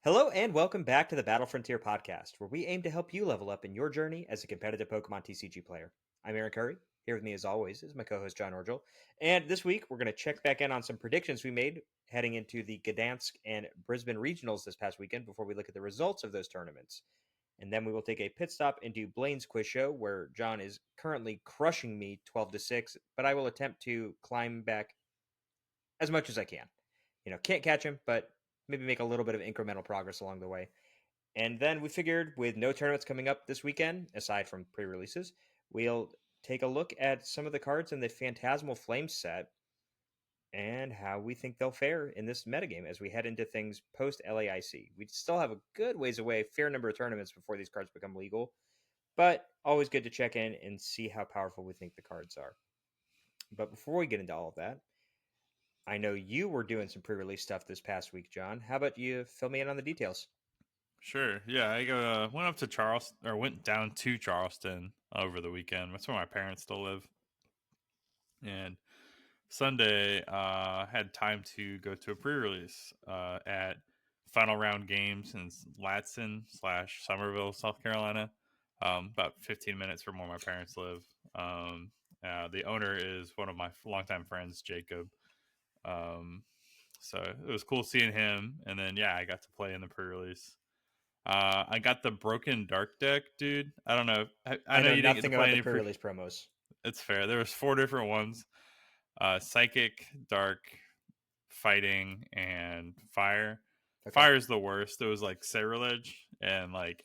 Hello and welcome back to the Battle Frontier podcast, where we aim to help you level up in your journey as a competitive Pokemon TCG player. I'm Aaron Curry. Here with me, as always, is my co-host John Orgel. And this week, we're going to check back in on some predictions we made heading into the Gdansk and Brisbane regionals this past weekend before we look at the results of those tournaments. And then we will take a pit stop into Blaine's quiz show, where John is currently crushing me 12-6, but I will attempt to climb back as much as I can. Can't catch him, but maybe make a little bit of incremental progress along the way. And then we figured with no tournaments coming up this weekend, aside from pre releases, we'll take a look at some of the cards in the Phantasmal Flames set and how we think they'll fare in this metagame as we head into things post LAIC. We still have a good ways away, fair number of tournaments before these cards become legal, but always good to check in and see how powerful we think the cards are. But before we get into all of that, I know you were doing some pre release stuff this past week, John. How about you fill me in on the details? Sure. Yeah, I went up to Charleston, or went down to Charleston over the weekend. That's where my parents still live. And Sunday, had time to go to a pre-release at Final Round Games in Latson slash Somerville, South Carolina. About 15 minutes from where my parents live. The owner is one of my longtime friends, Jacob. Um, so it was cool seeing him. And then, yeah, I got to play in the pre-release. I got the Broken Dark deck, dude. I don't know. I I know know you didn't get to nothing about play the any pre release promos. It's fair. There was four different ones: Psychic, Dark, Fighting, and Fire. Okay. Fire is the worst. It was like Cerulege, and like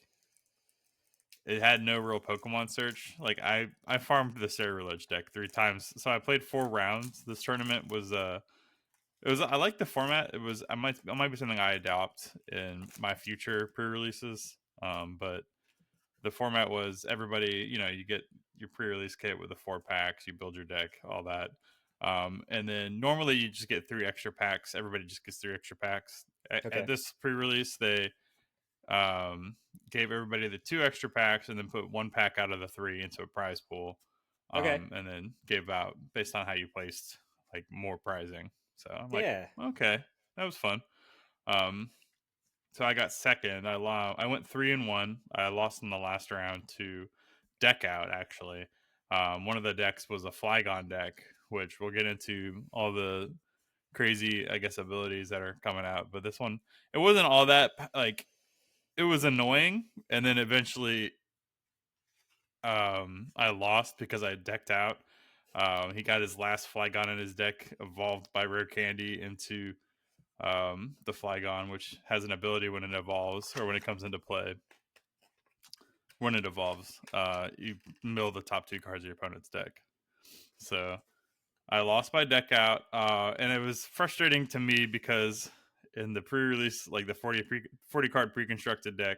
it had no real Pokemon search. Like I farmed the Cerulege deck 3 times, so I played 4 rounds. This tournament was it was I like the format. It might be something I adopt in my future pre-releases. But the format was everybody, you get your pre-release kit with the 4 packs, you build your deck, all that. And then normally you just get 3 extra packs. Everybody just gets 3 extra packs. At Okay. this pre-release, they gave everybody the 2 extra packs and then put 1 pack out of the 3 into a prize pool. Okay. And then gave out based on how you placed, like, more prizing. So I'm like, Yeah. okay, that was fun. Um, so I got second. I went 3-1. I lost in the last round to Deck Out. Actually, one of the decks was a Flygon deck, which we'll get into all the crazy, I guess, abilities that are coming out. But this one, it wasn't all that like it was annoying, and then eventually, I lost because I decked out. He got his last Flygon in his deck, evolved by Rare Candy into the Flygon, which has an ability when it evolves or when it comes into play. When it evolves, you mill the top 2 cards of your opponent's deck. So I lost my deck out, and it was frustrating to me because in the pre-release, like the 40 card pre-constructed deck,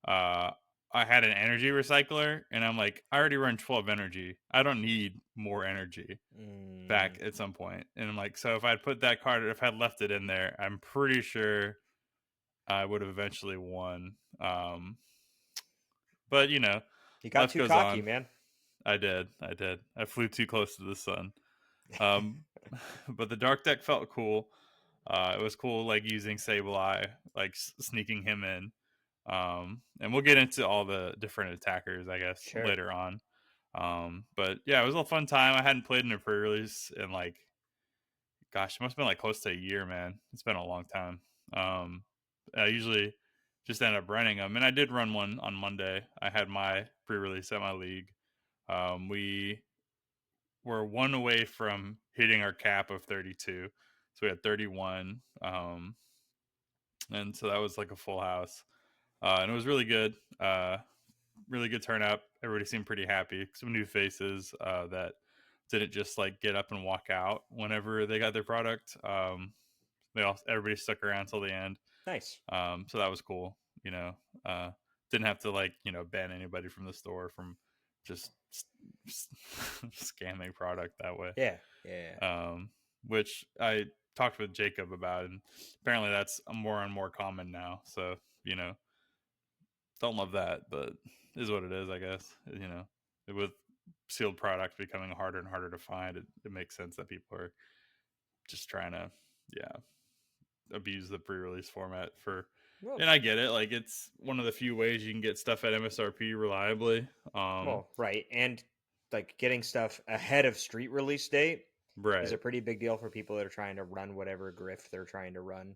uh, I had an energy recycler, and I'm like, I already run 12 energy. I don't need more energy Mm, back at some point. And I'm like, so if I'd put that card, if I'd left it in there, I'm pretty sure I would have eventually won. But you got life too goes cocky, on. man. I did. I did. I flew too close to the sun. Um, but the dark deck felt cool. It was cool, like using Sableye, like sneaking him in. And we'll get into all the different attackers, I guess, Sure. later on. But yeah, it was a fun time. I hadn't played in a pre-release in, like, gosh, it must have been like close to a year, man. It's been a long time. Um, I usually just end up running them, and I did run one on Monday. I had my pre-release at my league. We were one away from hitting our cap of 32, so we had 31, and so that was like a full house, and it was really good. Really good turnout. Everybody seemed pretty happy. Some new faces that didn't just like get up and walk out whenever they got their product. Everybody stuck around till the end. Nice. So that was cool. Uh, didn't have to, like, ban anybody from the store from just scamming product that way. Yeah. Yeah. Which I talked with Jacob about, and apparently that's more and more common now. So you know, don't love that, but is what it is, I guess. With sealed product becoming harder and harder to find, it makes sense that people are just trying to, yeah, abuse the pre-release format for Well, And I get it. Like it's one of the few ways you can get stuff at MSRP reliably. right, and like getting stuff ahead of street release date is Right. a pretty big deal for people that are trying to run whatever grift they're trying to run.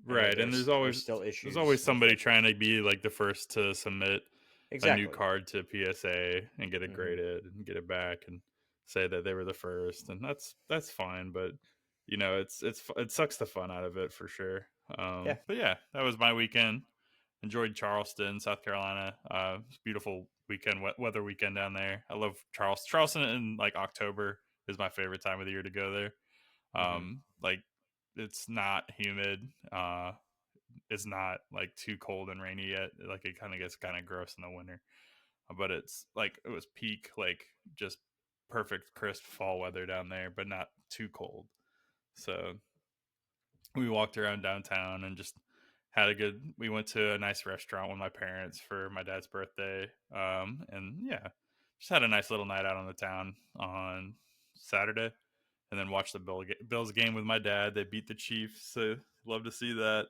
I know Right. And there's still there's issues always with somebody like trying to be like the first to submit a new exactly. card to PSA and get it Hmm. graded and get it back and say that they were the first, and that's fine. But it sucks the fun out of it for sure. Yeah. But yeah, that was my weekend. Enjoyed Charleston, South Carolina. It's a beautiful weekend, weather weekend down there. I love Charleston. Charleston in like October is my favorite time of the year to go there. Hmm. Like it's not humid. It's not like too cold and rainy yet. Like it kind of gets kind of gross in the winter, but it's like it was peak like just perfect crisp fall weather down there, but not too cold. So we walked around downtown and just had a good. We went to a nice restaurant with my parents for my dad's birthday, and yeah, just had a nice little night out on the town on Saturday, and then watched the Bills game with my dad. They beat the Chiefs, so love to see that.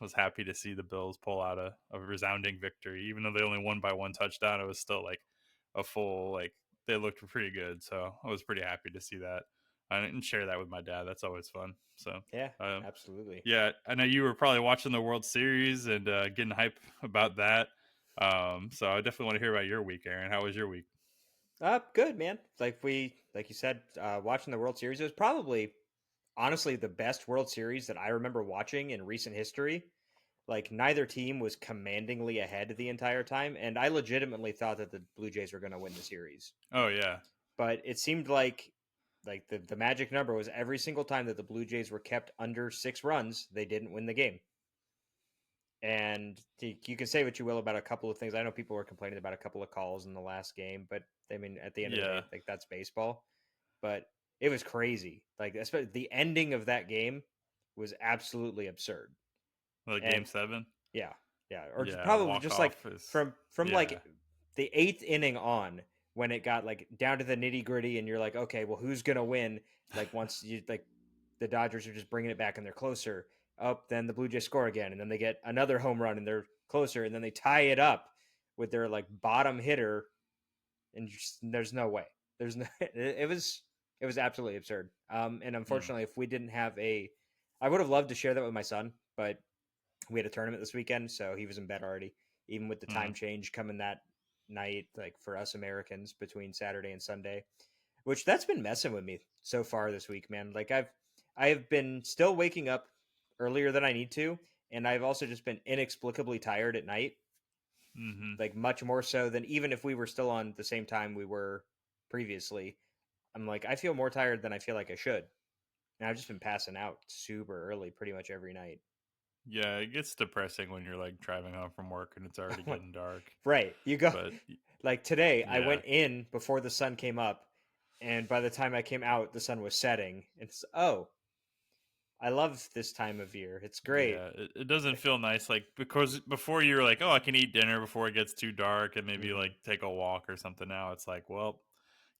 Was happy to see the Bills pull out a resounding victory, even though they only won by one touchdown. It was still like a full like they looked pretty good, so I was pretty happy to see that. I didn't share that with my dad. That's always fun. So, Yeah, uh, absolutely. yeah, I know you were probably watching the World Series and getting hype about that. So I definitely want to hear about your week, Aaron. How was your week? Good man. Like you said, watching the World Series, it was probably honestly the best World Series that I remember watching in recent history. Like neither team was commandingly ahead the entire time, and I legitimately thought that the Blue Jays were going to win the series. Oh yeah, But it seemed like the magic number was every single time that the Blue Jays were kept under 6 runs, they didn't win the game. And you can say what you will about a couple of things. I know people were complaining about a couple of calls in the last game, but I mean, at the end of the day, yeah. like that's baseball. But it was crazy. Like especially the ending of that game was absolutely absurd. Like And Game 7. yeah, yeah, or Yeah, probably walk just like off is from yeah, like the eighth inning on when it got like down to the nitty gritty, and you're like, okay, well, who's gonna win? Like once you like the Dodgers are just bringing it back and they're closer. Up, then the Blue Jays score again, and then they get another home run and they're closer, and then they tie it up with their like bottom hitter, and just, there's no way. There's no. It was absolutely absurd. And mm, unfortunately, if we didn't have I would have loved to share that with my son, but we had a tournament this weekend, so he was in bed already. Even with the mm, time change coming that night, like for us Americans between Saturday and Sunday, which that's been messing with me so far this week, man. Like I have been still waking up earlier than I need to, and I've also just been inexplicably tired at night, mm-hmm. like much more so than even if we were still on the same time we were previously. I'm like I feel more tired than I feel like I should. And I've just been passing out super early pretty much every night. Yeah, it gets depressing when you're like driving home from work and it's already getting dark. Right. You go But like today I yeah, went in before the sun came up, and by the time I came out the sun was setting. It's I love this time of year. It's great. yeah, it doesn't feel nice. Like because before you're like, oh, I can eat dinner before it gets too dark and maybe Hmm. like take a walk or something. Now it's like, well,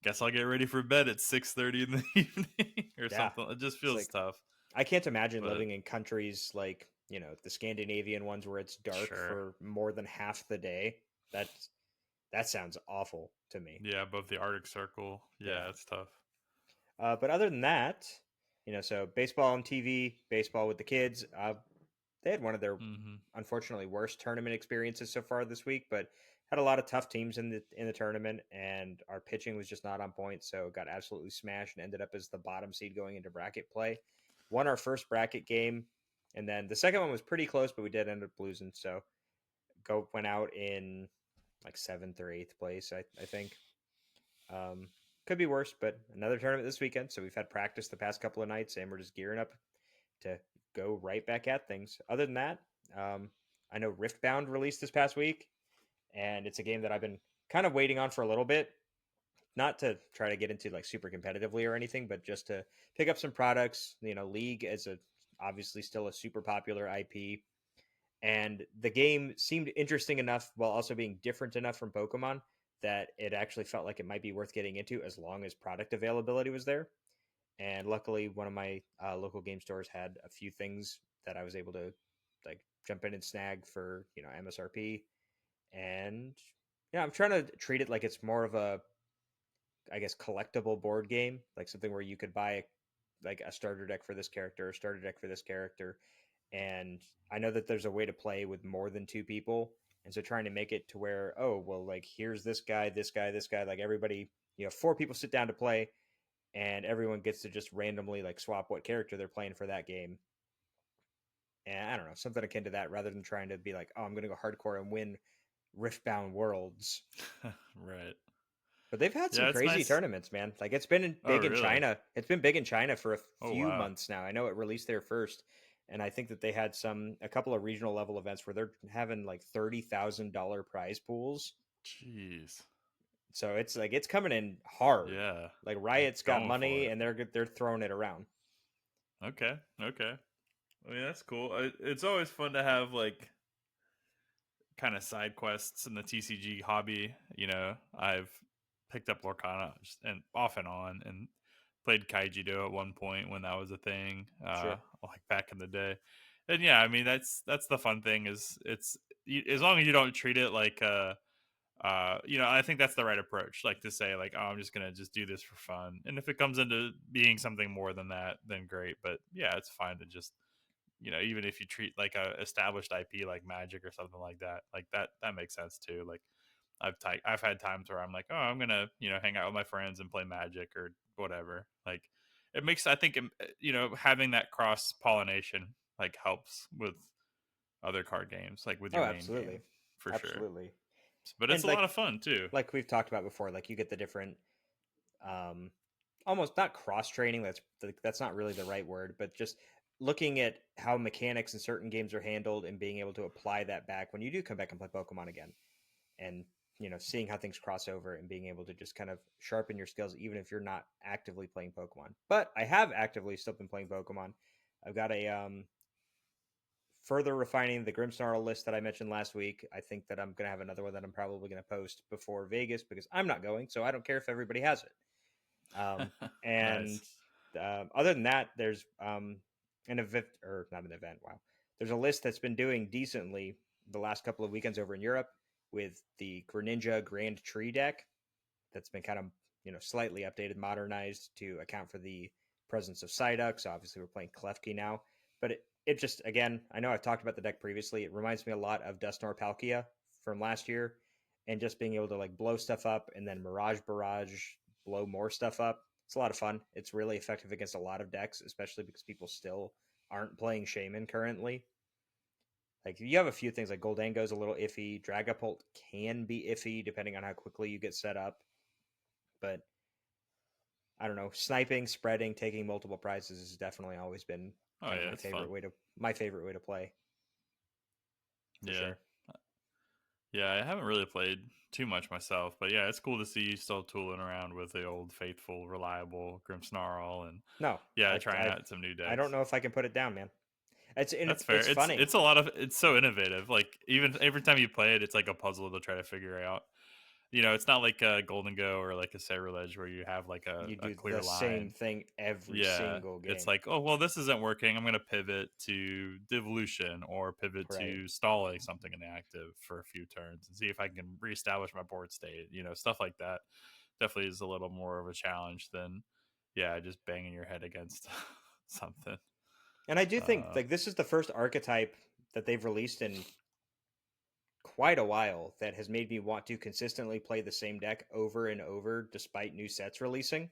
guess I'll get ready for bed at 6:30 in the evening or Yeah. something. It just It's feels like tough. I can't imagine But living in countries like, the Scandinavian ones where it's dark sure, for more than half the day. That sounds awful to me. yeah, above the Arctic Circle, Yeah. yeah, it's tough. But other than that, so baseball on TV, baseball with the kids. They had one of their Mm-hmm. unfortunately worst tournament experiences so far this week, but had a lot of tough teams in the tournament, and our pitching was just not on point, so got absolutely smashed and ended up as the bottom seed going into bracket play. Won our first bracket game, and then the second one was pretty close, but we did end up losing. So go went out in like seventh or eighth place, I think. Um, could be worse, but another tournament this weekend. So we've had practice the past couple of nights, and we're just gearing up to go right back at things. Other than that, um, I know Riftbound released this past week, and it's a game that I've been kind of waiting on for a little bit. Not to try to get into like super competitively or anything, but just to pick up some products. League as a obviously still a super popular IP, and the game seemed interesting enough while also being different enough from Pokemon that it actually felt like it might be worth getting into as long as product availability was there. And luckily, one of my local game stores had a few things that I was able to like jump in and snag for MSRP. And yeah, I'm trying to treat it like it's more of a, I guess, collectible board game, like something where you could buy like a starter deck for this character, a starter deck for this character. And I know that there's a way to play with more than two people. And so trying to make it to where, oh, well, like here's this guy, this guy, this guy, like everybody, four people sit down to play and everyone gets to just randomly like swap what character they're playing for that game. And I don't know, something akin to that rather than trying to be like, oh, I'm going to go hardcore and win Riftbound Worlds. Right. But they've had some Yeah, it's crazy nice. tournaments, man. Like it's been Oh, big in really? China. It's been big in China for a Oh, few wow. months now. I know it released there first, and I think that they had a couple of regional level events where they're having like $30,000 prize pools. Jeez. So it's like it's coming in hard. Yeah. Like Like Riot's got going money for it. and they're throwing it around. Okay. Okay. I mean, that's cool. It's always fun to have like kind of side quests in the TCG hobby. I've picked up Lorcana and off and on, and played Kaijido at one point when that was a thing, Sure. like back in the day. And yeah, I mean that's the fun thing is as long as you don't treat it like I think that's the right approach. Like to say like, oh, I'm just gonna just do this for fun, and if it comes into being something more than that, then great. But yeah, it's fine to just even if you treat like a established IP like Magic or something like that makes sense too. Like I've had times where I'm like, oh, I'm gonna hang out with my friends and play Magic or whatever. Like it makes I think having that cross pollination like helps with other card games, like with Oh, your main absolutely. game for sure. Absolutely. But it's And a lot of fun too. like we've talked about before, like you get the different um almost not cross training, that's not really the right word, but just looking at how mechanics in certain games are handled and being able to apply that back when you do come back and play Pokemon again, and seeing how things cross over and being able to just kind of sharpen your skills even if you're not actively playing Pokemon. But I have actively still been playing Pokemon. I've got a further refining the Grimmsnarl list that I mentioned last week. I think that I'm going to have another one that I'm probably going to post before Vegas because I'm not going, so I don't care if everybody has it. And Nice. other than that, there's an event, or not an event. Wow, there's a list that's been doing decently the last couple of weekends over in Europe with the Greninja Grand Tree deck. That's been kind of slightly updated, modernized to account for the presence of Psyduck. So obviously we're playing Klefki now, but it just again, I know I've talked about the deck previously. It reminds me a lot of Dusknoir Palkia from last year, and just being able to like blow stuff up and then Mirage Barrage blow more stuff up. It's a lot of fun. It's really effective against a lot of decks, especially because people still aren't playing Shaman currently. Like you have a few things like Goldango's a little iffy. Dragapult can be iffy depending on how quickly you get set up. But I don't know, sniping, spreading, taking multiple prizes has definitely always been Oh kind of yeah, it's fun. my favorite way to play for Yeah. sure. Yeah, I haven't really played too much myself, but yeah, it's cool to see you still tooling around with the old faithful, reliable Grimmsnarl, and No, yeah, trying out some new I don't decks. know if I can put it down, man. That's fair. It's funny. It's a lot of it's so innovative. Like even every time you play it, it's like a puzzle to try to figure out. It's not like a Golden Go or like a Sacrilege where you have like You a do clear the same line. thing every Yeah, single it's game. like, oh well, this isn't working. I'm going to pivot to devolution or pivot Right. to stalling something inactive for a few turns and see if I can reestablish my board state. Stuff like that definitely is a little more of a challenge than yeah, just banging your head against something. And I do think Uh, like this is the first archetype that they've released in quite a while that has made me want to consistently play the same deck over and over despite new sets releasing.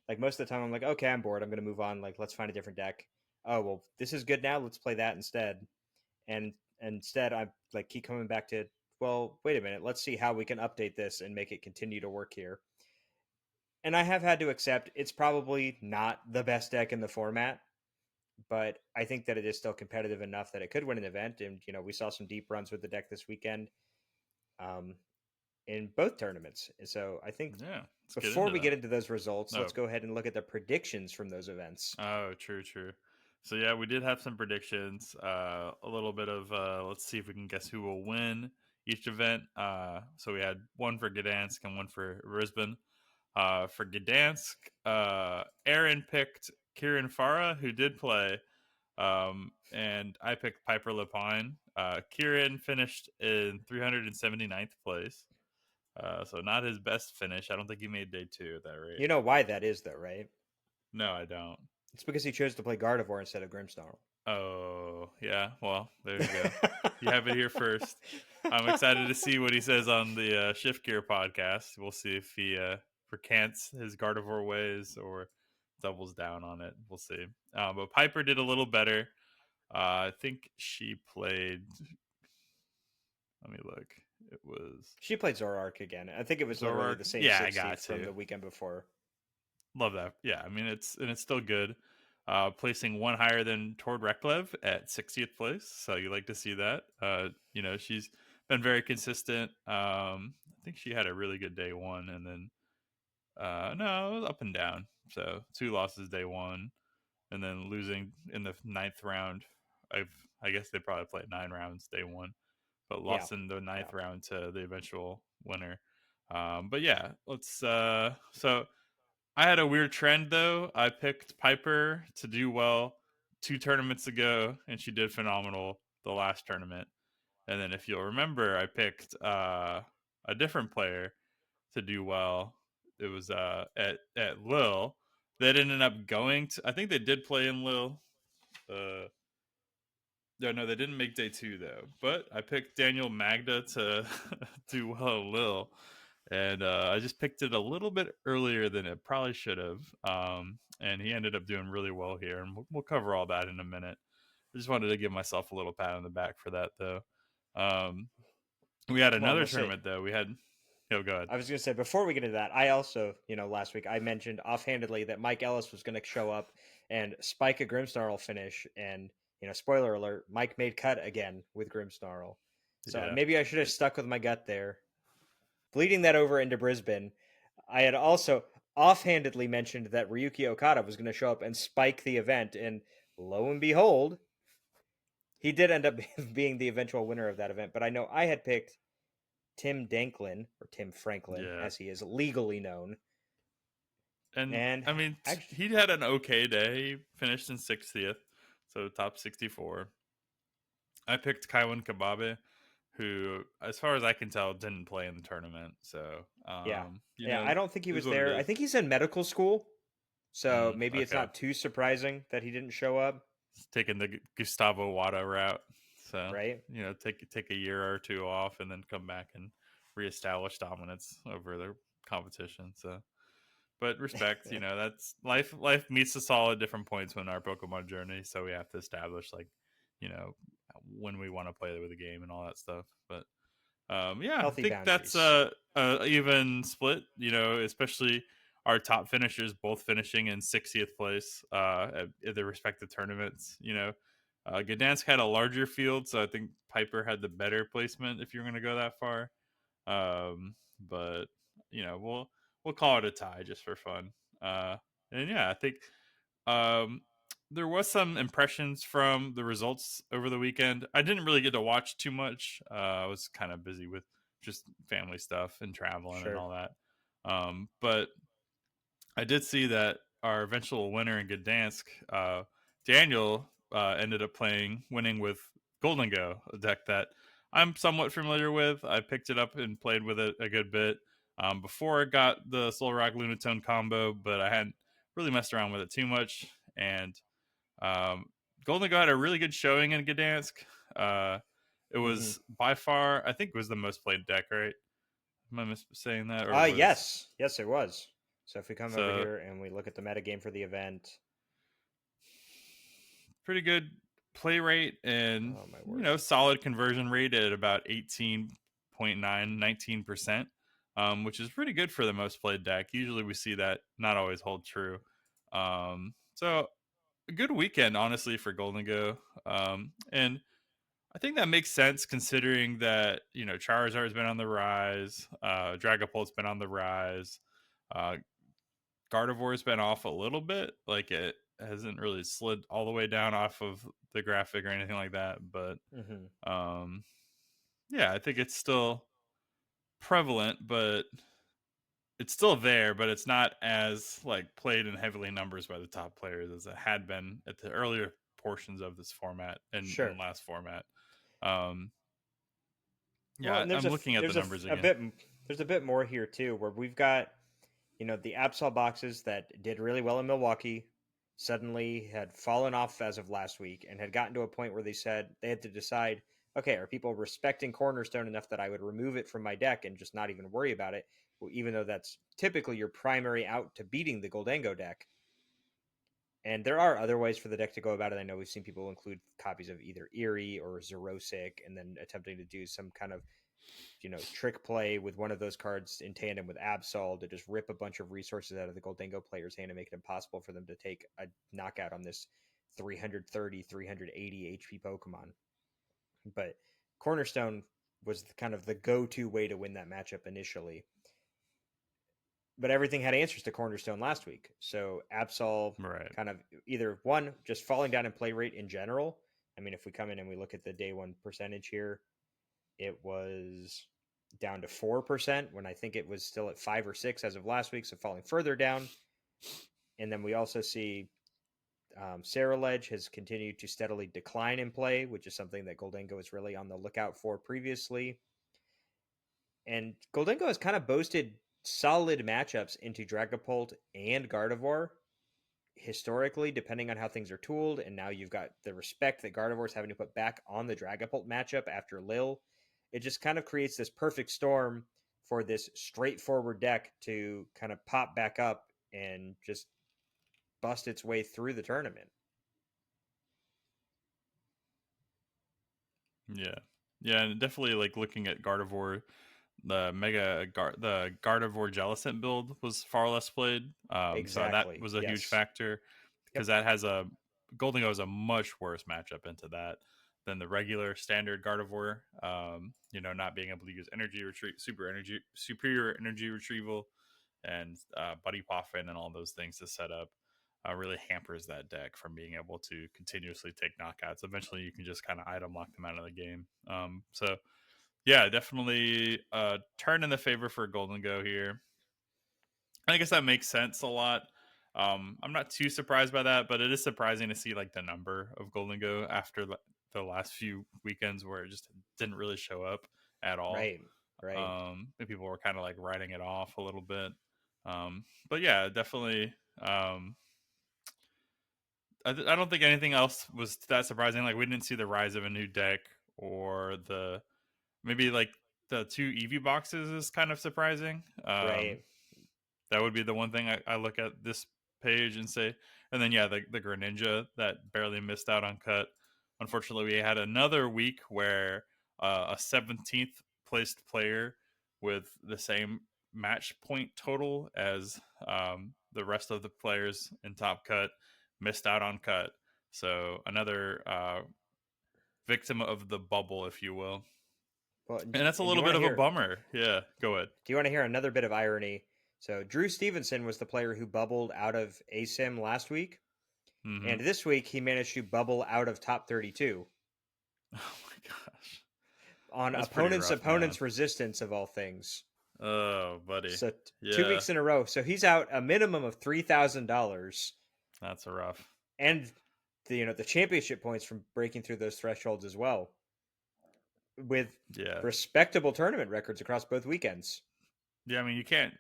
Like most of the time I'm like, okay, I'm bored. I'm going to move on. Like, let's find a different deck. Oh, well, this is good now. Let's play that instead. And instead, I like keep coming back to, well, wait a minute. Let's see how we can update this and make it continue to work here. And I have had to accept it's probably not the best deck in the format, but I think that it is still competitive enough that it could win an event. And, we saw some deep runs with the deck this weekend um, in both tournaments. So I think yeah, let's get before into we get that. into those results, No. let's go ahead and look at the predictions from those events. Oh, true, true. So yeah, we did have some predictions. A little bit of let's see if we can guess who will win each event. So we had one for Gdansk and one for Brisbane. For Gdansk, Aaron picked Kieran Farah, who did play, and I picked Piper Lepine. Kieran finished in 379th place. So not his best finish. I don't think he made day 2 at that rate. You know why that is, though, right? No, I don't. It's because he chose to play Gardevoir instead of Grimmsnarl. Oh, yeah. Well, there you go. You have it here first. I'm excited to see what he says on the Shift Gear podcast. We'll see if he recants his Gardevoir ways or doubles down on it. We'll see. But Piper did a little better. I think she played. Let me look. It was She played Zoroark again. I think it was literally Zoroark. the same Yeah, I got 60th from to. the weekend before. Love that. Yeah, I mean it's still good. Placing one higher than Tord Reklev at 60th place, so you like to see that. She's been very consistent. I think she had a really good day 1, and then no, it was up and down. So 2 losses day 1, and then losing in the 9th round. I guess they probably played 9 rounds day 1, but Yeah. lost in the ninth Yeah. round to the eventual winner. But yeah, let's. So I had a weird trend though. I picked Piper to do well 2 tournaments ago, and she did phenomenal the last tournament. And then, if you'll remember, I picked a different player to do well. It was at Lille. That ended up going to. I think they did play in Lille. Uh, no, they didn't make day 2 though. But I picked Daniel Magda to do well at Lille, and I just picked it a little bit earlier than it probably should have. And he ended up doing really well here, and we'll cover all that in a minute. I just wanted to give myself a little pat on the back for that, though. Um, we had Well, I'm another gonna say tournament though. We had, go ahead. I was gonna say before we get into that, I also, last week I mentioned offhandedly that Mike Ellis was gonna show up and spike a Grimmsnarl finish, and spoiler alert, Mike made cut again with Grimmsnarl. So Yeah, maybe I should have stuck with my gut there. Bleeding that over into Brisbane, I had also offhandedly mentioned that Ryuki Okada was going to show up and spike the event, and lo and behold, he did end up being the eventual winner of that event. But I know I had picked Tim Danklin, or Tim Franklin, yeah. as he is legally known. And And I mean, actually, he had an okay day. He finished in 60th, so top 64. I picked Kaiwan Kababe, who, as far as I can tell, didn't play in the tournament. So, yeah. Yeah, I don't think he is was what it there. I is. think he's in medical school. So maybe it's Okay, not too surprising that he didn't show up, he's taking the Gustavo Wada route. So, right? take a year or 2 off and then come back and reestablish dominance over the competition. So, but respect, that's life. Life meets us all at different points when our Pokemon journey. So we have to establish you know, when we want to play with the game and all that stuff. But yeah, I Healthy think that's boundaries. a even split. Especially our top finishers both finishing in 60th place at their respective tournaments. Gdansk had a larger field, so I think Piper had the better placement if you're going to go that far. But we'll call it a tie just for fun. And yeah, I think um, there was some impressions from the results over the weekend. I didn't really get to watch too much. I was kind of busy with just family stuff and traveling and Sure. all that. But I did see that our eventual winner in Gdansk, Daniel, ended up winning with Golden Go, a deck that I'm somewhat familiar with. I picked it up and played with it a good bit before I got the Soul Rock Lunatone combo, but I hadn't really messed around with it too much. And um, Golden Go had a really good showing in Gdansk. It Mm-hmm. was by far, I think, it was the most played deck, right? Am I saying that, or was Yes, it was. So if we come over so here and we look at the metagame for the event, pretty good play rate and oh my word, solid conversion rate at about 18.9 19%, which is pretty good for the most played deck. Usually we see that not always hold true. So a good weekend honestly for Golden Go. And I think that makes sense considering that Charizard's been on the rise, Dragapult's been on the rise, uh, Gardevoir's been off a little bit. Like it hasn't really slid all the way down off of the graphic or anything like that. But mm-hmm. um, yeah, I think it's still prevalent, but it's still there. But it's not as played in heavily numbers by the top players as it had been at the earlier portions of this format and Sure. last format. Um, Well, yeah, and I'm looking at the numbers a again. bit there's a bit more here too, where we've got the Absol boxes that did really well in Milwaukee suddenly had fallen off as of last week and had gotten to a point where they said they had to decide, okay, are people respecting Cornerstone enough that I would remove it from my deck and just not even worry about it, well, even though that's typically your primary out to beating the Goldango deck. And there are other ways for the deck to go about it. I know we've seen people include copies of either Eerie or Zerosic and then attempting to do some kind of trick play with one of those cards in tandem with Absol to just rip a bunch of resources out of the Goldango player's hand and make it impossible for them to take a knockout on this 330, 380 HP Pokemon. But Cornerstone was kind of the go-to way to win that matchup initially. But everything had answers to Cornerstone last week. So Absol Right. kind of either one, just falling down in play rate in general. I mean, if we come in and we look at the day one percentage here, it was down to 4% when I think it was still at 5 or 6 as of last week, so falling further down. And then we also see Sarah Ledge has continued to steadily decline in play, which is something that Goldango was really on the lookout for previously. And Goldango has kind of boasted solid matchups into Dragapult and Gardevoir historically, depending on how things are tooled. And now you've got the respect that Gardevoir is having to put back on the Dragapult matchup after Lil. It just kind of creates this perfect storm for this straightforward deck to kind of pop back up and just bust its way through the tournament. Yeah. Yeah, and definitely like looking at Gardevoir, the Gardevoir Jellicent build was far less played. So that Exactly. was a huge Yes. factor because Yep. that has a Golden has a much worse matchup into that than the regular standard Gardevoir. Not being able to use superior energy retrieval, and Buddy Poffin and all those things to set up. Really hampers that deck from being able to continuously take knockouts. Eventually, you can just kind of item lock them out of the game. So yeah, definitely turn in the favor for Golden Go here. I guess that makes sense a lot. I'm not too surprised by that, but it is surprising to see like the number of Golden Go after the last few weekends where it just didn't really show up at all. Right. Right. And people were kind of like writing it off a little bit. But yeah, definitely. I don't think anything else was that surprising. Like we didn't see the rise of a new deck or the maybe like the two EV boxes is kind of surprising. Right. That would be the one thing I look at this page and say. And then yeah, the Greninja that barely missed out on cut. Unfortunately, we had another week where a 17th placed player with the same match point total as the rest of the players in top cut missed out on cut. So another victim of the bubble, if you will. Well, And that's a and do you little want bit to of a hear? bummer. Yeah, go ahead. Do you want to hear another bit of irony? So Drew Stevenson was the player who bubbled out of ASIM last week, Mm-hmm. and this week he managed to bubble out of top 32 Oh my gosh. on That's pretty rough, man. opponents resistance of all things. Oh, buddy. So 2 weeks Yeah, in a row. So he's out a minimum of $3,000 that's a rough. and the championship points from breaking through those thresholds as well with Yeah. respectable tournament records across both weekends. Yeah, I mean you can't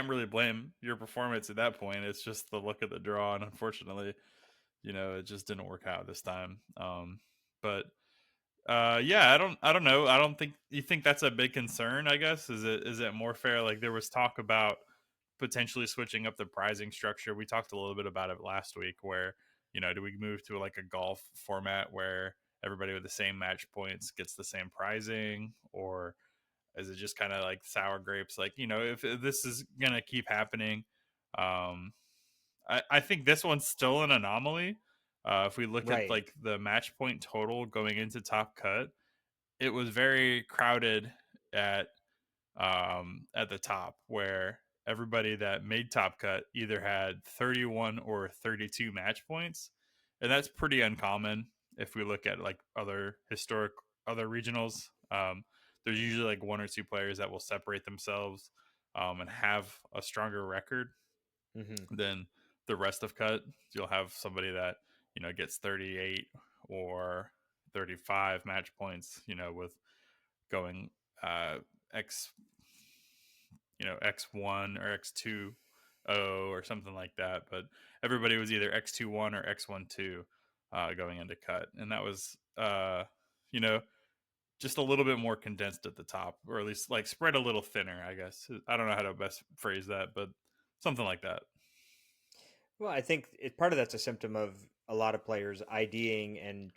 really blame your performance at that point. It's just the look of the draw, and unfortunately, it just didn't work out this time. But yeah, I don't know. I don't think you think that's a big concern, I guess. Is it more fair? Like there was talk about potentially switching up the pricing structure. We talked a little bit about it last week where, do we move to like a golf format where everybody with the same match points gets the same pricing, or is it just kind of like sour grapes? Like, if this is going to keep happening, um, I think this one's still an anomaly. If we look at Right. like the match point total going into top cut, it was very crowded at at the top where everybody that made top cut either had 31 or 32 match points, and that's pretty uncommon if we look at like other regionals. There's usually like one or two players that will separate themselves and have a stronger record Hmm. than the rest of cut. You'll have somebody that gets 38 or 35 match points, with going X, X1 or X2 O or something like that. But everybody was either X21 or X12 going into cut. And that was, you know, just a little bit more condensed at the top, or at least like spread a little thinner, I guess. I don't know how to best phrase that, but something like that. Well, I think part of that's a symptom of a lot of players IDing and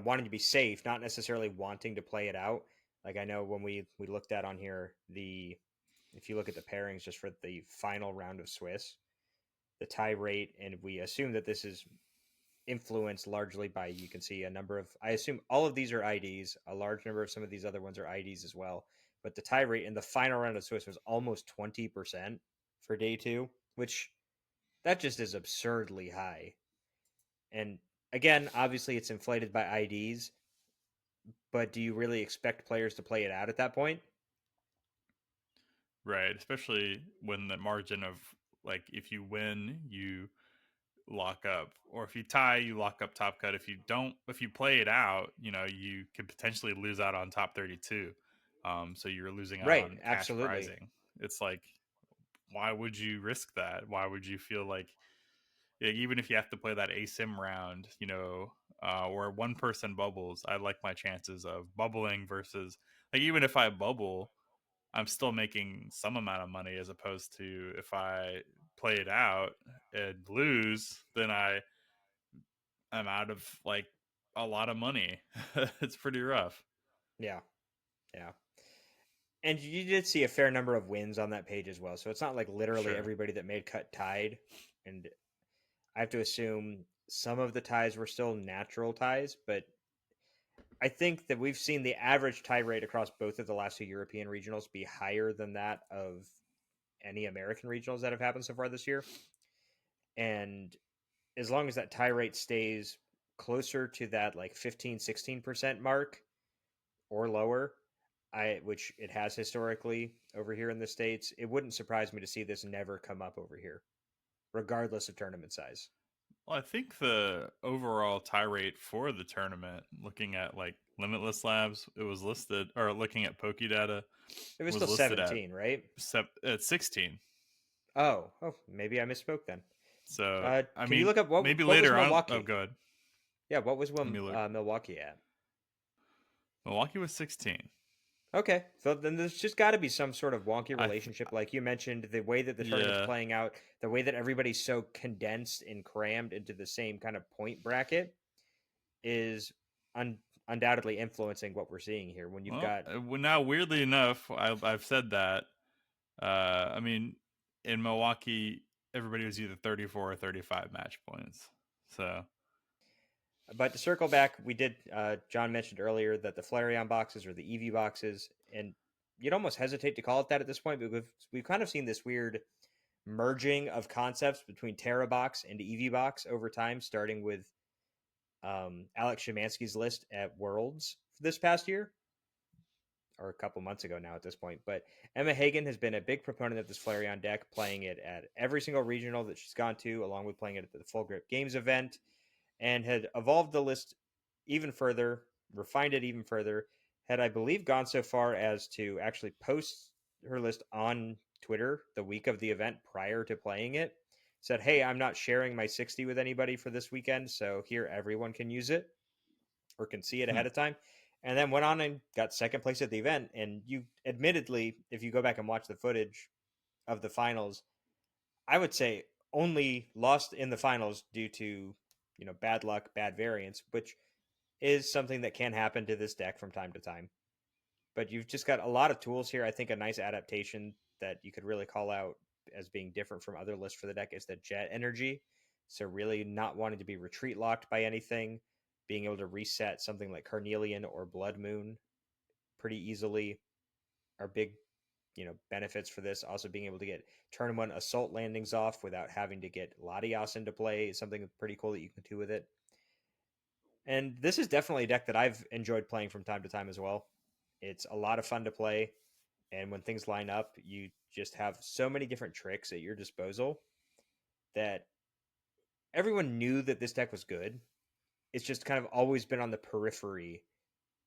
wanting to be safe, not necessarily wanting to play it out. Like I know when we looked at on here the if you look at the pairings just for the final round of Swiss, the tie rate, and we assume that this is influenced largely by you can see a number of I assume all of these are IDs, a large number of some of these other ones are IDs as well. But the tie rate in the final round of Swiss was almost 20% for day two, which that just is absurdly high. And again, obviously it's inflated by IDs, but do you really expect players to play it out at that point? Right. Especially when the margin of, like, if you win, you lock up, or if you tie, you lock up top cut. If you play it out, you could potentially lose out on top 32. So you're losing out Right, on cash absolutely. prizing. It's like, why would you risk that? Why would you feel like, even if you have to play that asim round, where one person bubbles, I like my chances of bubbling versus, like, even if I bubble, I'm still making some amount of money, as opposed to if I play it out and lose, then I'm out of, like, a lot of money. It's pretty rough. Yeah, yeah. And you did see a fair number of wins on that page as well. So it's not like literally Sure. everybody that made cut tied. And I have to assume some of the ties were still natural ties, but I think that we've seen the average tie rate across both of the last two European regionals be higher than that of any American regionals that have happened so far this year. And as long as that tie rate stays closer to that like 15-16% mark or lower, which it has historically over here in the States, it wouldn't surprise me to see this never come up over here, regardless of tournament size. Well, I think the overall tie rate for the tournament, looking at like Limitless Labs, it was listed, or looking at Pokedata, It was was still listed at 17, right? 16. Oh, maybe I misspoke then. So, I Can you mean, look up maybe what was later on. Oh, Milwaukee? good. Yeah, what was Let me look. Milwaukee at? Milwaukee was 16. Okay, so then there's just got to be some sort of wonky I, th- relationship, like you mentioned, the way that the tournament's yeah. playing out, the way that everybody's so condensed and crammed into the same kind of point bracket is un- undoubtedly influencing what we're seeing here. When you've Well, got now, weirdly enough, I've said that. I mean, in Milwaukee, everybody was either 34 or 35 match points. So, But to circle back, we did. John mentioned earlier that the Flareon boxes are the EV boxes, and you'd almost hesitate to call it that at this point, but we've kind of seen this weird merging of concepts between Terra box and EV box over time, starting with Alex Shemansky's list at Worlds this past year, or a couple months ago now at this point. But Emma Hagen has been a big proponent of this Flareon deck, playing it at every single regional that she's gone to, along with playing it at the Full Grip Games event, and had evolved the list even further, refined it even further, had, I believe, gone so far as to actually post her list on Twitter the week of the event prior to playing it. Said, hey, I'm not sharing my 60 with anybody for this weekend, so here everyone can use it or can see it hmm. ahead of time. And then went on and got second place at the event. And you, admittedly, if you go back and watch the footage of the finals, I would say only lost in the finals due to bad luck, bad variance, which is something that can happen to this deck from time to time. But you've just got a lot of tools here. I think a nice adaptation that you could really call out as being different from other lists for the deck is the jet energy. So really not wanting to be retreat locked by anything, being able to reset something like Carnelian or Blood Moon pretty easily are big benefits for this. Also being able to get turn one assault landings off without having to get Latios into play is something pretty cool that you can do with it. And this is definitely a deck that I've enjoyed playing from time to time as well. It's a lot of fun to play, and when things line up, you just have so many different tricks at your disposal that everyone knew that this deck was good. it's just kind of always been on the periphery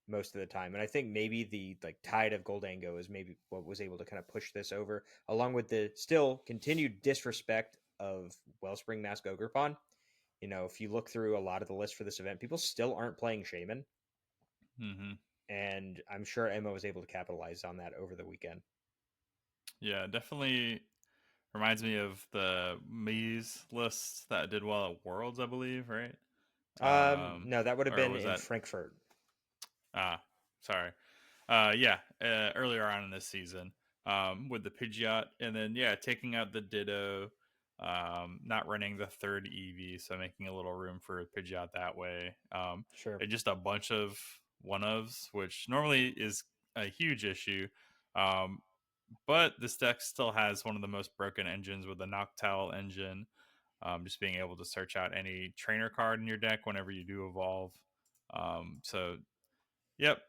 most of the time. And I think maybe the like tide of Goldango is maybe what was able to kind of push this over, along with the still continued disrespect of Wellspring Mask Ogerpon. If you look through a lot of the list for this event, people still aren't playing Shaman, Hmm. and I'm sure Emma was able to capitalize on that over the weekend. Yeah, definitely reminds me of the Mies list that did well at Worlds, I believe, right? No, that would have Or been was in that Frankfurt. ah, sorry. Yeah, earlier on in this season, with the Pidgeot, and then yeah, taking out the Ditto, not running the third EV, so making a little room for Pidgeot that way, Sure. and just a bunch of one ofs, which normally is a huge issue. Um, but this deck still has one of the most broken engines with the Noctowl engine. Just being able to search out any trainer card in your deck whenever you do evolve. So, yep,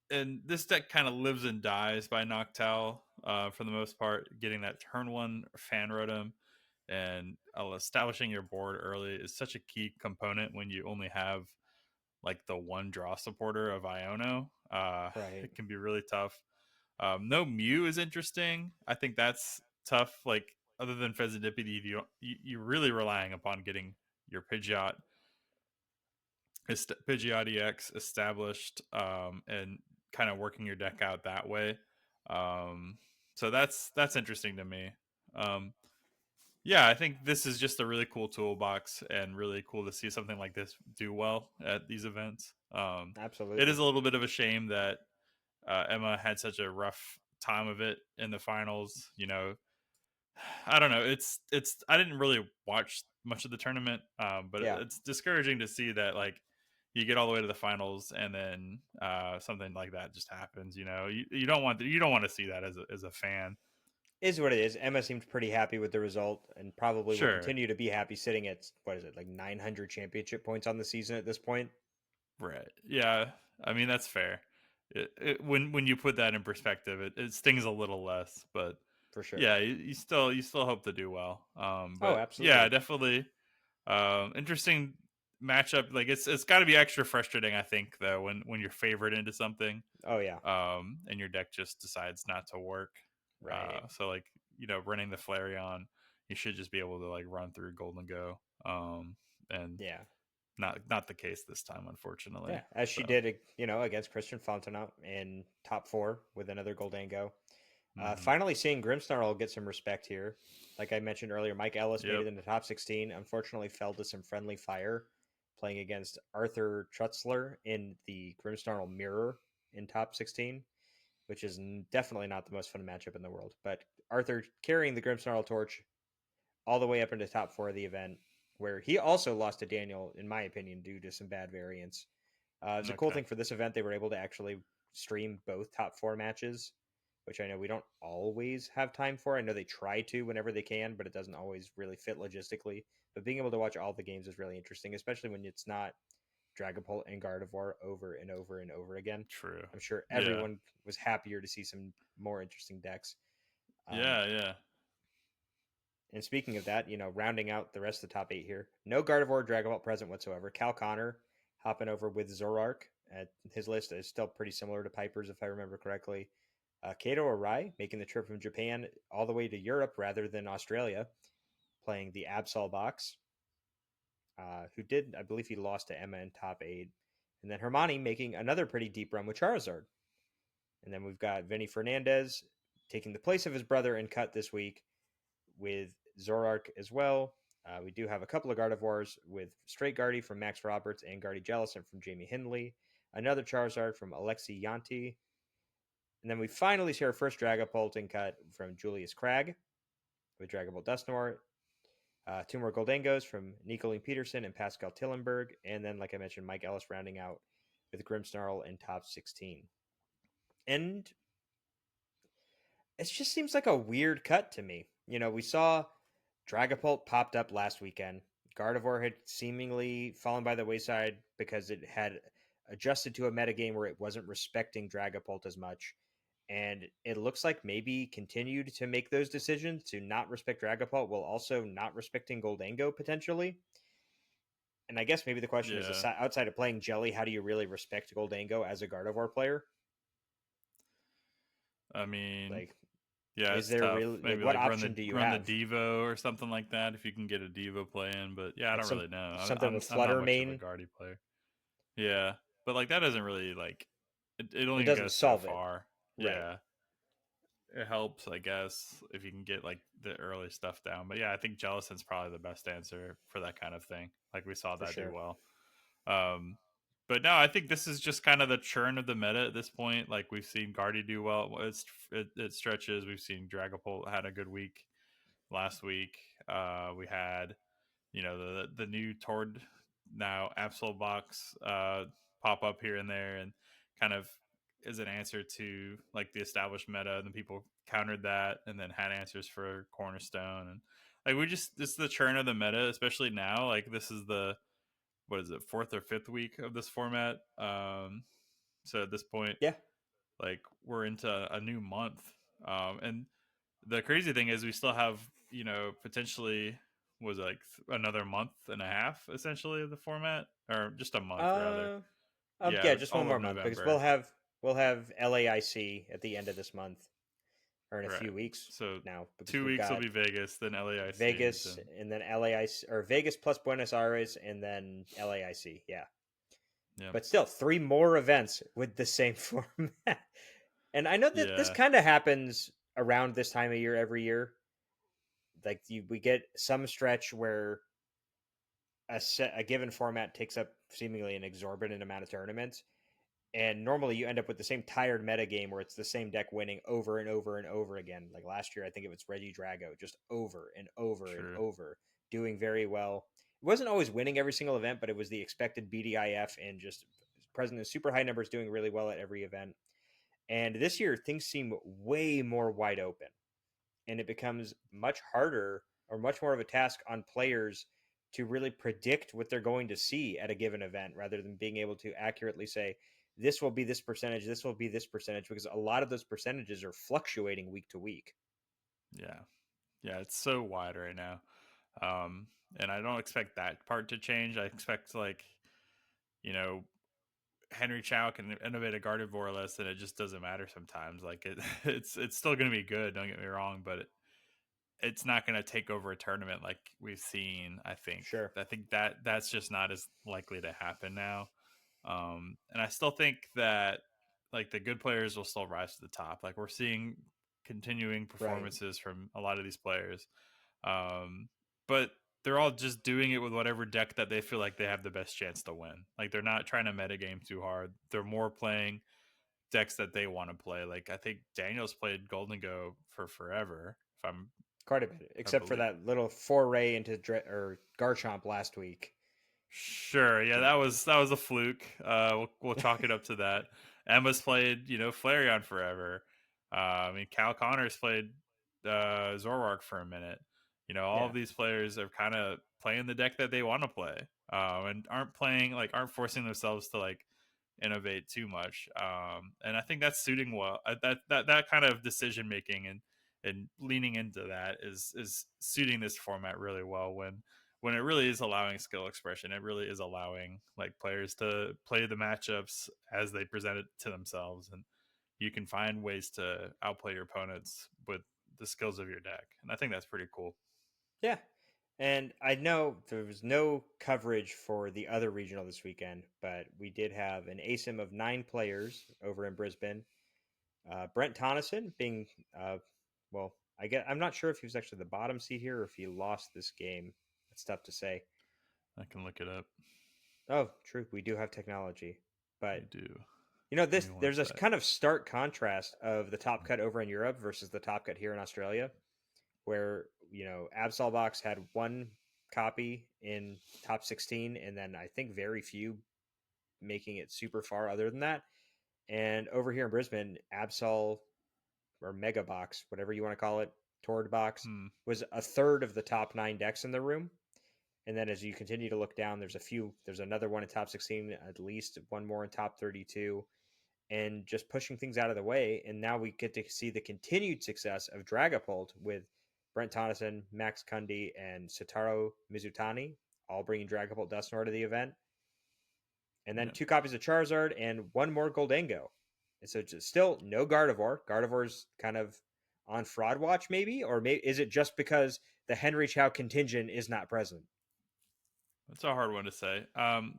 and this deck kind of lives and dies by Noctowl for the most part. Getting that turn one fan rotom and establishing your board early is such a key component when you only have like the one draw supporter of Iono. Right. It can be really tough. No Mew is interesting. I think that's tough. Like other than Fezandipity, you're really relying upon getting your Pidgeot EX established, and kind of working your deck out that way. Um, so that's interesting to me. Um, yeah, I think this is just a really cool toolbox and really cool to see something like this do well at these events. It is Absolutely. a little bit of a shame that Emma had such a rough time of it in the finals. I don't know. It's. I didn't really watch much of the tournament, but Yeah. it's discouraging to see that like you get all the way to the finals and then something like that just happens. You don't want to see that as a fan. Is what it is. Emma seemed pretty happy with the result and probably will Sure, continue to be happy sitting at, what is it, like 900 championship points on the season at this point? right? Yeah, I mean that's fair. When you put that in perspective, it stings a little less, but For sure. yeah, you still hope to do well. Oh, But yeah, absolutely. definitely. Interesting matchup. Like it's got to be extra frustrating, I think, though, when you're favored into something, Oh, yeah. and your deck just decides not to work. Right. So like running the Flareon, you should just be able to like run through Golden Go. And Yeah. not the case this time, Yeah. unfortunately. As she So, did, against Christian Fontenot in top four with another Goldango. hmm, Finally seeing Grimmsnarl get some respect here. Like I mentioned earlier, Mike Ellis made yep, it in the top 16. Unfortunately, fell to some friendly fire playing against Arthur Trutzler in the Grimmsnarl Mirror in top 16, which is definitely not the most fun matchup in the world. But Arthur carrying the Grimmsnarl torch all the way up into top four of the event, where he also lost to Daniel, in my opinion, due to some bad variance. It's a cool okay, thing for this event. They were able to actually stream both top four matches, which I know we don't always have time for. I know they try to whenever they can, but it doesn't always really fit logistically. But being able to watch all the games is really interesting, especially when it's not Dragapult and Gardevoir over and over and over again. true, I'm sure yeah, everyone was happier to see some more interesting decks. Um, yeah. and speaking of that, rounding out the rest of the top eight here, no Gardevoir or Dragapult present whatsoever. Cal Connor hopping over with Zorark. His list is still pretty similar to Piper's, if I remember correctly. Kato Arai making the trip from Japan all the way to Europe rather than Australia, playing the Absol box, who did, I believe he lost to Emma in top eight. And then Hermione making another pretty deep run with Charizard. And then we've got Vinny Fernandez taking the place of his brother in cut this week with Zorark as well. We do have a couple of Gardevoirs with Straight Guardy from Max Roberts and Guardy Jellison from Jamie Hindley. Another Charizard from Alexi Yanti. And then we finally see our first Dragapult in cut from Julius Crag with Dragapult Dusknoir. Two more Goldangos from Nicolene Peterson and Pascal Tillenberg. And then, like I mentioned, Mike Ellis rounding out with Grimmsnarl in top 16. And it just seems like a weird cut to me. We saw Dragapult popped up last weekend. Gardevoir had seemingly fallen by the wayside because it had adjusted to a metagame where it wasn't respecting Dragapult as much. And it looks like maybe continued to make those decisions to not respect Dragapult while also not respecting Goldango potentially. And I guess maybe the question is, Yeah. outside of playing Jelly, how do you really respect Goldango as a Gardevoir player? I mean, Like, yeah, is it's there tough. really like Maybe what like option do you run the have? Devo or something like that if you can get a Devo play in. But yeah, I Like don't really know. something with I'm not Flutter much of a Mane? Guardy player. Yeah, but like that doesn't really like it It only doesn't goes so solve it, far. right? Yeah, it helps, I guess, if you can get like the early stuff down. But yeah, I think Jellicent's probably the best answer for that kind of thing. Like we saw For that do sure. well. Um, but no, I think this is just kind of the churn of the meta at this point. Like we've seen Guardy do well. It stretches. We've seen Dragapult had a good week last week. We had the new Tord now Absol box pop up here and there, and kind of is an answer to like the established meta, and then people countered that, and then had answers for Cornerstone, and like this is the churn of the meta, especially now. Like this is the what is it, fourth or fifth week of this format. So at this point, Yeah. like we're into a new month, and the crazy thing is we still have potentially was like another month and a half essentially of the format, or just a month rather. Uh, yeah, Yeah, just one all more of month because November. we'll have LAIC at the end of this month or in a few Right. weeks So now because 2 we've weeks will got be Vegas, then LAIC, Vegas then and then LAIC or Vegas plus Buenos Aires and then LAIC. Yeah, yeah. but still 3 more events with the same format. And I know that this Yeah, kind of happens around this time of year every year. Like we get some stretch where a given format takes up seemingly an exorbitant amount of tournaments, and normally you end up with the same tired meta game where it's the same deck winning over and over and over again. Like last year, I think it was Reggie Drago, just over and over and true. over, doing very well. It wasn't always winning every single event, but it was the expected BDIF and just present in super high numbers, doing really well at every event. And this year, things seem way more wide open, and it becomes much harder or much more of a task on players to really predict what they're going to see at a given event rather than being able to accurately say this will be this percentage, this will be this percentage, because a lot of those percentages are fluctuating week to week. Yeah. Yeah, it's so wide right now. Um and I don't expect that part to change. I expect like, you know, Henry Chow can innovate a Gardevoir list, and it just doesn't matter sometimes. Like it's still going to be good. Don't get me wrong, but it's not going to take over a tournament like we've seen. Sure. I think that that's just not as likely to happen now. And I still think that like the good players will still rise to the top. Like we're seeing continuing Right. performances from a lot of these players, um, but they're all just doing it with whatever deck that they feel like they have the best chance to win. Like they're not trying to metagame too hard. They're more playing decks that they want to play. Like I think Daniel's played Golden Go for forever. Quite a bit, I except for believe. that little foray into or Garchomp last week. Sure, yeah, Didn't. that was a fluke. We'll chalk it up to that. Emma's played, Flareon forever. I mean, Cal Connors played Zorark for a minute. All Yeah. of these players are kind of playing the deck that they want to play, and aren't forcing themselves to like innovate too much. And I think that's suiting well. That kind of decision making and leaning into that is suiting this format really well when it really is allowing skill expression. It really is allowing like players to play the matchups as they present it to themselves, and you can find ways to outplay your opponents with the skills of your deck. And I think that's pretty cool. Yeah. And I know there was no coverage for the other regional this weekend, but we did have an ASIM of 9 players over in Brisbane. Brent Tonneson being, well, I'm not sure if he was actually the bottom seed here or if he lost this game. It's tough to say. I can look it up. Oh, true, we do have technology, We but do. Give this me one there's a sec. kind of stark contrast of the top cut over in Europe versus the top cut here in Australia, where Absolbox had one copy in top 16, and then I think very few making it super far other than that. And over here in Brisbane, Absol or Mega Box, whatever you want to call it, Tord Box, Hmm. was a third of the top 9 decks in the room. And then as you continue to look down, there's another one in top 16, at least one more in top 32, and just pushing things out of the way. And now we get to see the continued success of Dragapult with Brent Tonneson, Max Kunde, and Satoru Mizutani. all bringing Dragapult Dusknoir to the event, and then Yeah. 2 copies of Charizard and one more Goldango. And so it's still no Gardevoir. Gardevoir's kind of on fraud watch, maybe, or is it just because the Henry Chow contingent is not present? It's a hard one to say.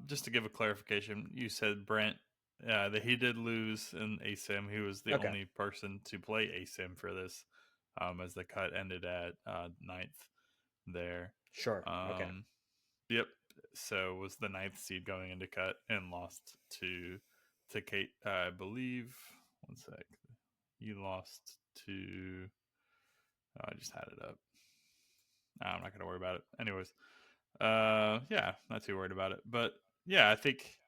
Just to give a clarification, you said Brent that he did lose in ASIM. He was the Okay, only person to play ASIM for this, as the cut ended at ninth there. sure, okay, Um, yep. So was the ninth seed going into cut and lost to Kate. I believe. One sec. You lost to. I just had it up. I'm not gonna worry about it. Anyways, yeah, not too worried about it. But yeah, I think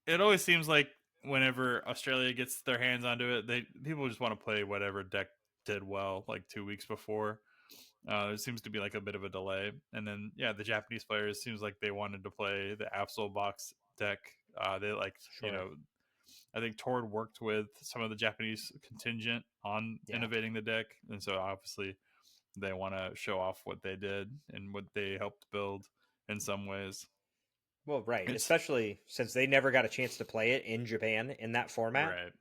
it always seems like whenever Australia gets their hands onto it, they people just want to play whatever deck did well like 2 weeks before. There seems to be like a bit of a delay, and then yeah, the Japanese players seems like they wanted to play the Absol box deck. They liked, sure, I think Tord worked with some of the Japanese contingent on yeah. innovating the deck, and so obviously they want to show off what they did and what they helped build in some ways. Well, right, It's especially since they never got a chance to play it in Japan in that format. right.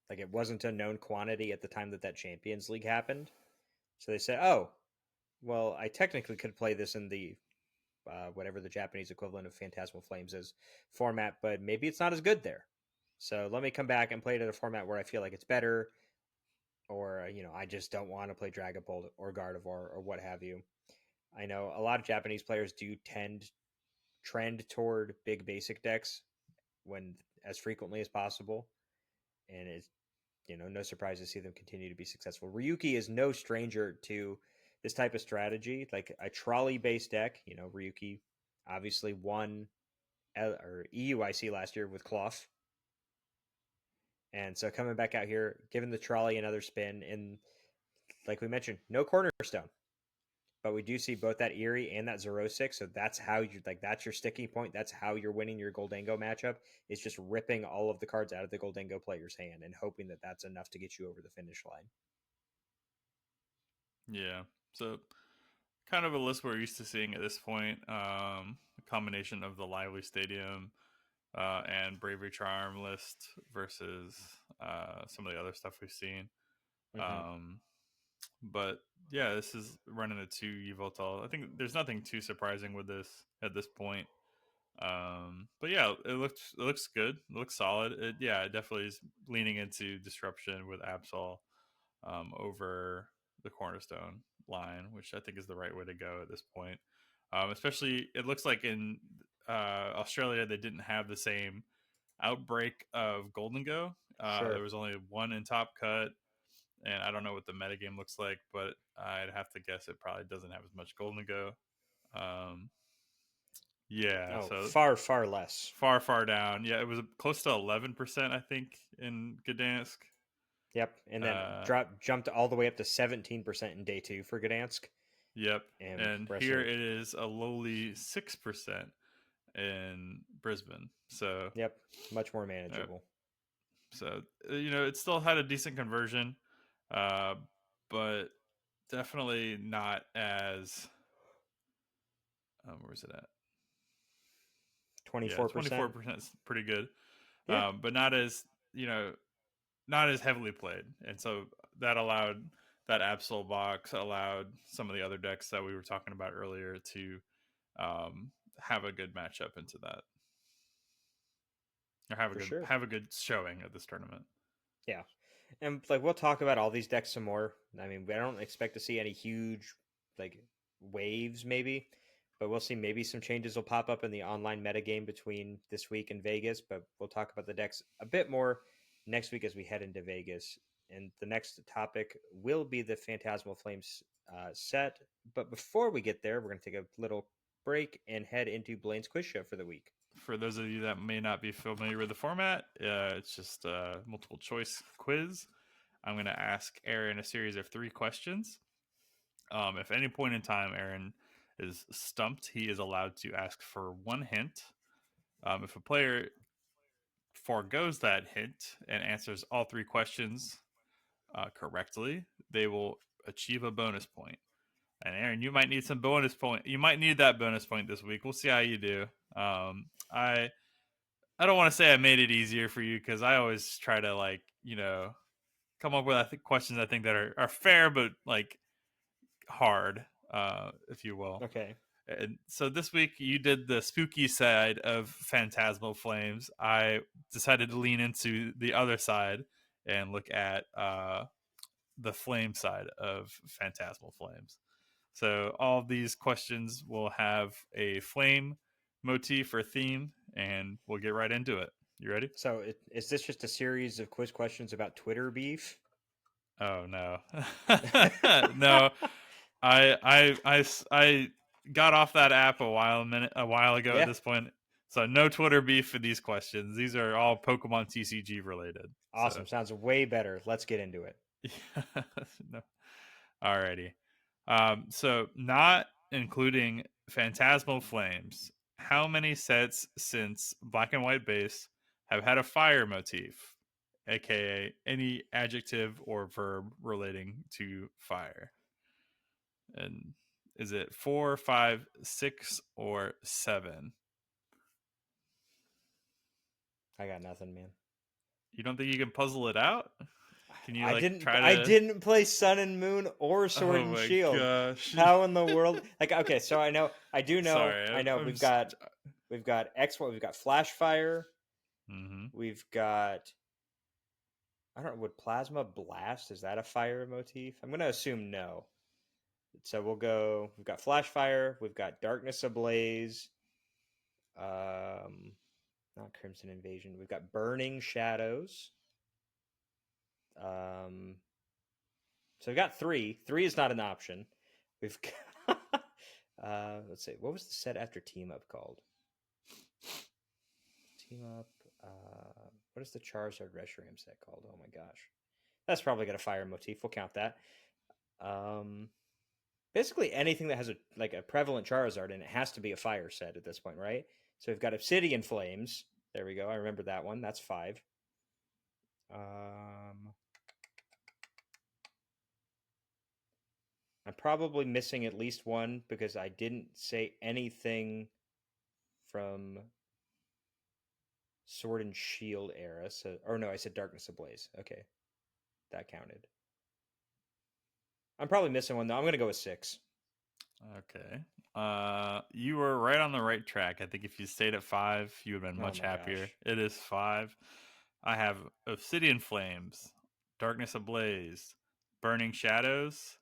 Like it wasn't a known quantity at the time that Champions League happened. So they said, "Oh, well, I technically could play this in the whatever the Japanese equivalent of Phantasmal Flames is format, but maybe it's not as good there. So let me come back and play it at a format where I feel like it's better, or I just don't want to play Dragapult or Gardevoir or what have you." I know a lot of Japanese players do trend toward big basic decks when as frequently as possible, and it's no surprise to see them continue to be successful. Ryuki is no stranger to this type of strategy, like a trolley based deck. Ryuki obviously won or EUIC last year with Cloth, and so coming back out here, giving the trolley another spin, and like we mentioned, no cornerstone. But we do see both that Erie and that Zero-6. So that's how you that's your sticking point. That's how you're winning your Goldango matchup. Is just ripping all of the cards out of the Goldango player's hand and hoping that that's enough to get you over the finish line. Yeah. So kind of a list we're used to seeing at this point. A combination of the Lively Stadium and Bravery Charm list versus some of the other stuff we've seen. Mm-hmm. Um, but yeah, this is running a 2 Yveltal. I think there's nothing too surprising with this at this point. But yeah, it looks good. It looks solid. It definitely is leaning into disruption with Absol over the Cornerstone line, which I think is the right way to go at this point. Especially, it looks like in Australia they didn't have the same outbreak of Golden Go. There Sure. was only one in Top Cut, and I don't know what the metagame looks like, but I'd have to guess it probably doesn't have as much Golden Go. Um, yeah, Oh, so far, far less. far down. Yeah, it was close to 11%, I think, in Gdansk. Yep. And then Uh, jumped all the way up to 17% in day two for Gdansk. Yep. And And rest here of it is a lowly 6% in Brisbane. So, yep, much more uh, manageable. it still had a decent conversion, uh, but definitely not as. Where's it at? Yeah, 24%. 24% is pretty good, Yeah, but not as you know not as heavily played, and so that allowed that Absol box allowed some of the other decks that we were talking about earlier to um, have a good matchup into that, or for sure. have a good showing at this tournament. Yeah. And like we'll talk about all these decks some more. I mean, I don't expect to see any huge like waves maybe, but we'll see maybe some changes will pop up in the online metagame between this week and Vegas, but we'll talk about the decks a bit more next week as we head into Vegas. And the next topic will be the Phantasmal Flames set. But before we get there, we're going to take a little break and head into Blaine's quiz show for the week. For those of you that may not be familiar with the format, it's just a multiple choice quiz. I'm going to ask Aaron a series of 3 questions. If at any point in time Aaron is stumped, he is allowed to ask for one hint. If a player foregoes that hint and answers all 3 questions correctly, they will achieve a bonus point. And Aaron, you might need some bonus point. You might need that bonus point this week. We'll see how you do. I don't want to say I made it easier for you because I always try to come up with questions I think that are fair but like hard, if you will. Okay. And so this week you did the spooky side of Phantasmal Flames. I decided to lean into the other side and look at the flame side of Phantasmal Flames. So all of these questions will have a flame motif or theme, and we'll get right into it. You ready? So is this just a series of quiz questions about Twitter beef? Oh no, no. I got off that app a while ago at Yeah. this point. So no Twitter beef for these questions. These are all Pokemon TCG related. So Awesome. Sounds way better. Let's get into it. no. Alrighty. So not including Phantasmal Flames, how many sets since Black and White base have had a fire motif, aka any adjective or verb relating to fire? And is it 4, 5, 6, or 7? I got nothing, man. You don't think you can puzzle it out? Can you I like didn't try I to? didn't play Sun and Moon or Sword Oh and my Shield. gosh! How in the world? Like, okay, so Sorry, I know we've got X we've got Flash Fire, mm-hmm. we've got I don't know, would Plasma Blast, is that a fire motif? I'm gonna assume no. So we've got Flash Fire, we've got Darkness Ablaze, not Crimson Invasion, we've got Burning Shadows. Um so we've got three. Three is not an option. We've got let's see, what was the set after Team Up called? Team Up. What is the Charizard Reshiram set called? Oh my gosh, that's probably got a fire motif. We'll count that. Um, Basically anything that has a prevalent Charizard and it has to be a fire set at this point, right? So we've got Obsidian Flames. There we go. I remember that one. That's 5. Um, I'm probably missing at least one because I didn't say anything from Sword and Shield era. So, or no, I said Darkness Ablaze. Okay, that counted. I'm probably missing one though. I'm gonna go with 6. Okay. You were right on the right track. I think if you stayed at 5, you would have been Oh much my happier. gosh. It is 5. I have Obsidian Flames, Darkness Ablaze, Burning Shadows,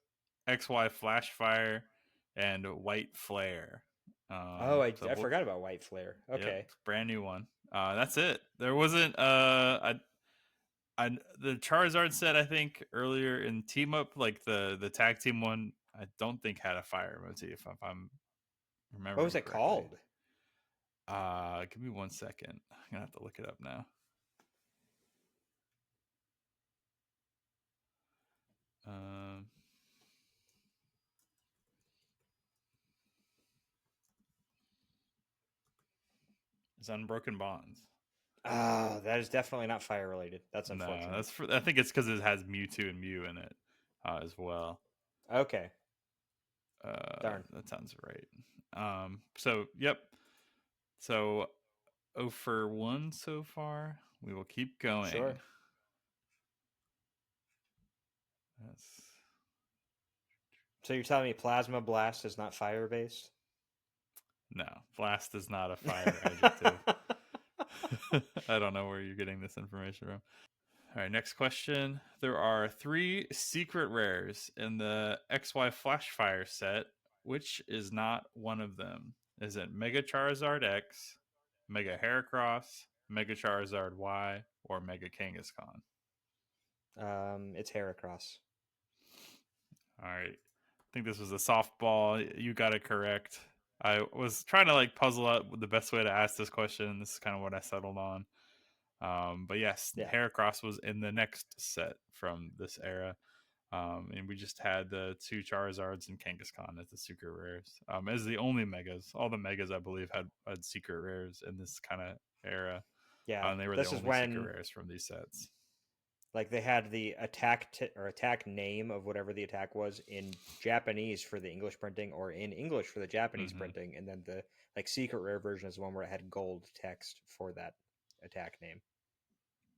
XY Flashfire, and White Flare. Oh, So I we'll, forgot about White Flare. yep, Okay. brand new one. That's it. There wasn't the Charizard set I think earlier in Team Up, like the tag team one. I don't think had a fire motif if I'm What was remembering it correctly. called? Give me 1 second. I'm gonna have to look it up now. Um, it's Unbroken Bonds. Oh, that is definitely not fire related. That's No, unfortunate. that's for. I think it's because it has Mewtwo and Mew in it as well. Okay. Darn. That sounds right. So yep. So 0 for 1 so far. We will keep going. Sure. That's So you're telling me Plasma Blast is not fire based? no. Blast is not a fire adjective. I don't know where you're getting this information from. All right, next question. There are 3 secret rares in the XY Flashfire set. Which is not one of them? Is it Mega Charizard X, Mega Heracross, Mega Charizard Y, or Mega Kangaskhan? It's Heracross. All right. I think this was a softball. You got it correct. I was trying to like puzzle out the best way to ask this question. This is kind of what I settled on. But yes, Yeah. Heracross was in the next set from this era. And we just had the 2 Charizards and Kangaskhan as the secret rares. As the only megas. All the megas, I believe, had secret rares in this kind of era. Yeah. And they were the This is only secret when rares from these sets. Like they had the or attack name of whatever the attack was in Japanese for the English printing, or in English for the Japanese Mm-hmm. printing, and then the like secret rare version is the one where it had gold text for that attack name.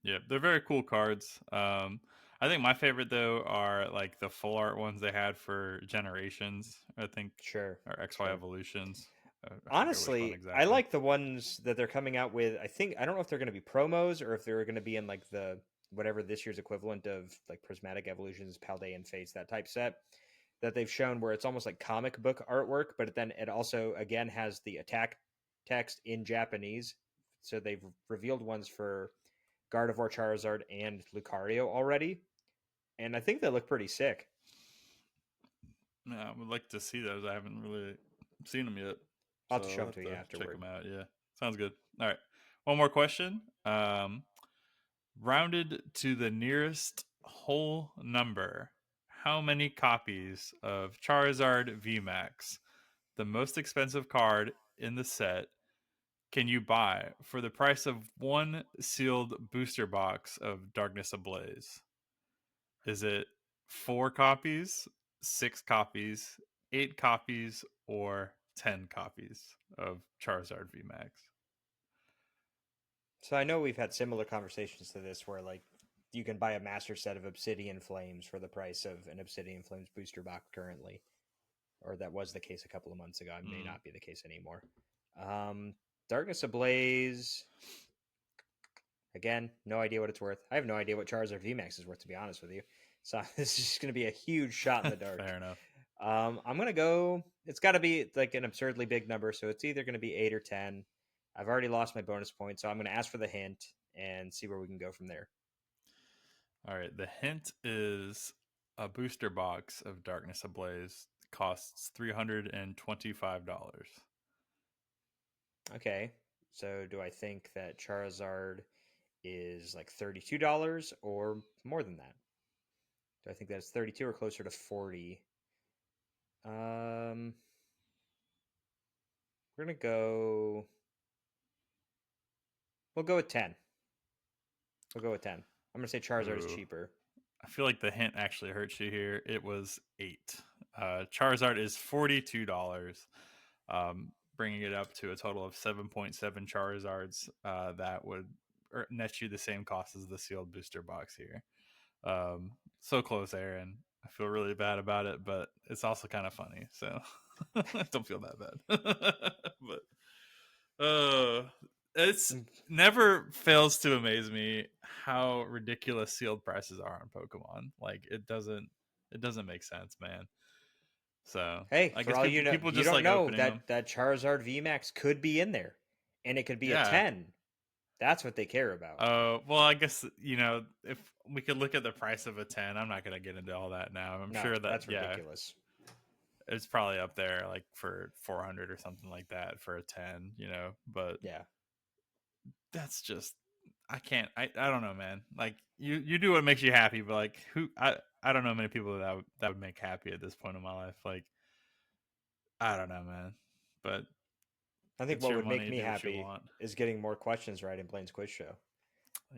Yeah, they're very cool cards. I think my favorite though are like the full art ones they had for Generations. I think, Sure, or XY sure. Evolutions. I forget which one Honestly, I exactly. like the ones that they're coming out with. I don't know if they're going to be promos or if they're going to be in like the whatever this year's equivalent of like Prismatic Evolutions, Paldean Fates, that type set that they've shown where it's almost like comic book artwork, but then it also again has the attack text in Japanese. So they've revealed ones for Gardevoir, Charizard, and Lucario already, and I think they look pretty sick. Yeah, I would like to see those. I haven't really seen them yet, I'll have to so show I'll them have to you to check afterward. them out. Yeah, sounds good. All right, one more question. Rounded to the nearest whole number, how many copies of Charizard VMAX, the most expensive card in the set, can you buy for the price of one sealed booster box of Darkness Ablaze? Is it 4 copies, 6 copies, 8 copies, or 10 copies of Charizard VMAX? So I know we've had similar conversations to this where like you can buy a master set of Obsidian Flames for the price of an Obsidian Flames booster box currently, or that was the case a couple of months ago. It may Mm. not be the case anymore. Um, Darkness Ablaze, again, no idea what it's worth. I have no idea what Charizard VMAX is worth, to be honest with you. So this is just going to be a huge shot in the dark. Fair enough. I'm going to go. It's got to be like an absurdly big number, so it's either going to be 8 or 10. I've already lost my bonus point, so I'm going to ask for the hint and see where we can go from there. All right. The hint is a booster box of Darkness Ablaze costs $325. Okay, so do I think that Charizard is like $32 or more than that? Do I think that's 32 or closer to 40? Um, we're gonna go. We'll go with 10. We'll go with 10. I'm gonna say Charizard is Ooh. cheaper. I feel like the hint actually hurts you here. It was 8. Charizard is $42, bringing it up to a total of 7.7 Charizards. That would net you the same cost as the sealed booster box here. So close there, and I feel really bad about it, but it's also kind of funny. So I don't feel that bad. but it's Mm. never fails to amaze me how ridiculous sealed prices are on Pokemon. Like it doesn't make sense, man. So Hey, I for guess all you people know, people you just don't like know opening them. that Charizard VMAX could be in there, and it could be a Yeah. 10. That's what they care about. Well, I guess if we could look at the price of a 10, I'm not gonna get into all that now. I'm No, sure that that's yeah, ridiculous. it's probably up there like for 400 or something like that for a 10. But Yeah. that's just I can't. I don't know, man. Like you do what makes you happy, but like who I don't know many people that would make happy at this point in my life. Like I don't know, man. But I think it's what your would make money. me Do what you happy want. is getting more questions right in Blaine's quiz show.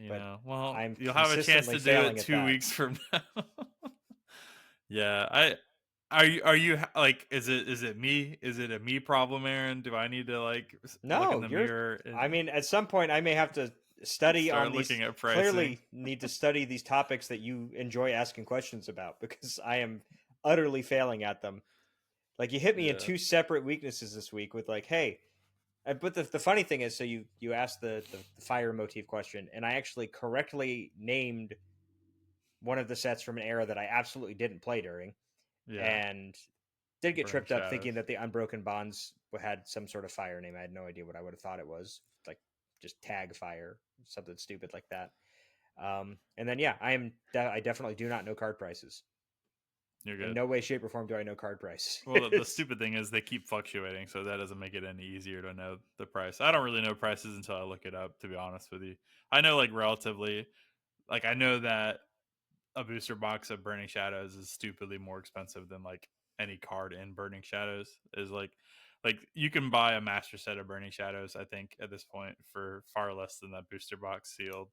But Well, I'm you'll have a chance consistently to do failing it at 2 that. weeks from now. Yeah, I. Are you like? Is it me? Is it a me problem, Aaron? Do I need to like look in No, the you're. mirror I and mean, at some point, I may have to study on start these. looking at pricing? Clearly, need to study these topics that you enjoy asking questions about because I am utterly failing at them. Like you hit me in Yeah, two separate weaknesses this week with like, hey. But the funny thing is, so you asked the fire motif question, and I actually correctly named one of the sets from an era that I absolutely didn't play during, yeah. and did get Burning tripped up shadows. thinking that the Unbroken Bonds had some sort of fire name. I had no idea what I would have thought it was, like just tag fire, something stupid like that. And then yeah, I definitely do not know card prices. You're In good. no way, shape, or form do I know card Well, the prices. stupid thing is they keep fluctuating, so that doesn't make it any easier to know the price. I don't really know prices until I look it up, to be honest with you. I know, like, relatively, like, I know that a booster box of Burning Shadows is stupidly more expensive than, like, any card in Burning Shadows. Is like, you can buy a master set of Burning Shadows, I think, at this point for far less than that booster box sealed.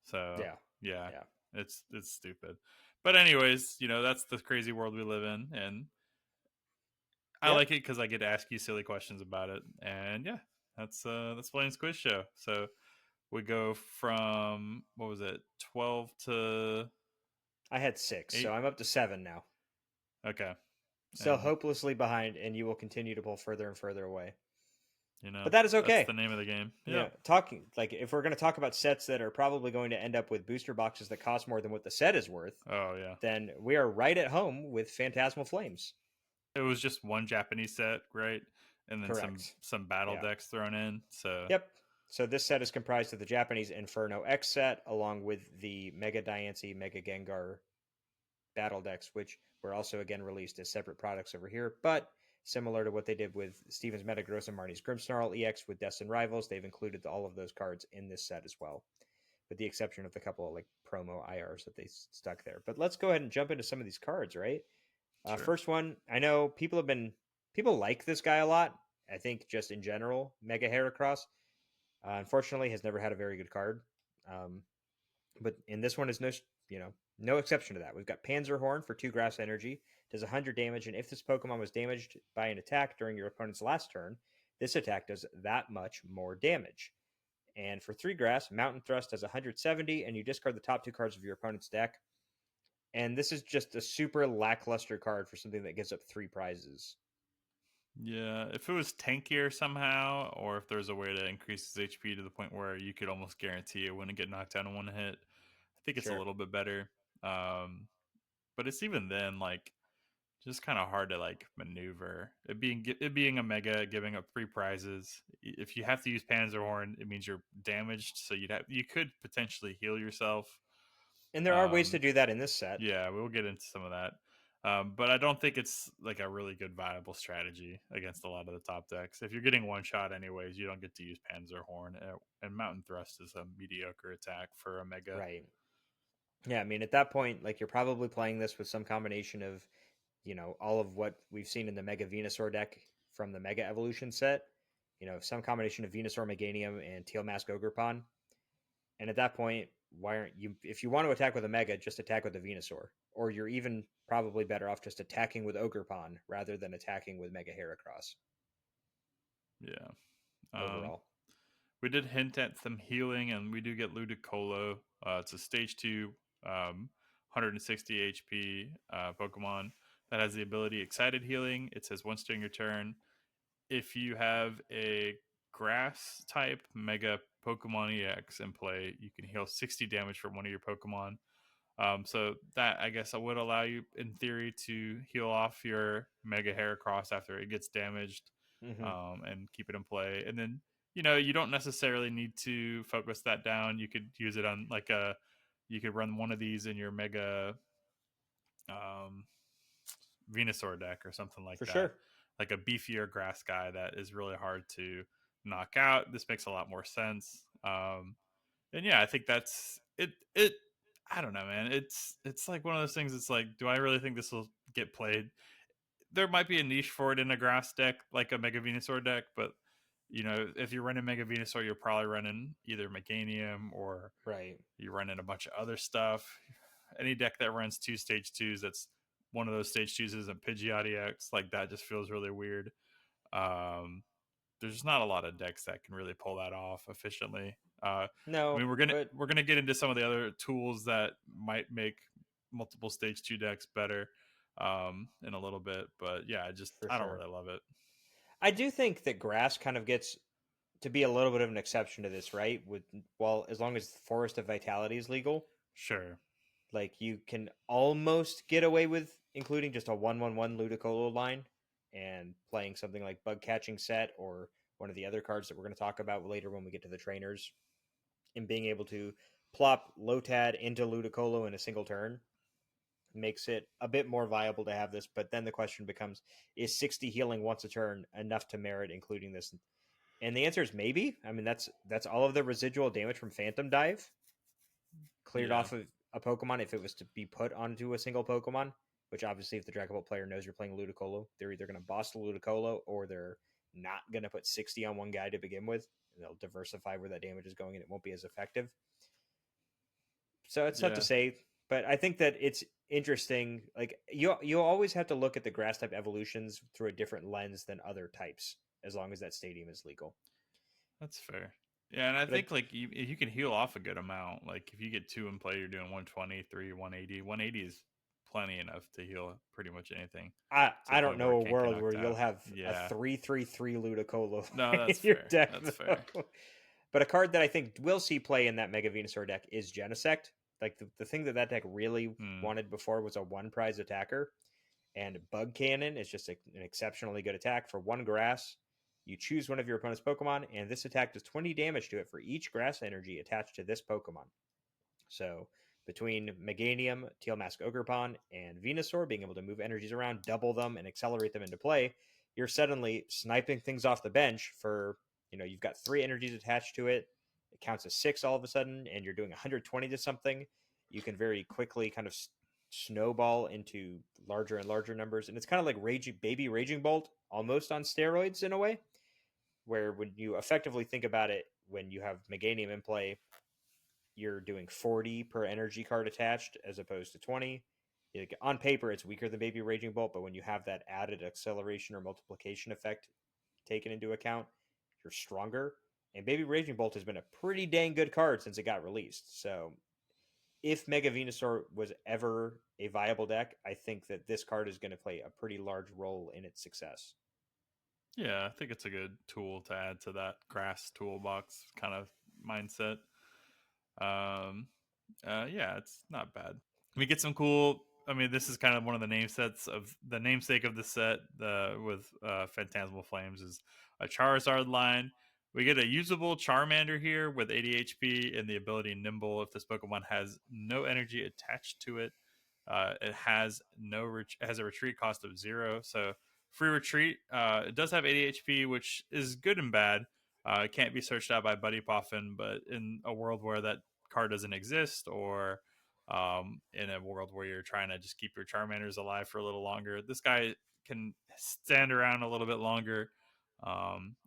So, Yeah, yeah. yeah. It's stupid. But anyways, that's the crazy world we live in, and I Yep. like it because I get to ask you silly questions about it. And yeah, that's Blaine's quiz show. So we go from what was it, 12 to I had 6, so 8? I'm up to 7 now. Okay, Still and hopelessly behind, and you will continue to pull further and further away. you know But that is that's okay. the name of the game. You Yep. know, talking like if we're going to talk about sets that are probably going to end up with booster boxes that cost more than what the set is worth, Oh yeah. then we are right at home with Phantasmal Flames. It was just one Japanese set, right? And then some Correct. some battle Yeah. decks thrown in. So Yep. So this set is comprised of the Japanese Inferno X set along with the Mega Diancie, Mega Gengar battle decks, which were also again released as separate products over here, but similar to what they did with Steven's Metagross and Marnie's Grimmsnarl EX with Destined Rivals, they've included all of those cards in this set as well, with the exception of the couple of like promo IRs that they stuck there. But let's go ahead and jump into some of these cards, right? sure. First one, I know people like this guy a lot. I think just in general, Mega Heracross, unfortunately, has never had a very good card. Um, but in this one is no exception to that. We've got Panzerhorn for 2 grass energy, does 100 damage, and if this Pokemon was damaged by an attack during your opponent's last turn, this attack does that much more damage. And for 3 grass, Mountain Thrust does 170, and you discard the top 2 cards of your opponent's deck. And this is just a super lackluster card for something that gives up 3 prizes. Yeah, if it was tankier somehow, or if there's a way to increase his HP to the point where you could almost guarantee it wouldn't get knocked down in one hit, I think it's a Sure. little bit better. Um, but it's even then like just kind of hard to like maneuver. It being a mega, giving up 3 prizes. If you have to use Panzerhorn, it means you're damaged, so you could potentially heal yourself. And there are ways to Um, do that in this set. yeah, we'll get into some of that. But I don't think it's like a really good viable strategy against a lot of the top decks. If you're getting one shot anyways, you don't get to use Panzerhorn, and Mountain Thrust is a mediocre attack for a mega. Right. Yeah, I mean, at that point, like you're probably playing this with some combination of, all of what we've seen in the Mega Venusaur deck from the Mega Evolution set. Some combination of Venusaur, Meganium, and Teal Mask Ogerpon. And at that point, why aren't you? If you want to attack with a Mega, just attack with the Venusaur, or you're even probably better off just attacking with Ogerpon rather than attacking with Mega Heracross Yeah. Um, overall. we did hint at some healing, and we do get Ludicolo. It's a stage 2, 160 HP Pokemon that has the ability Excited Healing. It says once during your turn, if you have a grass type Mega Pokemon EX in play, you can heal 60 damage from one of your Pokemon. So that I guess would allow you, in theory, to heal off your Mega Heracross after it gets damaged, Mm-hmm. and keep it in play. And then you don't necessarily need to focus that down. You could use it on you could run one of these in your Mega um, Venusaur deck or something like For that, sure. like a beefier grass guy that is really hard to knock out. This makes a lot more sense. And yeah, I think that's it. I don't know, man. It's like one of those things. It's like, do I really think this will get played? There might be a niche for it in a grass deck, like a Mega Venusaur deck, but if you're running Mega Venusaur, you're probably running either Meganium or Right. you're running a bunch of other stuff. Any deck that runs 2 stage 2s, that's one of those stage 2s isn't Pidgeot EX, like that just feels really weird. Um, there's just not a lot of decks that can really pull that off efficiently. I No, mean, we're gonna but we're gonna get into some of the other tools that might make multiple stage 2 decks better in a little bit, but yeah, for I don't sure. really love it. I do think that grass kind of gets to be a little bit of an exception to this, right? As long as Forest of Vitality is legal, Sure. like you can almost get away with including just a 1/1/1 Ludicolo line and playing something like Bug Catching Set or one of the other cards that we're going to talk about later when we get to the trainers, and being able to plop Lotad into Ludicolo in a single turn makes it a bit more viable to have this. But then the question becomes, is 60 healing once a turn enough to merit including this? And the answer is maybe. I mean, that's all of the residual damage from Phantom Dive cleared Yeah. off of a Pokemon if it was to be put onto a single Pokemon. Which obviously, if the Dragapult player knows you're playing Ludicolo, they're either going to boss the Ludicolo or they're not going to put 60 on one guy to begin with. And they'll diversify where that damage is going, and it won't be as effective. So it's tough to Yeah, say, but I think that it's interesting. Like you always have to look at the grass type evolutions through a different lens than other types, as long as that stadium is legal. that's fair. Yeah, and I But think like you can heal off a good amount. Like if you get two in play, you're doing 120, 3, 180. 180 is plenty enough to heal pretty much anything to I the don't point where know it a can't get world where knocked you'll out. have a Yeah. 3/3/3 Ludicolo No, in that's your fair. deck That's fair. though. But a card that I think will see play in that Mega Venusaur deck is Genesect. Like the thing that deck really Hmm. wanted before was a one prize attacker, and Bug Cannon is just an exceptionally good attack for one grass. You choose one of your opponent's Pokemon, and this attack does 20 damage to it for each grass energy attached to this Pokemon. So between Meganium, Teal Mask Ogerpon, and Venusaur being able to move energies around, double them, and accelerate them into play, you're suddenly sniping things off the bench for, you've got three energies attached to it. It counts as six all of a sudden, and you're doing 120 to something. You can very quickly kind of snowball into larger and larger numbers. And it's kind of like Baby Raging Bolt, almost on steroids in a way, where when you effectively think about it, when you have Meganium in play, you're doing 40 per energy card attached as opposed to 20. Like, on paper, it's weaker than Baby Raging Bolt, but when you have that added acceleration or multiplication effect taken into account, you're stronger. And Baby Raging Bolt has been a pretty dang good card since it got released. So if Mega Venusaur was ever a viable deck, I think that this card is going to play a pretty large role in its success. Yeah, I think it's a good tool to add to that grass toolbox kind of mindset. Um, yeah, it's not bad. We get some cool. I mean, this is kind of one of the namesake of the set. With Phantasmal Flames is a Charizard line. We get a usable Charmander here with 80 HP and the ability Nimble. If this Pokemon has no energy attached to it, it has it has a retreat cost of 0. So free retreat. It does have 80 HP, which is good and bad. It can't be searched out by Buddy Poffin, but in a world where that card doesn't exist, or in a world where you're trying to just keep your Charmanders alive for a little longer, this guy can stand around a little bit longer,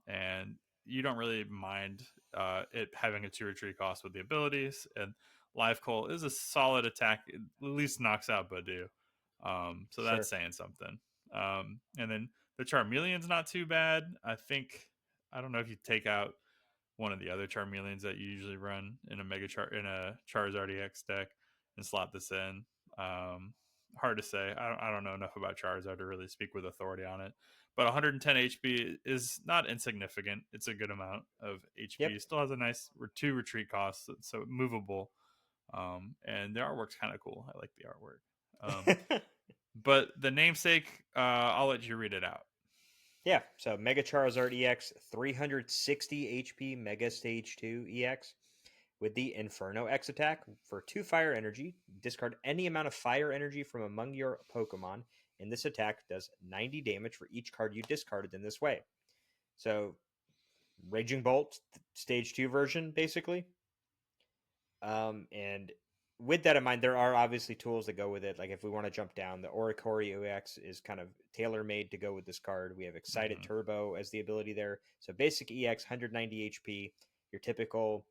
and you don't really mind it having a 2 retreat cost with the abilities. And Live Coal is a solid attack; it at least knocks out Badu, so that's Sure. saying something. And then the Charmeleon's not too bad. I don't know if you take out one of the other Charmeleons that you usually run in a Charizard EX deck and slot this in. Hard to say. I don't know enough about Charizard to really speak with authority on it. But 110 HP is not insignificant. It's a good amount of HP. Yep. Still has a nice 2 retreat costs, so movable. And the artwork's kind of cool. I like the artwork. But the namesake, I'll let you read it out. Yeah, so Mega Charizard EX, 360 HP Mega Stage 2 EX with the Inferno X attack for 2 fire energy. Discard any amount of fire energy from among your Pokemon, and this attack does 90 damage for each card you discarded in this way. So, Raging Bolt, Stage 2 version, basically. And with that in mind, there are obviously tools that go with it. Like if we want to jump down, the Oricori EX is kind of tailor made to go with this card. We have Excited Mm-hmm. Turbo as the ability there. So basic EX, 190 HP, your typical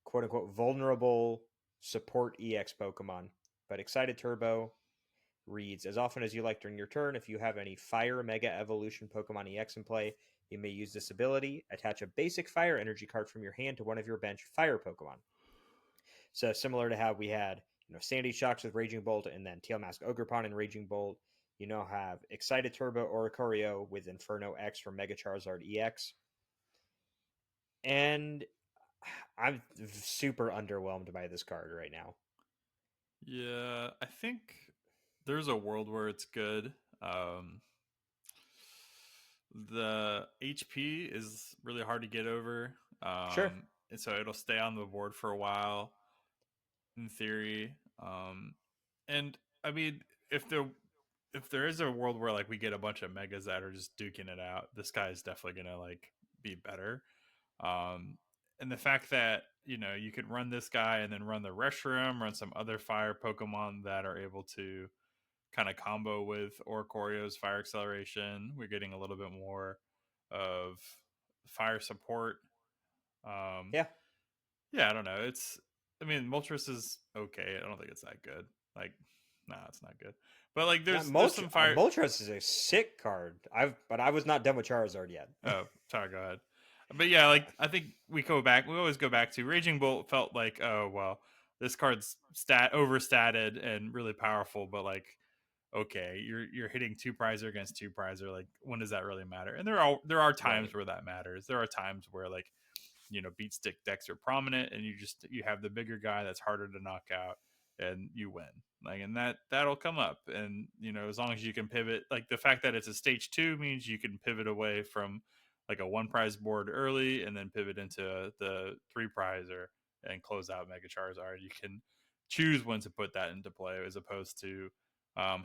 quote unquote vulnerable support EX Pokemon. But Excited Turbo reads as often as you like during your turn. If you have any Fire Mega Evolution Pokemon EX in play, you may use this ability. Attach a basic Fire Energy card from your hand to one of your bench Fire Pokemon. So similar to how we had, Sandy Shocks with Raging Bolt and then Teal Mask Ogerpon and Raging Bolt, you now have Excited Turbo Oricorio with Inferno X for Mega Charizard EX. And I'm super underwhelmed by this card right now. Yeah, I think there's a world where it's good. The HP is really hard to get over, Sure. and so it'll stay on the board for a while, in theory. And I mean, if there if there is a world where like we get a bunch of megas that are just duking it out, this guy is definitely gonna like be better. Um, and the fact that you could run this guy and then run the Reshiram, run some other fire Pokemon that are able to kind of combo with Oricorio's fire acceleration. We're getting a little bit more of fire support. Um, Yeah. yeah, I don't know. I mean, Moltres is okay. I don't think it's that good. Like, nah, it's not good. But like, there's some fire. Moltres is a sick card. But I was not done with Charizard yet. Oh, sorry, go ahead. But yeah, like I think we go back. We always go back to Raging Bolt. Felt like, oh well, this card's overstated and really powerful, but like, okay, you're hitting two prizer against two prizer. Like, when does that really matter? And there are Right. times where that matters. There are times where like, beat stick decks are prominent, and you have the bigger guy that's harder to knock out, and you win. Like, and that'll come up, and as long as you can pivot, like the fact that it's a stage two means you can pivot away from like a one prize board early, and then pivot into the three prizer and close out Mega Charizard. You can choose when to put that into play as opposed to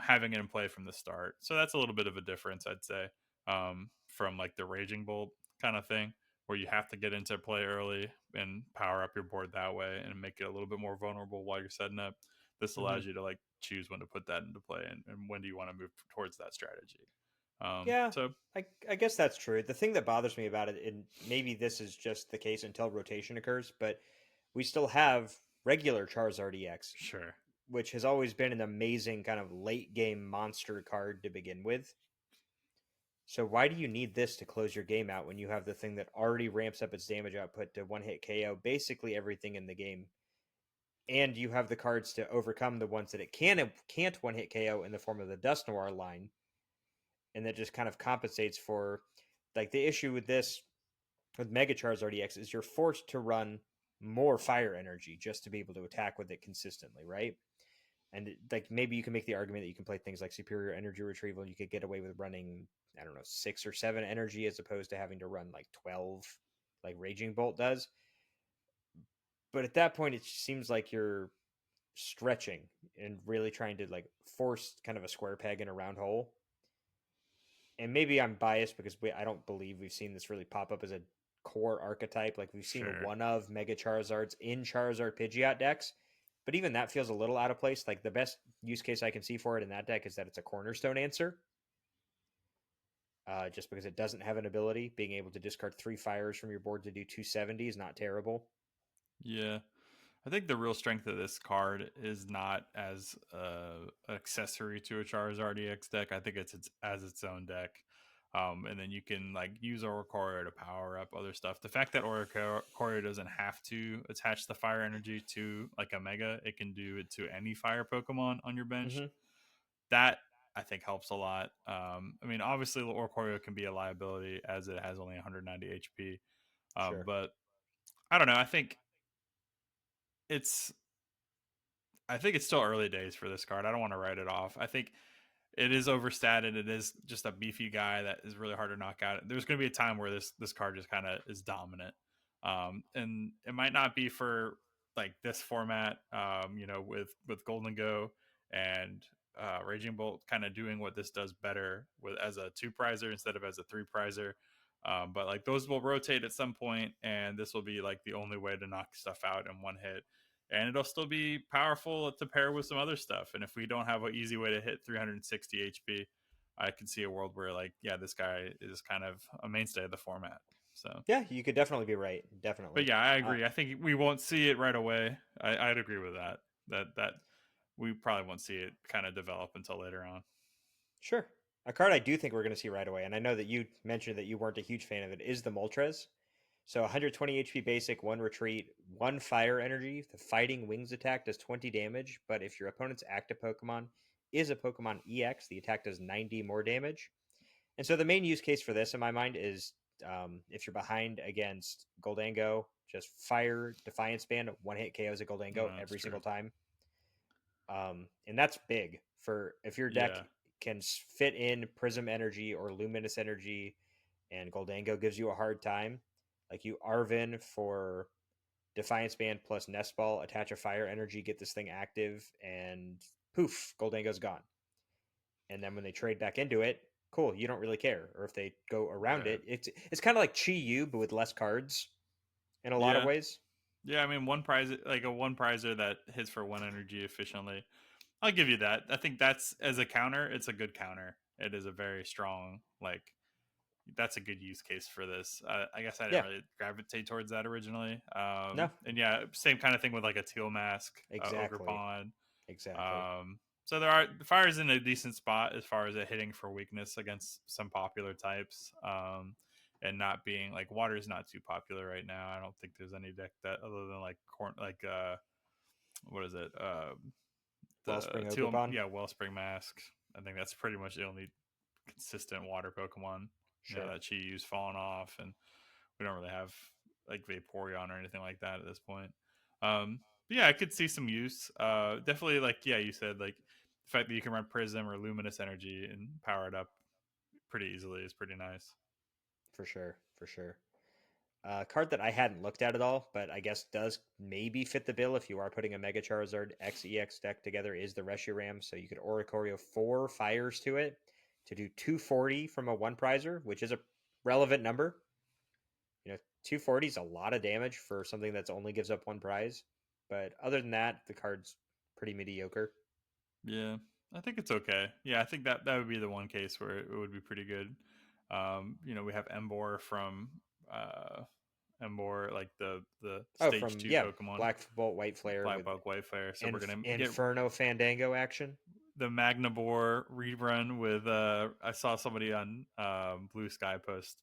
having it in play from the start. So that's a little bit of a difference, I'd say, from like the Raging Bolt kind of thing, where you have to get into play early and power up your board that way and make it a little bit more vulnerable while you're setting up. This Hmm. allows you to like choose when to put that into play, and when do you want to move towards that strategy. Yeah, So I guess that's true. The thing that bothers me about it, and maybe this is just the case until rotation occurs, but we still have regular Charizard EX, sure, which has always been an amazing kind of late game monster card to begin with. So why do you need this to close your game out when you have the thing that already ramps up its damage output to one hit KO basically everything in the game, and you have the cards to overcome the ones that it can't one hit KO in the form of the Dust Noir line, and that just kind of compensates for like the issue with this with Mega Charizard EX is you're forced to run more fire energy just to be able to attack with it consistently, right? And like maybe you can make the argument that you can play things like superior energy retrieval. You could get away with running, I don't know, 6 or 7 energy as opposed to having to run like 12, like Raging Bolt does. But at that point, it seems like you're stretching and really trying to like force kind of a square peg in a round hole. And maybe I'm biased because I don't believe we've seen this really pop up as a core archetype. Like we've seen sure, one of Mega Charizards in Charizard Pidgeot decks, but even that feels a little out of place. Like the best use case I can see for it in that deck is that it's a cornerstone answer, just because it doesn't have an ability. Being able to discard 3 fires from your board to do 270 is not terrible. yeah. I think the real strength of this card is not as accessory to a Charizard EX deck. I think it's as its own deck. And then you can like use Oricorio to power up other stuff. The fact that Oricorio doesn't have to attach the fire energy to like a Mega, it can do it to any fire Pokemon on your bench. Mm-hmm. That I think helps a lot. I mean, obviously, Oricorio can be a liability as it has only 190 HP. Sure. But I don't know. It's I think it's still early days for this card. I don't want to write it off. I think it is overstated. It is just a beefy guy that is really hard to knock out. There's going to be a time where this card just kind of is dominant, and it might not be for like this format. With Golden Go and Raging Bolt kind of doing what this does better with as a two prizer instead of as a three prizer. But like those will rotate at some point, and this will be like the only way to knock stuff out in one hit, and it'll still be powerful to pair with some other stuff. And if we don't have an easy way to hit 360 HP, I can see a world where like, yeah, this guy is kind of a mainstay of the format. So, Yeah, you could definitely be right. but Definitely. yeah, I Uh, agree. I think we won't see it right away. I'd agree with that. That we probably won't see it kind of develop until later on. sure. A card I do think we're going to see right away, and I know that you mentioned that you weren't a huge fan of it, is the Moltres. So 120 HP basic, 1 retreat, 1 fire energy. The fighting wings attack does 20 damage, but if your opponent's active Pokemon is a Pokemon EX, the attack does 90 more damage. And so the main use case for this in my mind is if you're behind against Goldango, just fire Defiance Band, 1 hit KOs a Goldango No, that's every true. single time. And that's big for if your deck Yeah, can fit in Prism Energy or Luminous Energy, and Goldango gives you a hard time. Like you Arvin for Defiance Band plus Nest Ball, attach a fire energy, get this thing active, and poof, Goldango's gone. And then when they trade back into it, cool, you don't really care. Or if they go around right. it, it's kind of like Chi Yu, but with less cards in a lot of Yeah, ways. yeah. I mean, one prize like a one prizer that hits for one energy efficiently. I'll give you that. I think that's as a counter, it's a good counter. It is a very strong like that's a good use case for this. I guess I didn't Yeah. really gravitate towards that originally. No. And yeah, same kind of thing with like a teal mask, ogre Exactly. pawn. Exactly. So the fire's in a decent spot as far as it hitting for weakness against some popular types. And not being like water is not too popular right now. I don't think there's any deck that other than like corn like what is it? The Wellspring teal, Ogrepon. yeah, Wellspring Mask. I think that's pretty much the only consistent water Pokemon. Sure. That Chi-Yu's fallen off, and we don't really have like Vaporeon or anything like that at this point. But yeah, I could see some use. Definitely, like yeah, you said like the fact that you can run Prism or Luminous Energy and power it up pretty easily is pretty nice. For sure. For sure. Card that I hadn't looked at all, but I guess does maybe fit the bill if you are putting a Mega Charizard XEX deck together is the Reshiram. So you could Oricorio 4 fires to it to do 240 from a one prizer, which is a relevant number. 240 is a lot of damage for something that's only gives up one prize. But other than that, the card's pretty mediocre. Yeah, I think it's okay. Yeah, I think that would be the one case where it would be pretty good. We have Embor from uh, Embor, like the Oh, stage from two yeah, Pokemon, Black Bolt, White Flare Black with Bug White Flare. So we're gonna get Inferno Fandango action. the Magnabore rerun with I saw somebody on Blue Sky post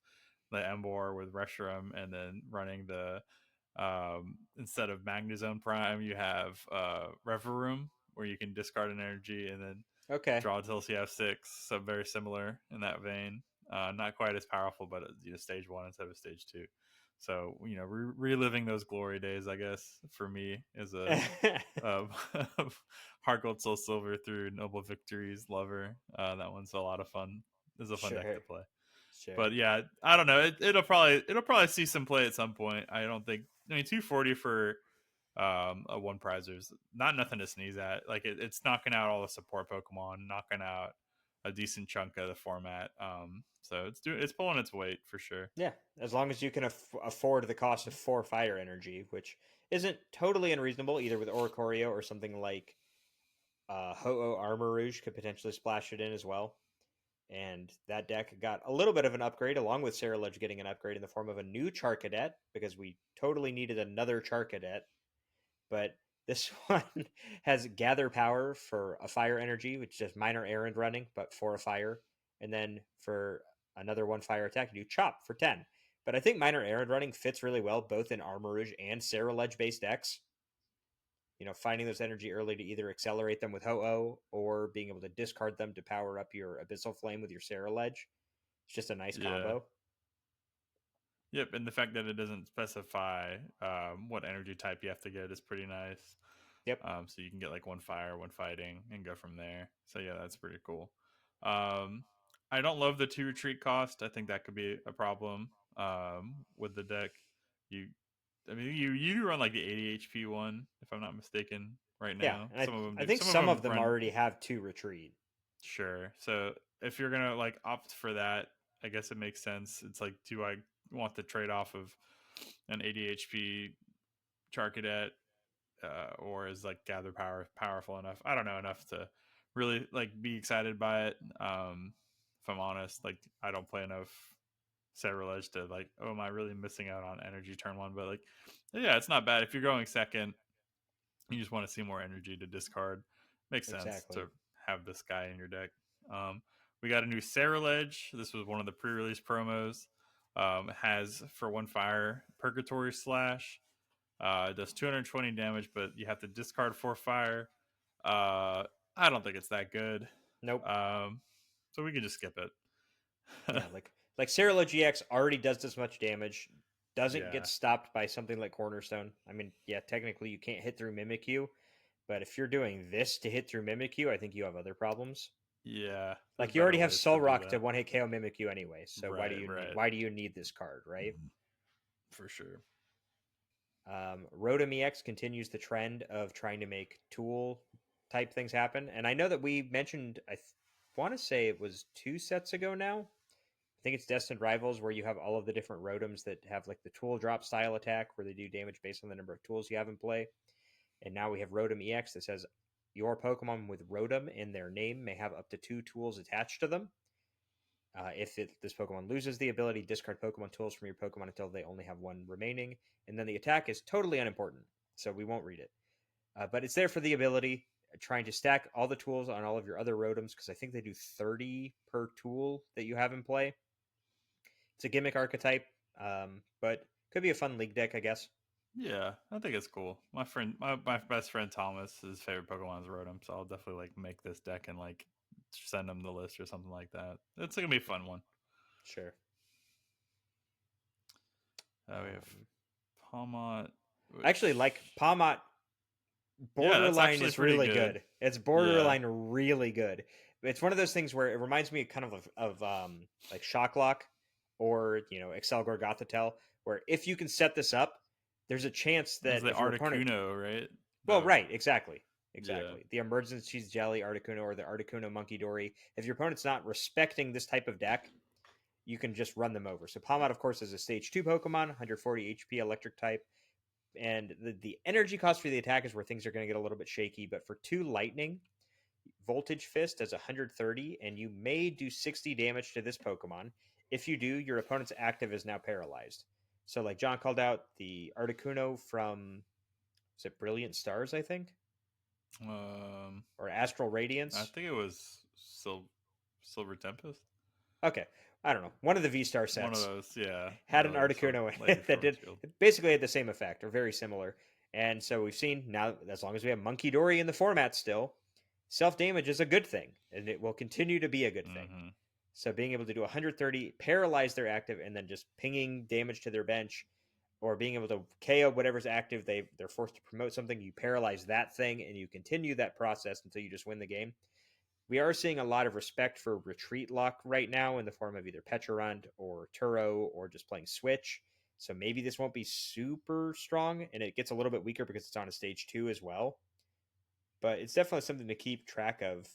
the Embor with Reshiram and then running the instead of Magnezone Prime you have Reverum where you can discard an energy and then Okay, draw till CF6, so very similar in that vein. Not quite as powerful, but stage one instead of stage two. So reliving those glory days, I guess for me is a um, Heart Gold Soul Silver through Noble Victories Lover. That one's a lot of fun. It's a fun deck sure, to play. sure. But yeah, I don't know. It'll probably see some play at some point. I don't think. I mean, 240 for a one prizer is not nothing to sneeze at. Like it's knocking out all the support Pokemon, knocking out a decent chunk of the format. So it's pulling its weight for sure. Yeah, as long as you can afford the cost of 4 fire energy, which isn't totally unreasonable either with Oricorio or something like Ho-Oh Armor Rouge could potentially splash it in as well. And that deck got a little bit of an upgrade, along with Ceruledge getting an upgrade in the form of a new Charcadet, because we totally needed another Charcadet. But this one has Gather Power for a fire energy, which is just minor errand running, but for a fire. And then for another 1 fire attack, you do Chop for 10. But I think minor errand running fits really well both in Armor Rouge and Ceruledge based decks. Finding those energy early to either accelerate them with Ho-Oh or being able to discard them to power up your Abyssal Flame with your Ceruledge. It's just a nice Yeah. combo. Yep, and the fact that it doesn't specify what energy type you have to get is pretty nice. Yep. So you can get like one fire, one fighting, and go from there. So yeah, that's pretty cool. Um, I don't love the 2 retreat cost. I think that could be a problem with the deck. You, I mean, you run like the 80 HP one, if I'm not mistaken, right Yeah, now. and Some of them I do. think Some of some them of them run already have 2 retreat. sure. So if you're gonna like opt for that, I guess it makes sense. It's like, do I want the trade off of an 80 HP Charcadet or is like gather power powerful enough? I don't know enough to really like be excited by it. If I'm honest, like I don't play enough Ceruledge to like, oh, am I really missing out on energy turn one? But like, yeah, it's not bad if you're going second. You just want to see more energy to discard. Makes sense Exactly. to have this guy in your deck. We got a new Ceruledge. This was one of the pre-release promos. It has for 1 fire Purgatory Slash. It does 220 damage, but you have to discard 4 fire. I don't think it's that good. Nope. So we can just skip it. Yeah, like Cerulege GX already does this much damage, doesn't get Yeah. stopped by something like Cornerstone. I mean, yeah, technically you can't hit through Mimikyu, but if you're doing this to hit through Mimikyu, I think you have other problems. Yeah. There's Like you better already have ways to Soul do Rock to that. 1 hit KO Mimikyu anyway, so why do Right, you need right. why do you need this card, right? For sure. Rotom EX continues the trend of trying to make tool type things happen, and I know that we mentioned want to say it was 2 sets ago now. I think it's Destined Rivals where you have all of the different Rotoms that have like the tool drop style attack where they do damage based on the number of tools you have in play. And now we have Rotom EX that says your Pokemon with Rotom in their name may have up to 2 tools attached to them. This Pokemon loses the ability, discard Pokemon tools from your Pokemon until they only have one remaining, and then the attack is totally unimportant, so we won't read it. But it's there for the ability, trying to stack all the tools on all of your other Rotoms, because I think they do 30 per tool that you have in play. It's a gimmick archetype, but could be a fun league deck, I guess. Yeah, I think it's cool. My best friend Thomas, his favorite Pokemon is Rotom, so I'll definitely like make this deck and like send him the list or something like that. It's gonna be a fun one. Sure. We have Um, Palmot, I actually which like Palmot. yeah, that's Borderline actually is pretty really good. good. It's Yeah, borderline really good. It's one of those things where it reminds me kind of like Shocklock or Excel Gorgothitelle, where if you can set this up, there's a chance it's that the if your opponent, Articuno, right? well, That right, exactly, yeah. exactly, the Emergency's Jelly Articuno or the Articuno Monkey Dory, if your opponent's not respecting this type of deck, you can just run them over. So Palmot, of course, is a stage 2 Pokemon, 140 HP, electric type, and the energy cost for the attack is where things are going to get a little bit shaky. But for 2 lightning, Voltage Fist does 130, and you may do 60 damage to this Pokemon. If you do, your opponent's active is now paralyzed. So, like John called out the Articuno from, is it Brilliant Stars, I think? Um, Or Astral I Radiance? think it was Silver Tempest. Okay. I don't know. One of the V Star One of sets those, yeah. had an Articuno in Lady it that Storm did Shield. basically had the same effect or very similar. And so we've seen now, as long as we have Monkey Dory in the format still, self damage is a good thing, and it will continue to be a good thing. Mm-hmm. So being able to do 130, paralyze their active, and then just pinging damage to their bench, or being able to KO whatever's active, they're forced to promote something. You paralyze that thing, and you continue that process until you just win the game. We are seeing a lot of respect for retreat lock right now in the form of either Pecharunt or Turo or just playing Switch. So maybe this won't be super strong, and it gets a little bit weaker because it's on a stage 2 as well. But it's definitely something to keep track of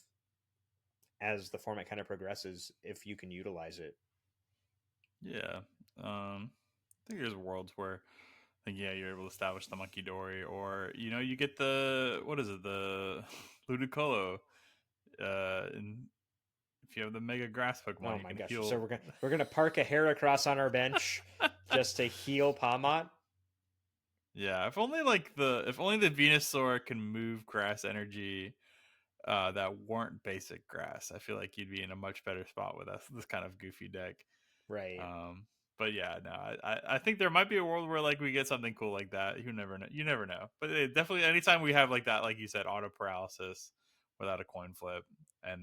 as the format kind of progresses if you can utilize it. Yeah. I think there's worlds where, like, yeah, you're able to establish the Monkey Dory, or you get the what is it, the Ludicolo. And if you have the Mega Grass Pokemon, Oh you my can gosh! So heal. we're gonna park a Heracross on our bench just to heal Palmot. Yeah, if only the Venusaur can move grass energy that weren't basic grass, I feel like you'd be in a much better spot with this kind of goofy deck. Right. Um, but yeah, no, I think there might be a world where like we get something cool like that. You never know. You never know. But definitely, anytime we have like that, like you said, auto paralysis without a coin flip, and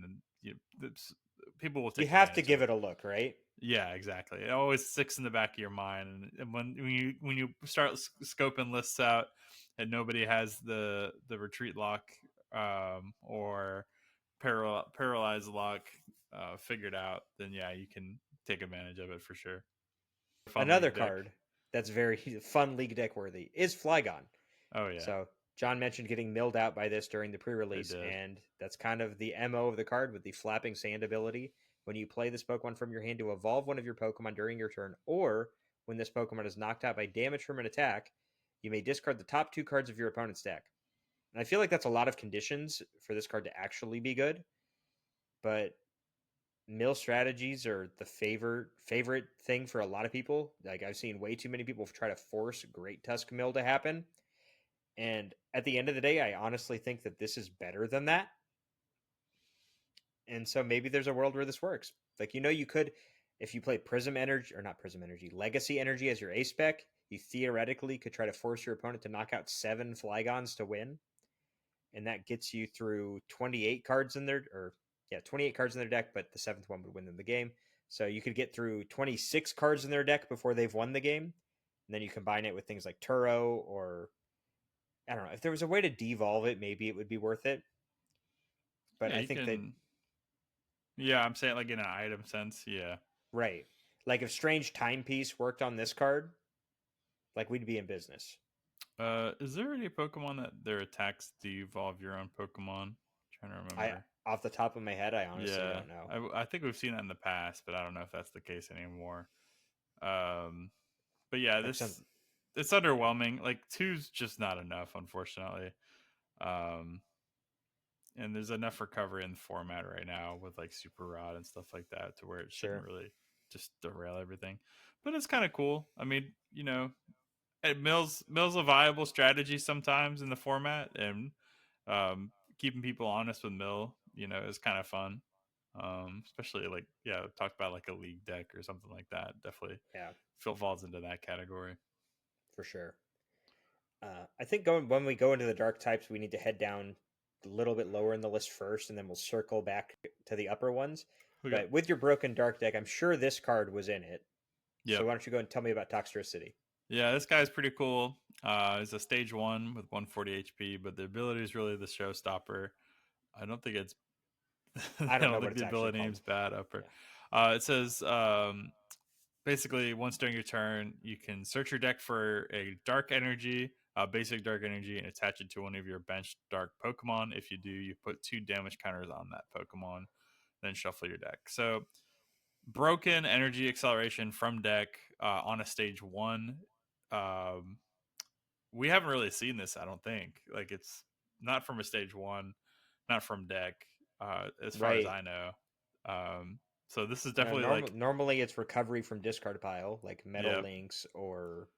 people will You take have to advantage of give it. it a look, right? Yeah, exactly. It always sticks in the back of your mind, and when you start scoping lists out, and nobody has the retreat lock or paralyze lock figured out, then yeah, you can take advantage of it for sure. Fun Another league deck. card that's very fun league deck worthy is Flygon. Oh yeah, So John mentioned getting milled out by this during the I pre-release, did. and that's kind of the MO of the card with the flapping sand ability. When you play this Pokemon from your hand to evolve one of your Pokemon during your turn, or when this Pokemon is knocked out by damage from an attack, you may discard the top 2 cards of your opponent's deck. And I feel like that's a lot of conditions for this card to actually be good, but mill strategies are the favorite thing for a lot of people. Like I've seen way too many people try to force Great Tusk Mill to happen, and at the end of the day, I honestly think that this is better than that. And so maybe there's a world where this works. Like you could, if you play Prism Energy or not Prism Energy, Legacy Energy as your ace spec, you theoretically could try to force your opponent to knock out 7 Flygons to win, and that gets you through 28 cards in their or yeah 28 cards in their deck, but the seventh one would win them the game. So you could get through 26 cards in their deck before they've won the game, and then you combine it with things like Turo or I don't know if there was a way to devolve it, maybe it would be worth it. But Yeah, I you think that can. Yeah, I'm saying like in an item sense. Yeah. right, like if Strange Timepiece worked on this card, like we'd be in business. Is there any Pokemon that their attacks devolve your own Pokemon? I'm trying to I remember. off the top of my head, I honestly Yeah, don't know. I think we've seen that in the past, but I don't know if that's the case anymore. Um, but yeah, Like some this it's underwhelming. Like two's just not enough, unfortunately. Um, and there's enough recovery in the format right now with like Super Rod and stuff like that to where it shouldn't Sure. really just derail everything. But it's kind of cool. I mean, Mill's a viable strategy sometimes in the format, and keeping people honest with Mill, is kind of fun. Especially like talk about like a league deck or something like that. Definitely Yeah, falls into that category. for sure. I think going when we go into the dark types, we need to head down a little bit lower in the list first, and then we'll circle back to the upper ones. Okay. But with your broken dark deck, I'm sure this card was in it. So Yep. why don't you go and tell me about Toxtricity? Yeah, this guy's pretty cool. He's a stage 1 with 140 HP, but the ability is really the showstopper. I don't think it's I I don't know don't what think it's the actually ability called. name's bad upper. Yeah. It says basically once during your turn, you can search your deck for a dark energy, basic dark energy, and attach it to one of your bench dark Pokemon. If you do, you put 2 damage counters on that Pokemon, then shuffle your deck. So broken energy acceleration from deck on a stage 1. Um, we haven't really seen this, I don't think. Like it's not from a stage 1, not from deck, as far as Right. I know. Um, so this is No, definitely like, normally it's recovery from discard pile, like Metal yeah, Links or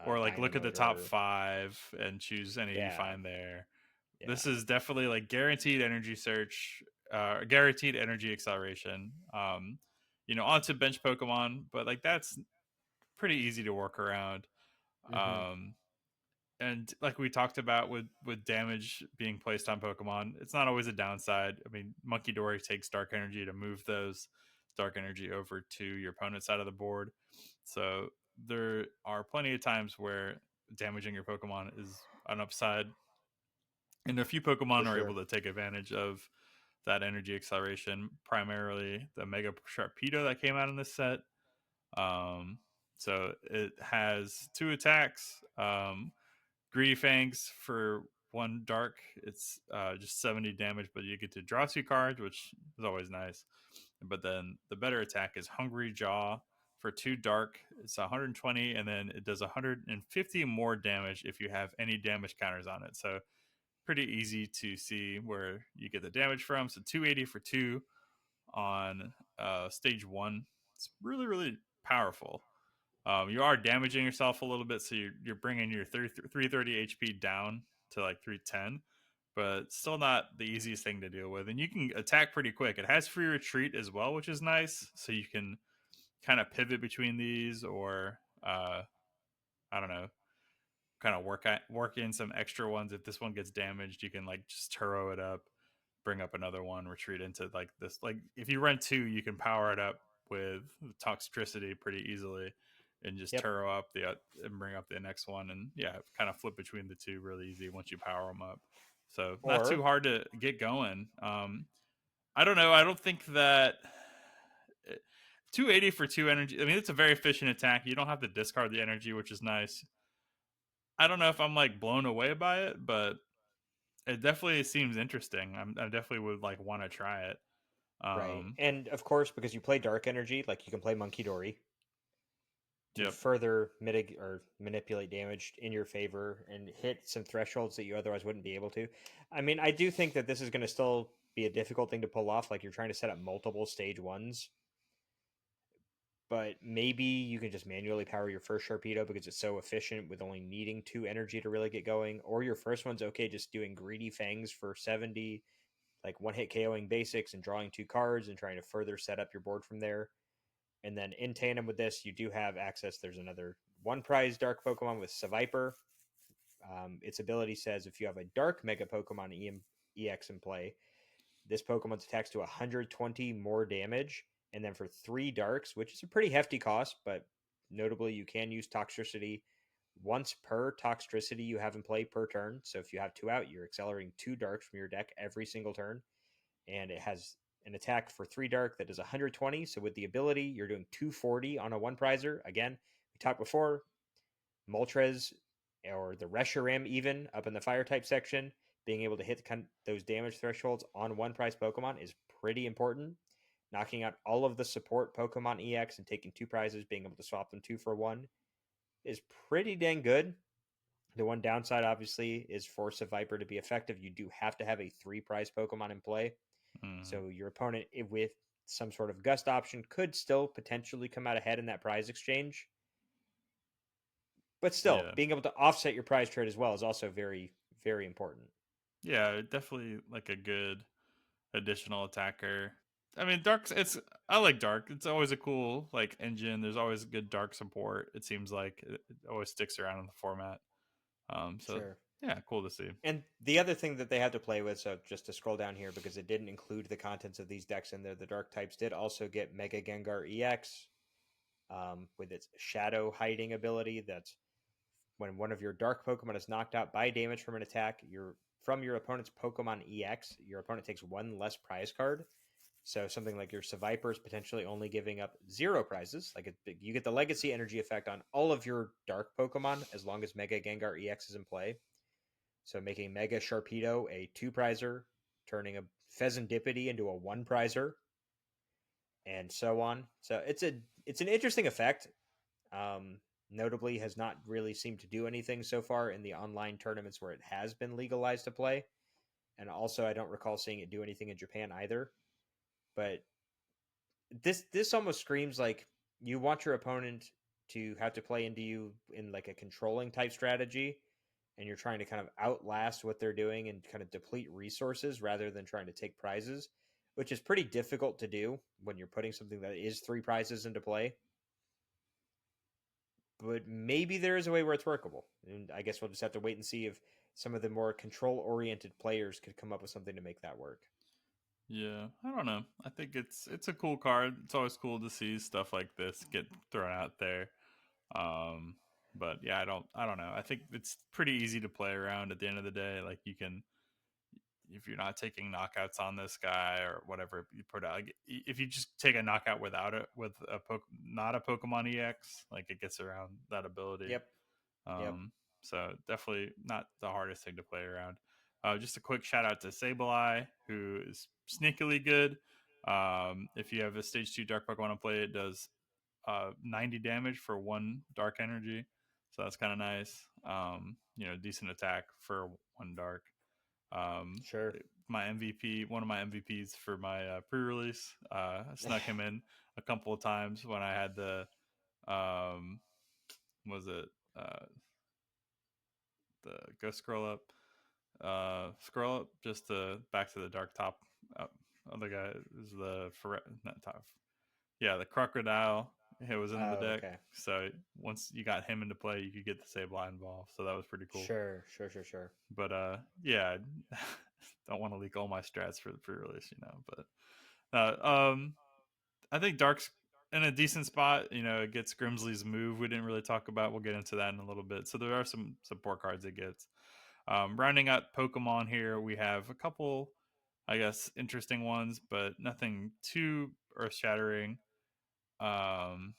or like look at the top Dynamotor. 5 and choose any you Yeah, find there. yeah. This is definitely like guaranteed energy search, guaranteed energy acceleration. Onto bench Pokemon, but like that's pretty easy to work around. Hmm. Um, and like we talked about with damage being placed on Pokemon, it's not always a downside. I mean, Monkey Dory takes dark energy to move those dark energy over to your opponent's side of the board. So there are plenty of times where damaging your Pokemon is an upside, and a few For Pokemon are able sure. to take advantage of that energy acceleration. Primarily the Mega Sharpedo that came out in this set. Um, so it has 2 attacks. Greedy Fangs for 1 dark. It's just 70 damage, but you get to draw 2 cards, which is always nice. But then the better attack is Hungry Jaw for 2 dark. It's 120, and then it does 150 more damage if you have any damage counters on it. So pretty easy to see where you get the damage from. So 280 for 2 on stage 1. It's really, really powerful. You are damaging yourself a little bit, so you're bringing your 330 HP down to like 310, but still not the easiest thing to deal with. And you can attack pretty quick. It has free retreat as well, which is nice. So you can kind of pivot between these, or I don't know, kind of work in some extra ones. If this one gets damaged, you can like just Turo it up, bring up another one, retreat into like this. Like if you run 2, you can power it up with Toxtricity pretty easily, and just Yep. Turo up the and bring up the next one, and kind of flip between the 2 really easy once you power them up. So not too Or hard to get going. I don't know. I don't think that 280 for 2 energy. I mean, it's a very efficient attack. You don't have to discard the energy, which is nice. I don't know if I'm like blown away by it, but it definitely seems interesting. I definitely would like want to try it. right, Um, and of course, because you play Dark Energy, like you can play Monkey Dory to yep. further mitigate or manipulate damage in your favor and hit some thresholds that you otherwise wouldn't be able to. I mean, I do think that this is going to still be a difficult thing to pull off. Like you're trying to set up multiple stage 1s, but maybe you can just manually power your first Sharpedo because it's so efficient with only needing 2 energy to really get going. Or your first one's okay, just doing Greedy Fangs for 70, like one hit KOing basics and drawing 2 cards and trying to further set up your board from there. And then in tandem with this, you do have access. There's another 1 prize dark Pokemon with Seviper. Its ability says if you have a dark Mega Pokemon EX in play, this Pokemon's attacks to 120 more damage. And then for 3 darks, which is a pretty hefty cost, but notably you can use Toxtricity once per Toxtricity you have in play per turn. So if you have 2 out, you're accelerating 2 darks from your deck every single turn. And it has an attack for 3 dark that is 120. So with the ability, you're doing 240 on a 1 prizer. Again, we talked before, Moltres or the Reshiram even up in the fire type section, being able to hit those damage thresholds on 1 prize Pokemon is pretty important. Knocking out all of the support Pokemon EX and taking 2 prizes, being able to swap them 2 for 1 is pretty dang good. The one downside, obviously, is for a Viper to be effective, you do have to have a 3 prize Pokemon in play. Mm, So your opponent, with some sort of gust option, could still potentially come out ahead in that prize exchange. But still, yeah, being able to offset your prize trade as well is also very, very important. yeah, definitely like a good additional attacker. I mean, Dark's it's I like Dark. It's always a cool like engine. There's always good Dark support. It seems like it always sticks around in the format. So Sure. yeah, cool to see. And the other thing that they had to play with, so just to scroll down here because it didn't include the contents of these decks in there, the Dark types did also get Mega Gengar EX with its Shadow Hiding ability. That's when one of your Dark Pokemon is knocked out by damage from an attack, from your opponent's Pokemon EX, your opponent takes one less prize card. So something like your Seviper is potentially only giving up 0 prizes. You get the Legacy Energy effect on all of your Dark Pokemon as long as Mega Gengar EX is in play. So making Mega Sharpedo a 2 prizer, turning a Pheasantipity into a 1 prizer, and so on. So it's an interesting effect. Um, Notably, has not really seemed to do anything so far in the online tournaments where it has been legalized to play. And also, I don't recall seeing it do anything in Japan either. But this almost screams like you want your opponent to have to play into you in like a controlling type strategy, and you're trying to kind of outlast what they're doing and kind of deplete resources rather than trying to take prizes, which is pretty difficult to do when you're putting something that is 3 prizes into play. But maybe there is a way where it's workable, and I guess we'll just have to wait and see if some of the more control oriented players could come up with something to make that work. Yeah, I don't know. I think it's a cool card. It's always cool to see stuff like this get thrown out there. Um, but yeah, I don't know. I think it's pretty easy to play around at the end of the day. Like you can, if you're not taking knockouts on this guy or whatever you put out, like, if you just take a knockout without it with not a Pokemon EX, like it gets around that ability. Yep. Yep. Um, so definitely not the hardest thing to play around. Just a quick shout out to Sableye, who is sneakily good. If you have a stage 2 Dark Pokemon to play, it does 90 damage for 1 Dark Energy. So that's kind of nice. Decent attack for 1 Dark. Um, Sure. my MVP, one of my MVPs for my pre-release, snuck him in a couple of times when I had the um, was it uh, the go scroll up just to back to the dark top. Other guy is the not top. Yeah, the crocodile. It was in the Oh, deck, okay. so once you got him into play, you could get the Sableye involved. So that was pretty cool. Sure. Sure. Sure. Sure. But yeah, don't want to leak all my strats for the pre-release, But I think Dark's in a decent spot. It gets Grimsley's move. We didn't really talk about. We'll get into that in a little bit. So there are some support cards it gets. Rounding out Pokemon here, we have a couple, I guess, interesting ones, but nothing too earth-shattering. Um,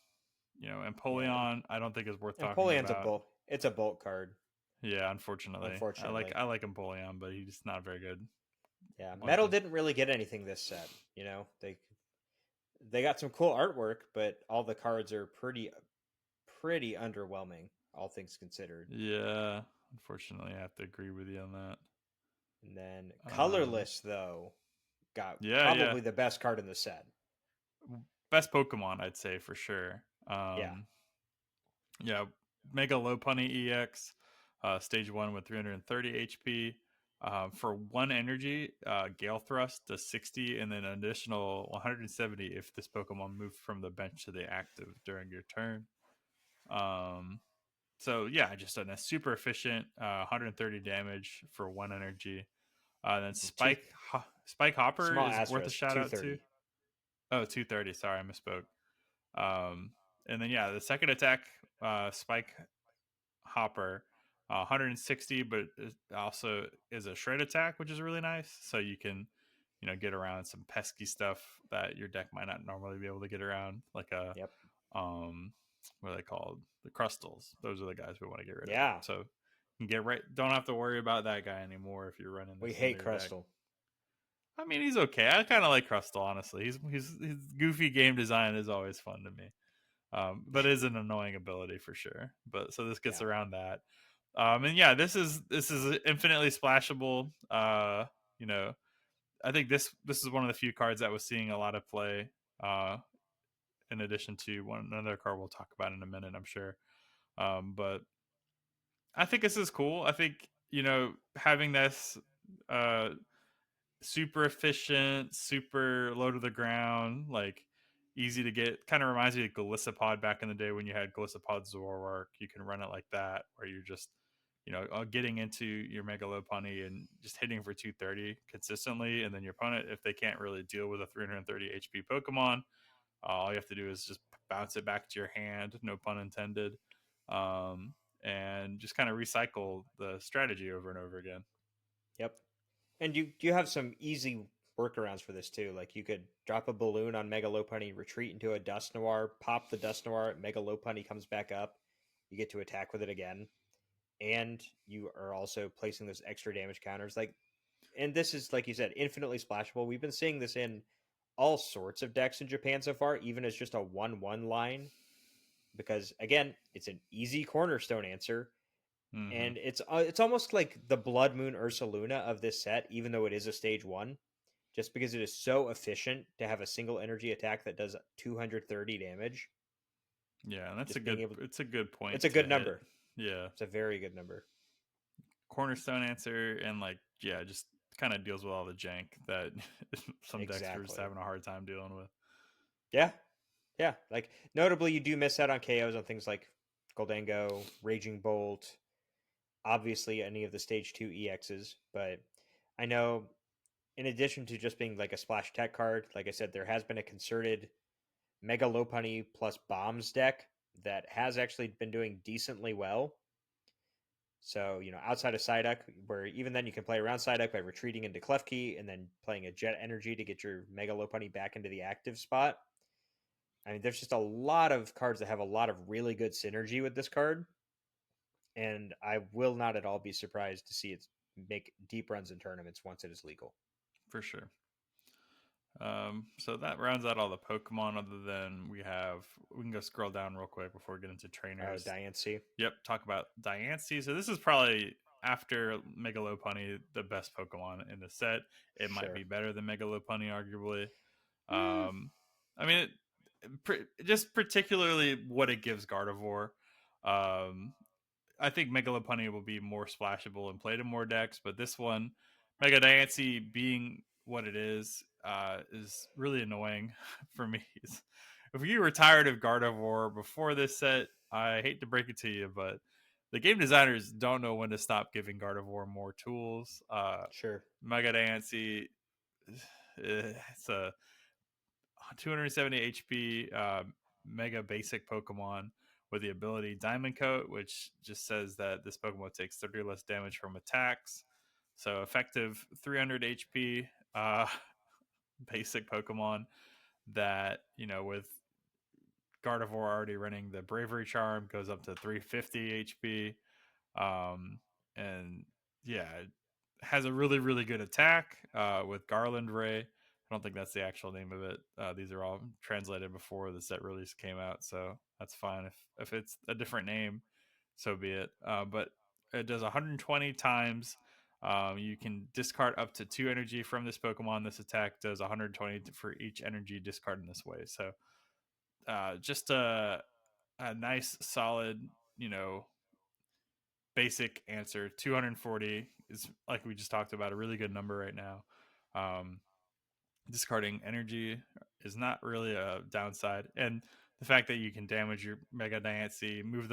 Yeah. Empoleon, I don't think is worth talking Empoleon's a about. bulk. It's a bulk card, Yeah, unfortunately, I like unfortunately. I like Empoleon, but he's not very good. Yeah. Like Metal didn't really get anything this set. They got some cool artwork, but all the cards are pretty underwhelming, all things considered. yeah, unfortunately, I have to agree with you on that. And then Um, colorless though got yeah, yeah, probably the best card in the set. best Pokemon, I'd say for sure. Yeah. Yeah, Mega Lopunny EX, stage 1 with 330 HP. For 1 energy, Gale Thrust does 60, and then an additional 170 if this Pokemon moved from the bench to the active during your turn. Um, so yeah, just a super efficient 130 damage for 1 energy. Then And two Spike Hopper small is worth a asterisk, shout out to. 230. Oh, 230. Sorry, I misspoke. Um, and then yeah, the second attack, Spike Hopper, 160, but it also is a shred attack, which is really nice. So you can, get around some pesky stuff that your deck might not normally be able to get around, like Yep. um, what are they called? The Crustals. Those are the guys we want to get rid of. Yeah. So you can get right. Don't have to worry about that guy anymore if you're running We this into hate your deck. Crustal. I mean, he's okay. I kind of like Crustal, honestly. His goofy game design is always fun to me. But it is an annoying ability for sure. But so this gets Yeah. around that. And yeah, this is infinitely splashable. You know, I think this is one of the few cards that was seeing a lot of play. In addition to one another card we'll talk about in a minute, I'm sure. But I think this is cool. I think having this uh, super efficient, super low to the ground, like easy to get. Kind of reminds me of Glisopod back in the day when you had Glisopod Zoroark. You can run it like that, where you're just getting into your Megalopunny and just hitting for 230 consistently, and then your opponent, if they can't really deal with a 330 HP Pokemon, all you have to do is just bounce it back to your hand, no pun intended, um, and just kind of recycle the strategy over and over again. Yep. And you have some easy workarounds for this too. Like you could drop a balloon on Mega Lopunny, retreat into a Dust Noir, pop the Dust Noir, Mega Lopunny comes back up. You get to attack with it again, and you are also placing those extra damage counters. Like, and this is like you said, infinitely splashable. We've been seeing this in all sorts of decks in Japan so far, even as just a 1/1 line. Because again, it's an easy cornerstone answer, Mm-hmm. and it's almost like the Blood Moon Ursaluna of this set, even though it is a stage one, just because it is so efficient to have a single energy attack that does 230 damage. Yeah, and that's a Just being good able, it's a good it's point a to good hit. number. Yeah, It's a very good number. cornerstone answer, and like yeah, just kind of deals with all the jank that some decks are just Exactly. having a hard time dealing with. Yeah, yeah. Like notably, you do miss out on KOs on things like Goldango, Raging Bolt, obviously any of the stage two EXs. But I know, in addition to just being like a splash tech card, like I said, there has been a concerted Mega Lopunny plus Bombs deck that has actually been doing decently well. So, outside of Psyduck, where even then you can play around Psyduck by retreating into Klefki and then playing a Jet Energy to get your Mega Lopunny back into the active spot. I mean, there's just a lot of cards that have a lot of really good synergy with this card, and I will not at all be surprised to see it make deep runs in tournaments once it is legal. For sure. So that rounds out all the Pokemon. Other than we can go scroll down real quick before we get into Oh, trainers. Diancie. Yep, talk about Diancie. So this is probably after Megalopunny the best Pokemon in the set. It might Sure. be better than Megalopunny, arguably. Mm, I mean, just particularly what it gives Gardevoir. Um, I think Megalopunny will be more splashable and played in more decks, but this one, Mega Diancie being what it is really annoying for me. If you were tired of Gardevoir before this set, I hate to break it to you, but the game designers don't know when to stop giving Gardevoir more tools. sure. Mega Diancie, it's a 270 HP mega basic Pokemon with the ability Diamond Coat, which just says that this Pokemon takes 30 less damage from attacks. So effective 300 HP basic Pokemon that, with Gardevoir already running the Bravery Charm, goes up to 350 HP. Um, and yeah, it has a really, really good attack with Garland Ray. I don't think that's the actual name of it. These are all translated before the set release came out, so that's fine. If it's a different name, so be it. But it does 120 times. You can discard up to 2 energy from this Pokemon. This attack does 120 for each energy discard in this way. So just a nice, solid, basic answer. 240 is, like we just talked about, a really good number right now. Um, Discarding energy is not really a downside, and the fact that you can damage your Mega Diancie, move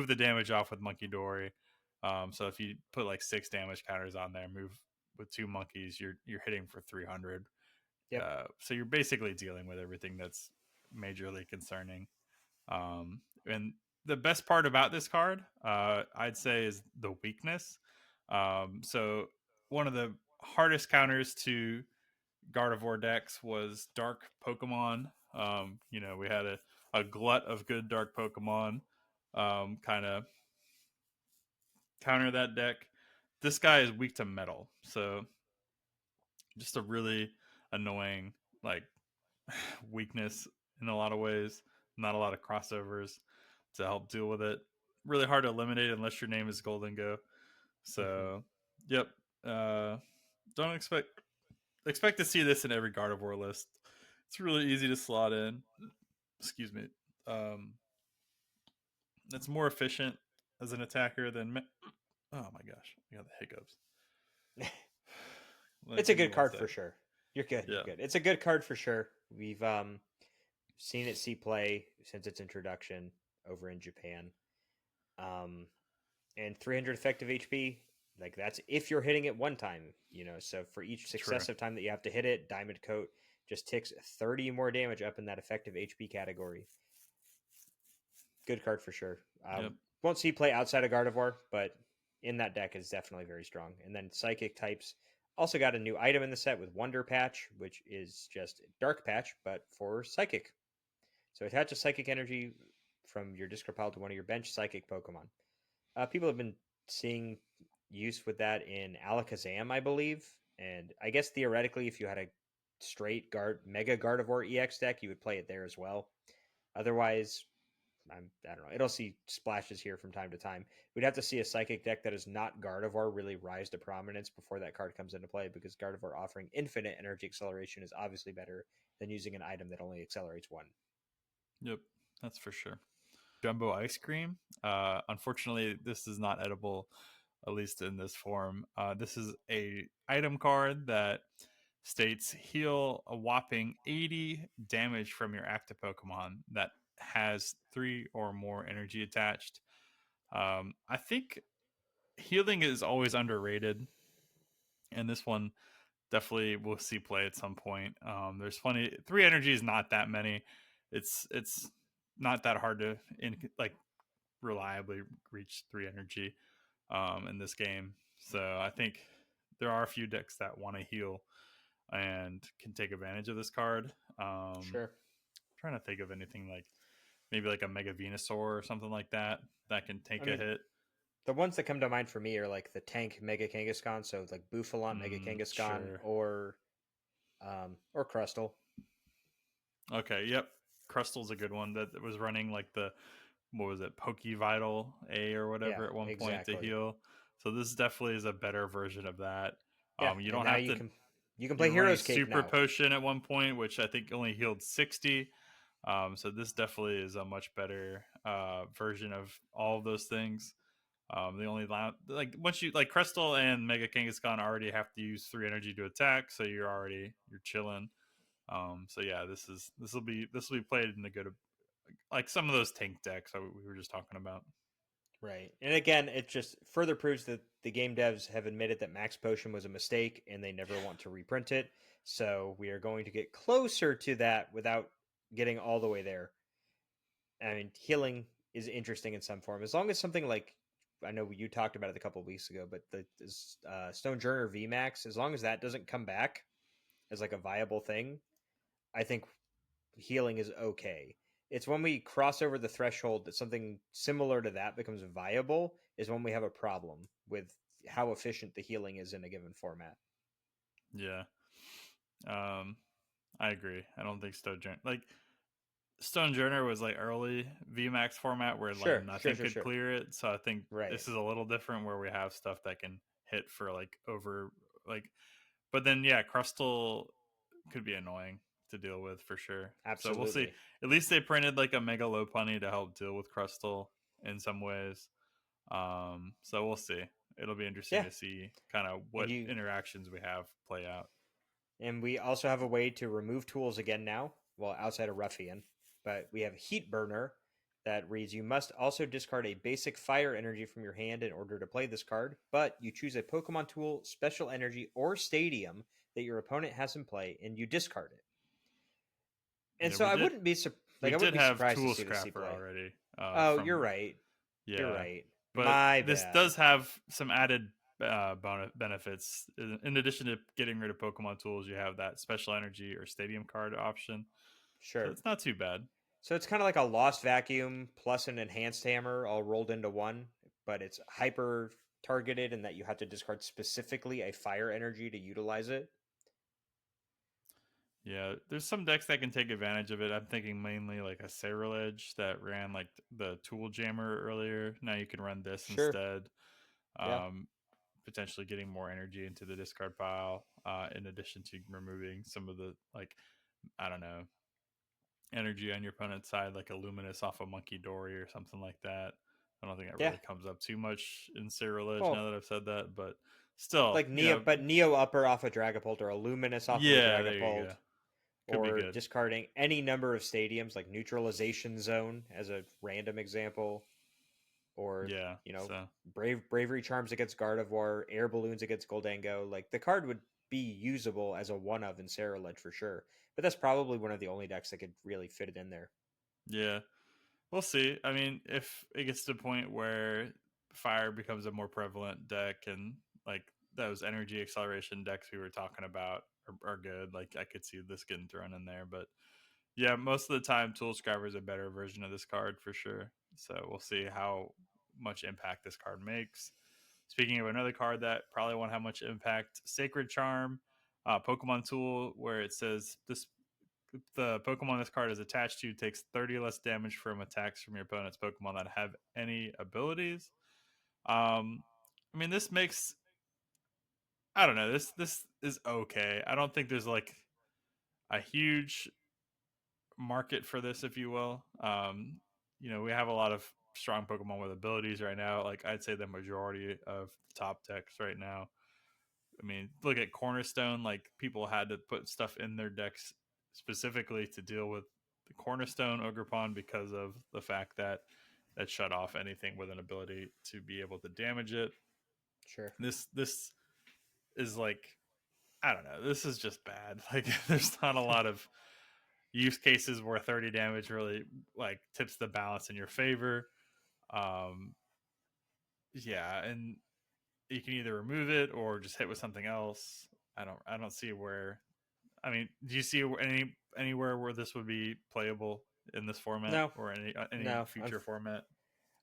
the damage off with Monkey Dory. So if you put like 6 damage counters on there, move with 2 monkeys, you're hitting for 300. Yep. So you're basically dealing with everything that's majorly concerning. And the best part about this card, I'd say, is the weakness. So one of the hardest counters to Gardevoir decks was Dark Pokemon. We had a glut of good Dark Pokemon kind of counter that deck. This guy is weak to Metal, so just a really annoying like weakness in a lot of ways. Not a lot of crossovers to help deal with it. really hard to eliminate unless your name is Golden Go. Hmm. So, yep. Uh, don't expect to see this in every Gardevoir list. It's really easy to slot in. Excuse me. Um, it's more efficient as an attacker than. Oh my gosh, I got the hiccups. It's a Give me good one card for second. sure. You're good. You're Yeah, good. It's a good card for sure. We've seen it see play since its introduction over in Japan. Um, and 300 effective HP, like that's if you're hitting it one time, So for each true. successive time that you have to hit it, Diamond Coat just ticks 30 more damage up in that effective HP category. Good card for sure. Yep, Won't see play outside of Gardevoir, but in that deck is definitely very strong. And then Psychic types also got a new item in the set with Wonder Patch, which is just Dark Patch, but for Psychic. So attach a Psychic energy from your discard pile to one of your bench Psychic Pokemon. People have been seeing use with that in Alakazam, I believe. And I guess theoretically, if you had a straight Mega Gardevoir EX deck, you would play it there as well. Otherwise, I don't know. It'll see splashes here from time to time. We'd have to see a Psychic deck that is not Gardevoir really rise to prominence before that card comes into play, because Gardevoir offering infinite energy acceleration is obviously better than using an item that only accelerates one. yep, that's for sure. Jumbo ice cream. Unfortunately, this is not edible, at least in this form. This is a item card that states heal a whopping 80 damage from your active Pokemon that has 3 or more energy attached. I think healing is always underrated, and this one definitely will see play at some point. There's plenty. 3 energy is not that many. It's not that hard to reliably reach 3 energy in this game. So I think there are a few decks that want to heal and can take advantage of this card. Sure. Trying to think of anything like maybe like a Mega Venusaur or something like that that can I take a mean, hit. the ones that come to mind for me are like the tank Mega Kangaskhan, so like Buffalant Mega Kangaskhan Sure. or Crustle. Okay. Yep. Crustal's a good one that was running like the what was it, Pokevital A or Yeah, whatever at one point to exactly. heal. So this definitely is a better version of that. Yeah, You and don't now have to. you can You play were running Hero's Cake Super now. Potion at one point, which I think only healed 60. So this definitely is a much better version of all of those things. The only like once you like Crystal and Mega Kangaskhan already have to use 3 energy to attack, so you're chilling. So yeah, this will be played in the good like some of those tank decks that we were just talking about. Right. And again, it just further proves that the game devs have admitted that Max Potion was a mistake and they never want to reprint it. So we are going to get closer to that without getting all the way there. I mean, healing is interesting in some form. As long as something like, I know you talked about it a couple of weeks ago, but the Stone Journer VMAX, as long as that doesn't come back as like a viable thing, I think healing is okay. It's when we cross over the threshold that something similar to that becomes viable is when we have a problem with how efficient the healing is in a given format. Yeah, um, I agree. I don't think Stone Journer was like early VMAX format where like Sure, sure, nothing sure, could sure. clear it. So I think Right. this is a little different where we have stuff that can hit for like over like, but then yeah, Crustal could be annoying to deal with for sure. So we'll see. Absolutely. At least they printed like a Mega Lopunny to help deal with Crustal in some ways. So we'll see. It'll be interesting Yeah. to see kind of And what you interactions we have play out. and we also have a way to remove tools again now, well outside of Ruffian. But we have Heat Burner that reads you must also discard a basic fire energy from your hand in order to play this card, but you choose a Pokemon tool, special energy, or stadium that your opponent has in play and you discard it. And Yeah, so we I wouldn't did be have surprised to Tool see this see Scrapper play. already Oh, you're from right. You're yeah, right. but My this bad. does have some added benefits. In addition to getting rid of Pokemon tools, you have that special energy or stadium card option, so Sure. it's not too bad. So it's kind of like a lost vacuum plus an enhanced hammer all rolled into one, but it's hyper targeted in that you have to discard specifically a fire energy to utilize it. Yeah, there's some decks that can take advantage of it. I'm thinking mainly like a Sacrilege that ran like the Tool Jammer earlier. Now you can run this Sure. instead. Yeah. Um, Potentially getting more energy into the discard pile, in addition to removing some of the, like, I don't know, energy on your opponent's side, like a Luminous off a Monkey Dory or something like that. I don't think that Yeah. really comes up too much in Sacrilege now Well, that I've said that, but still, like Neo, but Neo Upper off a Dragapult or a Luminous off of a yeah, there you Dragapult, go. Could be or good. discarding any number of stadiums, like Neutralization Zone as a random example, or Yeah, so Bravery Charms against Gardevoir, Air Balloons against Goldango. Like the card would be usable as a one of in Ledge for sure. But that's probably one of the only decks that could really fit it in there. yeah, we'll see. I mean, if it gets to the point where fire becomes a more prevalent deck and like those energy acceleration decks we were talking about are good, like I could see this getting thrown in there. But yeah, most of the time, Tool Scriber is a better version of this card for sure. So we'll see how much impact this card makes. Speaking of another card that probably won't have much impact, Sacred Charm, Pokemon Tool, where it says this the Pokemon this card is attached to takes 30 less damage from attacks from your opponent's Pokemon that have any abilities. I mean, this makes, I don't know, this is okay. I don't think there's like a huge market for this, if you will. We have a lot of strong Pokemon with abilities right now. Like I'd say the majority of the top decks right now. I mean, look at Cornerstone. Like people had to put stuff in their decks specifically to deal with the Cornerstone Ogerpon because of the fact that that shut off anything with an ability to be able to damage it. Sure. This is like, I don't know. This is just bad. Like there's not a lot of use cases where 30 damage really like tips the balance in your favor. Um, yeah, and you can either remove it or just hit with something else. I don't see where. I mean, do you see anywhere where this would be playable in this format No, or any no. future format?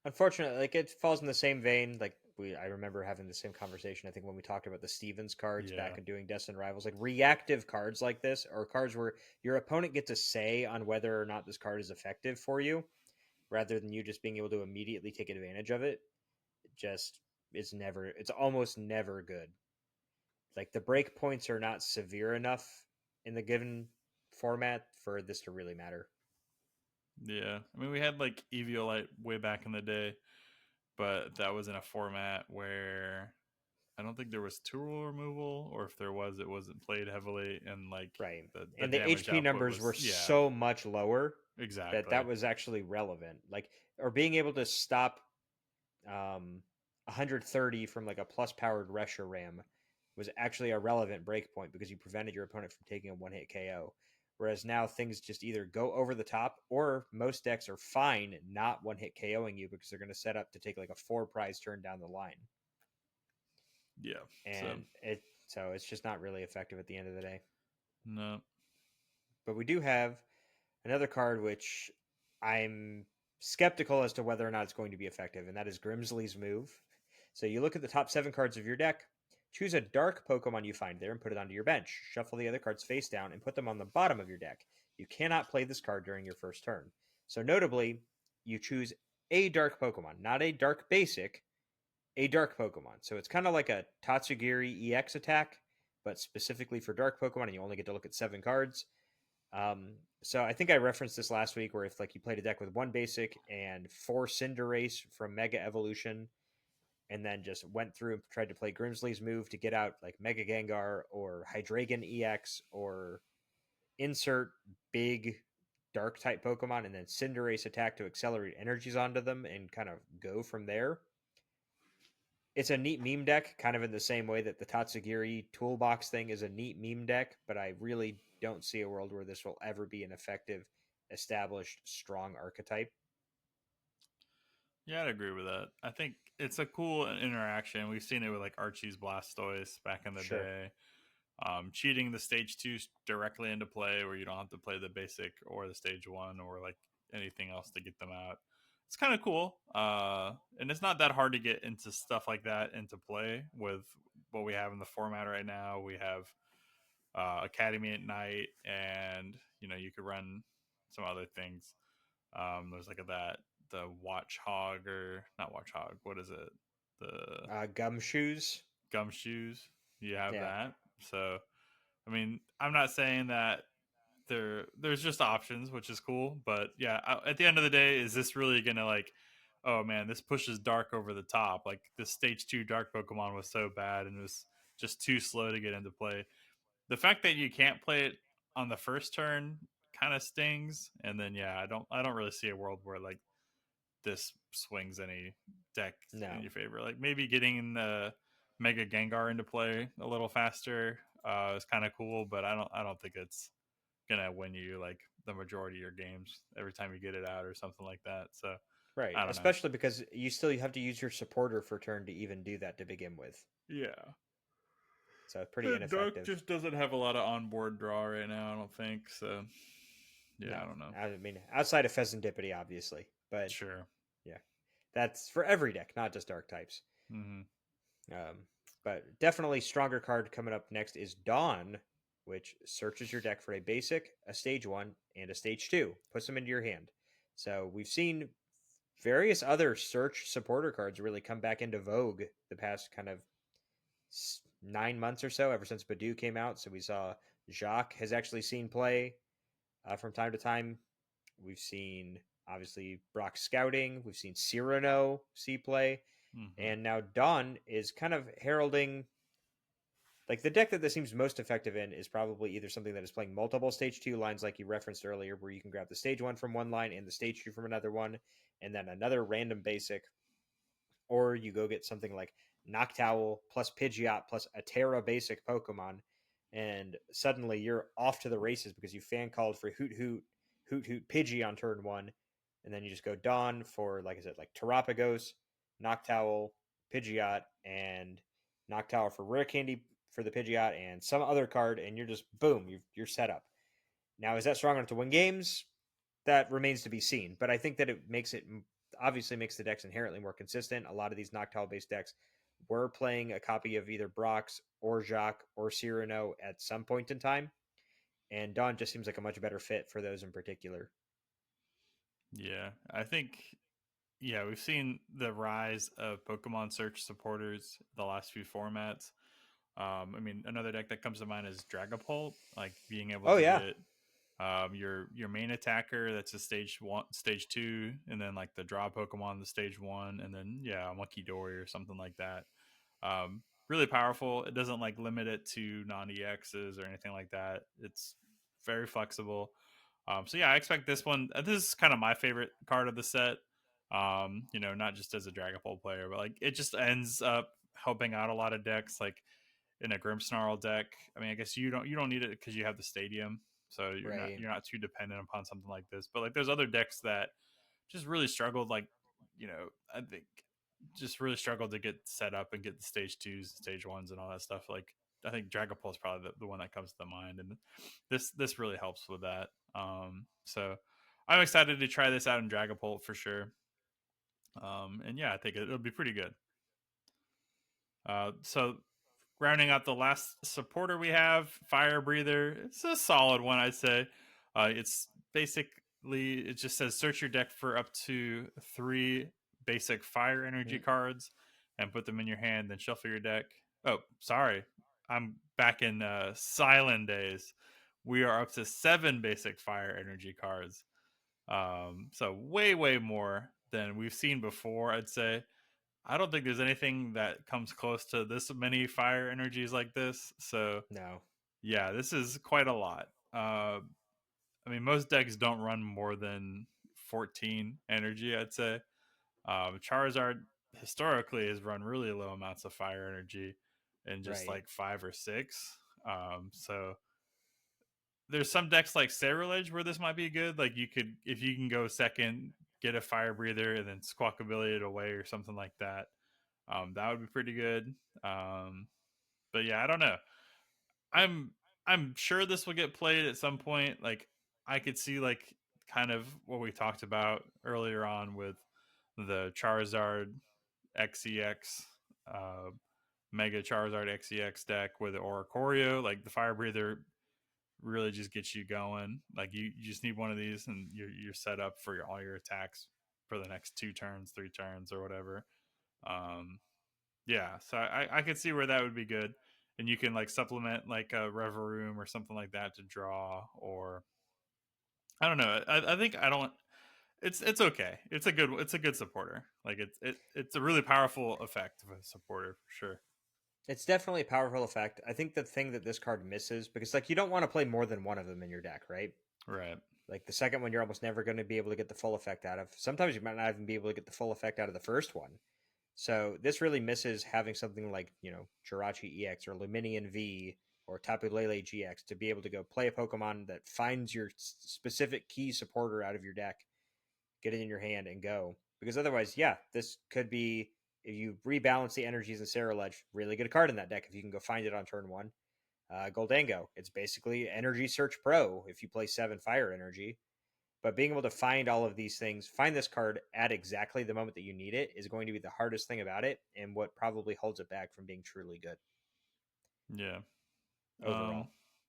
Unfortunately, like it falls in the same vein. Like I remember having the same conversation. I think when we talked about the Stevens cards back Yeah, and doing Destined Rivals, like reactive cards like this, or cards where your opponent gets a say on whether or not this card is effective for you, rather than you just being able to immediately take advantage of it. Just it's almost never good. Like the break points are not severe enough in the given format for this to really matter. yeah. I mean, we had like Eviolite way back in the day, but that was in a format where I don't think there was tool removal, or if there was, it wasn't played heavily, and like Right. the And the damage HP output numbers were was, yeah, so much lower that exactly, that was actually relevant. Like, or being able to stop um, 130 from like a plus powered Resher Ram was actually a relevant breakpoint because you prevented your opponent from taking a one hit KO. Whereas now things just either go over the top or most decks are fine not one hit KOing you because they're going to set up to take like a four prize turn down the line. yeah. So And it's just not really effective at the end of the day. no, But we do have another card which I'm skeptical as to whether or not it's going to be effective, and that is Grimsley's Move. So you look at the top 7 cards of your deck, choose a dark Pokemon you find there and put it onto your bench. Shuffle the other cards face down and put them on the bottom of your deck. You cannot play this card during your first turn. So notably, you choose a dark Pokemon, not a dark basic, a dark Pokemon. So it's kind of like a Tatsugiri EX attack, but specifically for dark Pokemon, and you only get to look at 7 cards. So I think I referenced this last week, where if like you played a deck with 1 basic and 4 Cinderace from Mega Evolution, and then just went through and tried to play Grimsley's Move to get out like Mega Gengar or Hydreigon EX or insert big dark type Pokemon and then Cinderace attack to accelerate energies onto them and kind of go from there. It's a neat meme deck, kind of in the same way that the Tatsugiri toolbox thing is a neat meme deck, but I really don't see a world where this will ever be an effective, established, strong archetype. yeah, I'd agree with that. I think it's a cool interaction. We've seen it with like Archie's Blastoise back in the Sure. day. Cheating the stage two directly into play, where you don't have to play the basic or the stage one or like anything else to get them out. It's kind of cool, and it's not that hard to get into stuff like that into play with what we have in the format right now. We have Academy at night, and you could run some other things. There's like the Watch Hog, or not Watch Hog. What is it? The Gumshoes. Gumshoes. You have Yeah, that. So I mean, I'm not saying that there's just options, which is cool, but yeah, at the end of the day, is this really gonna like, oh man, this pushes dark over the top? Like the stage 2 dark Pokemon was so bad and it was just too slow to get into play. The fact that you can't play it on the first turn kind of stings. And then yeah, I don't really see a world where like this swings any deck in no, your favor. Like maybe getting the Mega Gengar into play a little faster is kind of cool, but I don't think it's gonna win you like the majority of your games every time you get it out or something like that. So right. I don't know. Especially because you have to use your supporter for turn to even do that to begin with. Yeah. So pretty And Dark ineffective. just doesn't have a lot of onboard draw right now, I don't think. So yeah, I No, don't know. I mean outside of Pheasantipity, obviously, but Sure. yeah, that's for every deck, not just dark types. Mm-hmm. But definitely stronger card coming up next is Dawn, which searches your deck for a basic, a stage one, and a stage two. Puts them into your hand. So we've seen various other search supporter cards really come back into vogue the past kind of 9 months or so, ever since Badu came out. So we saw Jacques has actually seen play from time to time. We've seen obviously Brock Scouting. We've seen Cyrano see play, Mm-hmm. and now Dawn is kind of heralding like the deck that this seems most effective in is probably either something that is playing multiple stage two lines, like you referenced earlier, where you can grab the stage one from one line and the stage two from another one, and then another random basic, or you go get something like Noctowl plus Pidgeot plus a Terra basic Pokemon, and suddenly you're off to the races because you fan called for Hoot Pidgey on turn one, and then you just go Dawn for, like I said, like Terapagos, Noctowl, Pidgeot, and Noctowl for Rare Candy for the Pidgeot, and some other card, and you're just boom, you're set up. Now, is that strong enough to win games? That remains to be seen. But I think that it makes it obviously makes the decks inherently more consistent. A lot of these Noctowl based decks were playing a copy of either Brock's or Jacques or Cyrano at some point in time, and Dawn just seems like a much better fit for those in particular. Yeah. I think yeah, we've seen the rise of Pokemon search supporters the last few formats. I mean, another deck that comes to mind is Dragapult, like being able Oh to yeah, get your main attacker that's a stage one, stage two, and then like the draw Pokemon the stage one, and then yeah, a Monkey Dory or something like that. Really powerful. It doesn't like limit it to non EXs or anything like that. It's very flexible. So yeah, I expect this one. This is kind of my favorite card of the set. Not just as a Dragapult player, but like it just ends up helping out a lot of decks. Like in a Grimmsnarl deck, I mean, I guess you don't need it because you have the stadium, so you're not right, you're not too dependent upon something like this. But like there's other decks that just really struggled. Like I think just really struggled to get set up and get the stage twos, stage ones, and all that stuff. Like I think Dragapult is probably the one that comes to mind, and this really helps with that. So I'm excited to try this out in Dragapult for sure. And yeah, I think it'll be pretty good. So rounding out the last supporter we have, Fire Breather. It's a solid one, I'd say. It's basically it just says search your deck for up to 3 basic fire energy mm, cards and put them in your hand, then shuffle your deck. Oh, sorry, I'm back in Silent days. We are up to 7 basic fire energy cards. So way more than we've seen before, I'd say. I don't think there's anything that comes close to this many fire energies like this. So no, yeah, this is quite a lot. I mean, most decks don't run more than 14 energy, I'd say. Charizard historically has run really low amounts of fire energy and just right, like 5 or 6. So there's some decks like Cerulege where this might be good. Like you could, if you can go second, get a fire breather and then squawkabilly it away or something like that. That would be pretty good. Um, but yeah, I don't know. I'm I'm sure this will get played at some point. Like I could see like kind of what we talked about earlier on with the Charizard XEX. Uh, Mega Charizard XEX deck with Oricorio. Like the Fire Breather really just gets you going. Like you just need one of these, and you're set up for all your attacks for the next 2 turns, 3 turns, or whatever. Um, yeah, so I could see where that would be good, and you can like supplement like a Reverum or something like that to draw, or I don't know. I think I don't. It's okay. It's a good supporter. Like it's a really powerful effect of a supporter for sure. It's definitely a powerful effect. I think the thing that this card misses, because like you don't want to play more than one of them in your deck, right? Right. Like the second one, you're almost never going to be able to get the full effect out of. Sometimes you might not even be able to get the full effect out of the first one. So this really misses having something like Jirachi EX or Luminion V or Tapu Lele GX to be able to go play a Pokemon that finds your specific key supporter out of your deck, get it in your hand, and go. Because otherwise, yeah, this could be if you rebalance the energies in Ceruledge, really good card in that deck if you can go find it on turn one. Goldango, it's basically Energy Search Pro if you play 7 Fire Energy. But being able to find all of these things, find this card at exactly the moment that you need it, is going to be the hardest thing about it, and what probably holds it back from being truly good Yeah. Um, overall.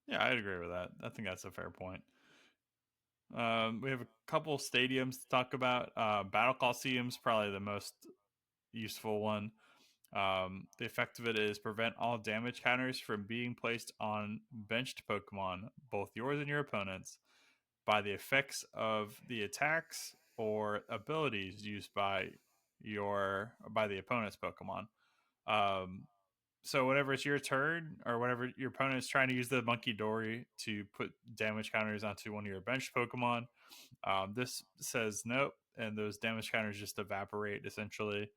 yeah, I'd agree with that. I think that's a fair point. We have a couple stadiums to talk about. Battle Coliseum's probably the most useful one. The effect of it is prevent all damage counters from being placed on benched Pokemon, both yours and your opponent's, by the effects of the attacks or abilities used by the opponent's Pokemon. Um, so whenever it's your turn, or whenever your opponent is trying to use the Monkey Dory to put damage counters onto one of your benched Pokemon, this says nope, and those damage counters just evaporate essentially,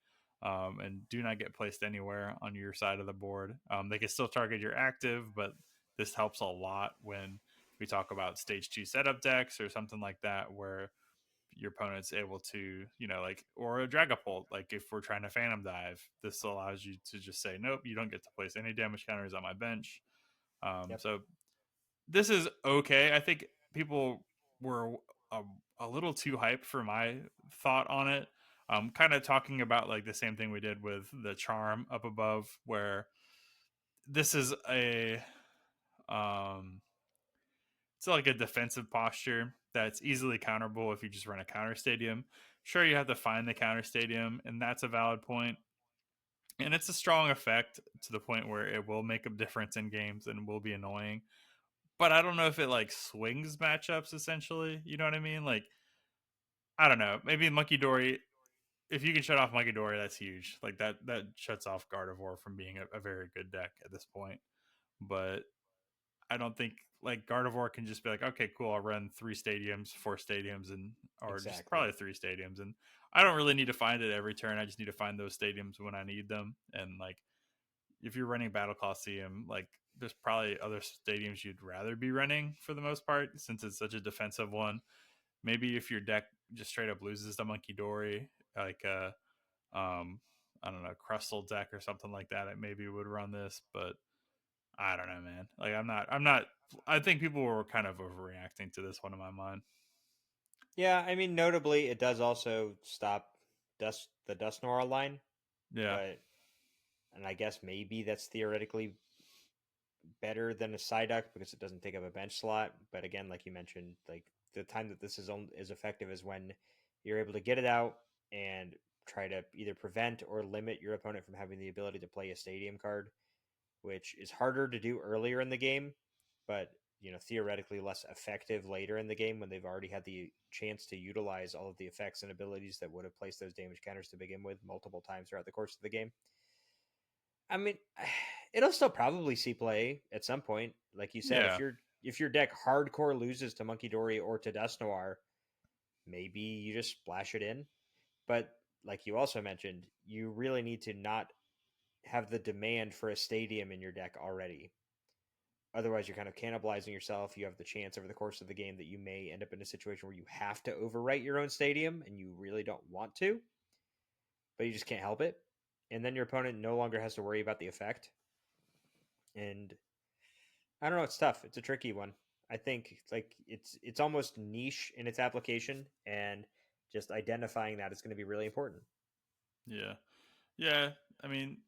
and do not get placed anywhere on your side of the board. They can still target your active, but this helps a lot when we talk about stage 2 setup decks or something like that, where your opponent's able to, like, or a Dragapult. Like if we're trying to Phantom Dive, this allows you to just say, nope, you don't get to place any damage counters on my bench. Yep. So this is okay. I think people were a, a little too hyped for my thought on it. Kind of talking about like the same thing we did with the charm up above, where this is um, it's like a defensive posture that's easily counterable if you just run a counter stadium. Sure, you have to find the counter stadium, and that's a valid point. And it's a strong effect to the point where it will make a difference in games and will be annoying. But I don't know if it like swings matchups essentially. You know what I mean? Like, I don't know. Maybe Monkey Dory, if you can shut off Monkey Dory, that's huge. Like that shuts off Gardevoir from being a very good deck at this point. But I don't think like Gardevoir can just be like, okay, cool, I'll run 3 stadiums, 4 stadiums, and or just Exactly. probably 3 stadiums, and I don't really need to find it every turn. I just need to find those stadiums when I need them. And like, if you're running Battle Coliseum, like there's probably other stadiums you'd rather be running for the most part, since it's such a defensive one. Maybe if your deck just straight up loses the Monkey Dory, like I don't know, Crustle deck or something like that, it maybe would run this, but I don't know, man. Like I'm not. I think people were kind of overreacting to this one in my mind. Yeah, I mean, notably, it does also stop the Dusknoir line, Yeah, but and I guess maybe that's theoretically better than a Psyduck because it doesn't take up a bench slot. But again, like you mentioned, like the time that this is effective is when you're able to get it out and try to either prevent or limit your opponent from having the ability to play a stadium card, which is harder to do earlier in the game, but theoretically less effective later in the game when they've already had the chance to utilize all of the effects and abilities that would have placed those damage counters to begin with multiple times throughout the course of the game. I mean, it'll still probably see play at some point. Like you said, yeah, if your deck hardcore loses to Monkey Dory or to Dust Noir, maybe you just splash it in. But like you also mentioned, you really need to not have the demand for a stadium in your deck already. Otherwise, you're kind of cannibalizing yourself. You have the chance over the course of the game that you may end up in a situation where you have to overwrite your own stadium and you really don't want to, but you just can't help it. And then your opponent no longer has to worry about the effect. And I don't know, it's tough. It's a tricky one. I think like it's almost niche in its application, and just identifying that is going to be really important. yeah, yeah. I mean,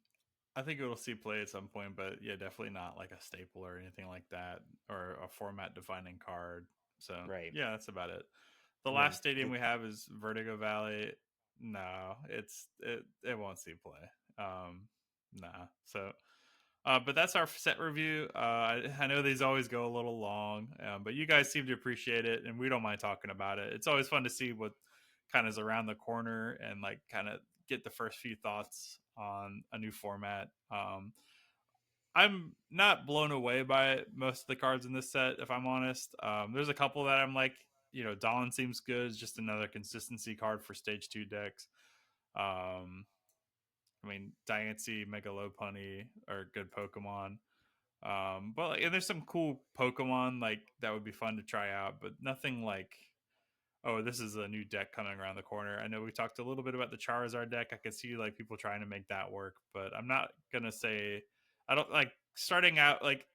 I think it'll see play at some point, but yeah, definitely not like a staple or anything like that, or a format defining card. So Right. yeah, that's about it. The And then last stadium we have is Vertigo Valley. No, it won't see play. Nah. So, but that's our set review. I know these always go a little long, but you guys seem to appreciate it, and we don't mind talking about it. It's always fun to see what kind of is around the corner and like kind of get the first few thoughts on a new format. I'm not blown away by most of the cards in this set, if I'm honest. There's a couple that I'm like, Dawn seems good. It's just another consistency card for stage 2 decks. Um, I mean, Diancie, Megalopunny are good Pokemon. But like, and there's some cool Pokemon like that would be fun to try out, but nothing like, oh, this is a new deck coming around the corner. I know we talked a little bit about the Charizard deck. I could see like people trying to make that work, but I'm not gonna say I don't like starting out like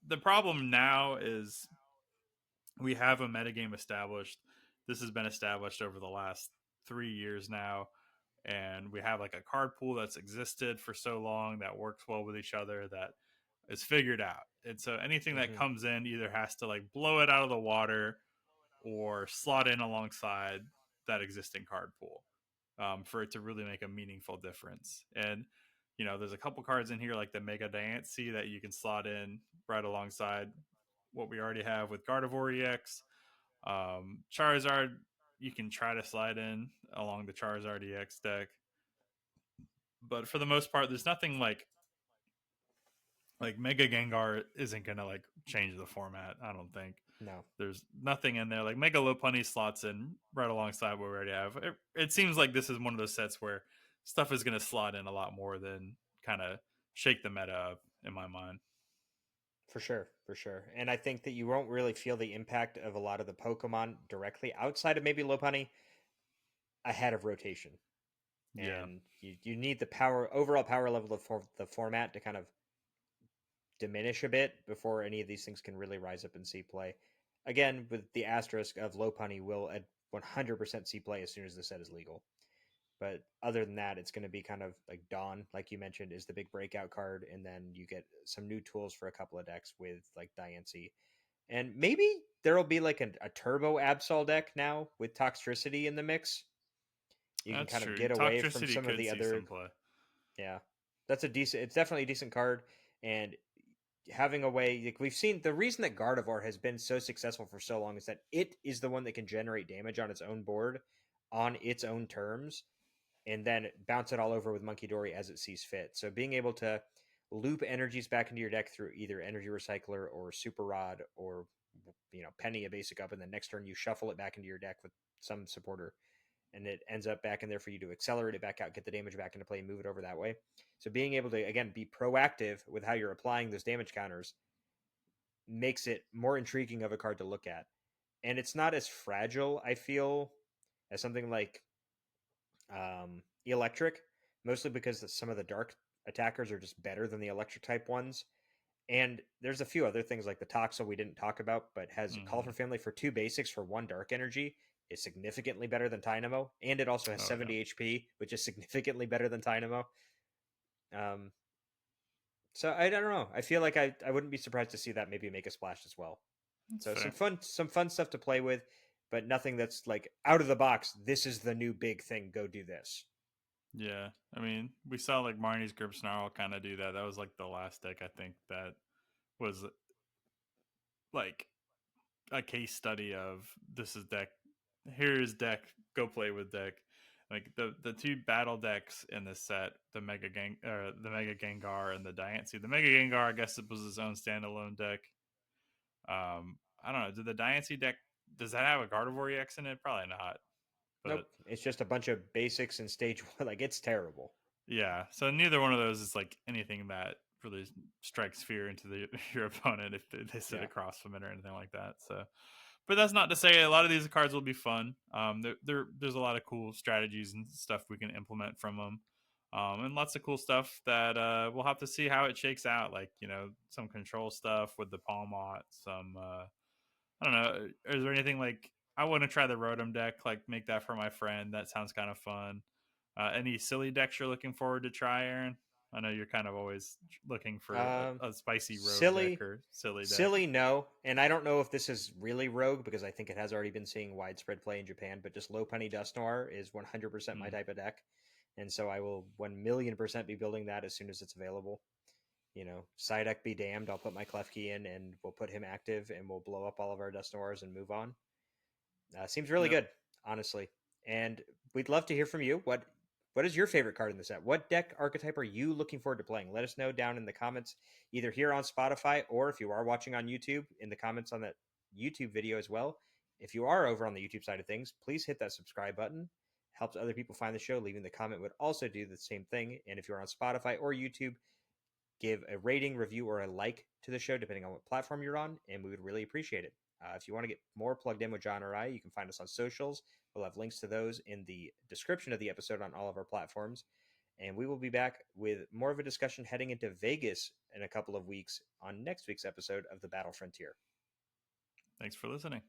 the problem now is we have a metagame established. This has been established over the last 3 years now, and we have like a card pool that's existed for so long that works well with each other that is figured out. And so anything that hmm comes in either has to like blow it out of the water or slot in alongside that existing card pool for it to really make a meaningful difference. And there's a couple cards in here like the Mega Diancie that you can slot in right alongside what we already have with Gardevoir EX. Charizard, you can try to slide in along the Charizard EX deck, but for the most part, there's nothing like Mega Gengar isn't gonna like change the format. I don't think No, there's nothing in there. Like Mega Lopunny slots in right alongside what we already have. It seems like this is one of those sets where stuff is gonna slot in a lot more than kind of shake the meta up in my mind. for sure, for sure. And I think that you won't really feel the impact of a lot of the Pokemon directly outside of maybe Lopunny ahead of rotation. Yeah, And you need the overall power level of the format to kind of diminish a bit before any of these things can really rise up and see play. Again, with the asterisk of Lopunny will at 100% see play as soon as the set is legal. But other than that, it's going to be kind of like Dawn, like you mentioned, is the big breakout card, and then you get some new tools for a couple of decks with like Diancie, and maybe there'll be like a Turbo Absol deck now with Toxtricity in the mix. You can that's kind of true. get away from Toxtricity some of could the see other, some play. yeah. That's a decent. It's definitely a decent card, and having a way like we've seen the reason that Gardevoir has been so successful for so long is that it is the one that can generate damage on its own board on its own terms and then bounce it all over with Monkey Dory as it sees fit. So being able to loop energies back into your deck through either Energy Recycler or Super Rod or Penny a basic up, and then next turn you shuffle it back into your deck with some supporter, and it ends up back in there for you to accelerate it back out, get the damage back into play, move it over that way. So being able to again be proactive with how you're applying those damage counters makes it more intriguing of a card to look at. And it's not as fragile, I feel, as something like electric, mostly because some of the dark attackers are just better than the electric type ones. And there's a few other things like the Toxel we didn't talk about, but has Call Hmm. for Family for 2 basics for 1 dark energy is significantly better than Tynamo, and it also has Oh yeah, 70 HP, which is significantly better than Tynamo. Um, so I don't know. I feel like I wouldn't be surprised to see that maybe make a splash as well. that's So fair. some fun stuff to play with, but nothing that's like out of the box. This is the new big thing. Go do this. Yeah, I mean, we saw like Marnie's Grip Snarl kind of do that. That was like the last deck I think that was like a case study of this is deck. Here is deck. Go play with deck. Like the two battle decks in this set, the Mega Gengar and the Diancie. The Mega Gengar, I guess it was its own standalone deck. I don't know. Did the Diancie deck does that have a Gardevoir EX in it? Probably not. Nope. But It's just a bunch of basics in stage one. Like it's terrible. yeah, so neither one of those is like anything that really strikes fear into your opponent if they sit Yeah. across from it or anything like that. So, but that's not to say a lot of these cards will be fun. There's a lot of cool strategies and stuff we can implement from them, and lots of cool stuff that we'll have to see how it shakes out. Like some control stuff with the Palmot, some I don't know. Is there anything like I want to try the Rotom deck? Like make that for my friend. That sounds kind of fun. Any silly decks you're looking forward to try, Aaron? I know you're kind of always looking for Um, a spicy rogue deck silly, or silly deck. silly, no. And I don't know if this is really rogue because I think it has already been seeing widespread play in Japan. But just low penny Dust Noir is 100% my Hmm. type of deck, and so I will 1,000,000% be building that as soon as it's available. Side deck be damned. I'll put my Klefki in, and we'll put him active, and we'll blow up all of our Dust Noirs and move on. Seems really Yep. good, honestly. And we'd love to hear from you. What is your favorite card in the set? What deck archetype are you looking forward to playing? Let us know down in the comments, either here on Spotify or if you are watching on YouTube, in the comments on that YouTube video as well. If you are over on the YouTube side of things, please hit that subscribe button. Helps other people find the show. Leaving the comment would also do the same thing. And if you're on Spotify or YouTube, give a rating, review, or a like to the show, depending on what platform you're on, and we would really appreciate it. If you want to get more plugged in with John or I, you can find us on socials. We'll have links to those in the description of the episode on all of our platforms. And we will be back with more of a discussion heading into Vegas in a couple of weeks on next week's episode of The Battle Frontier. Thanks for listening.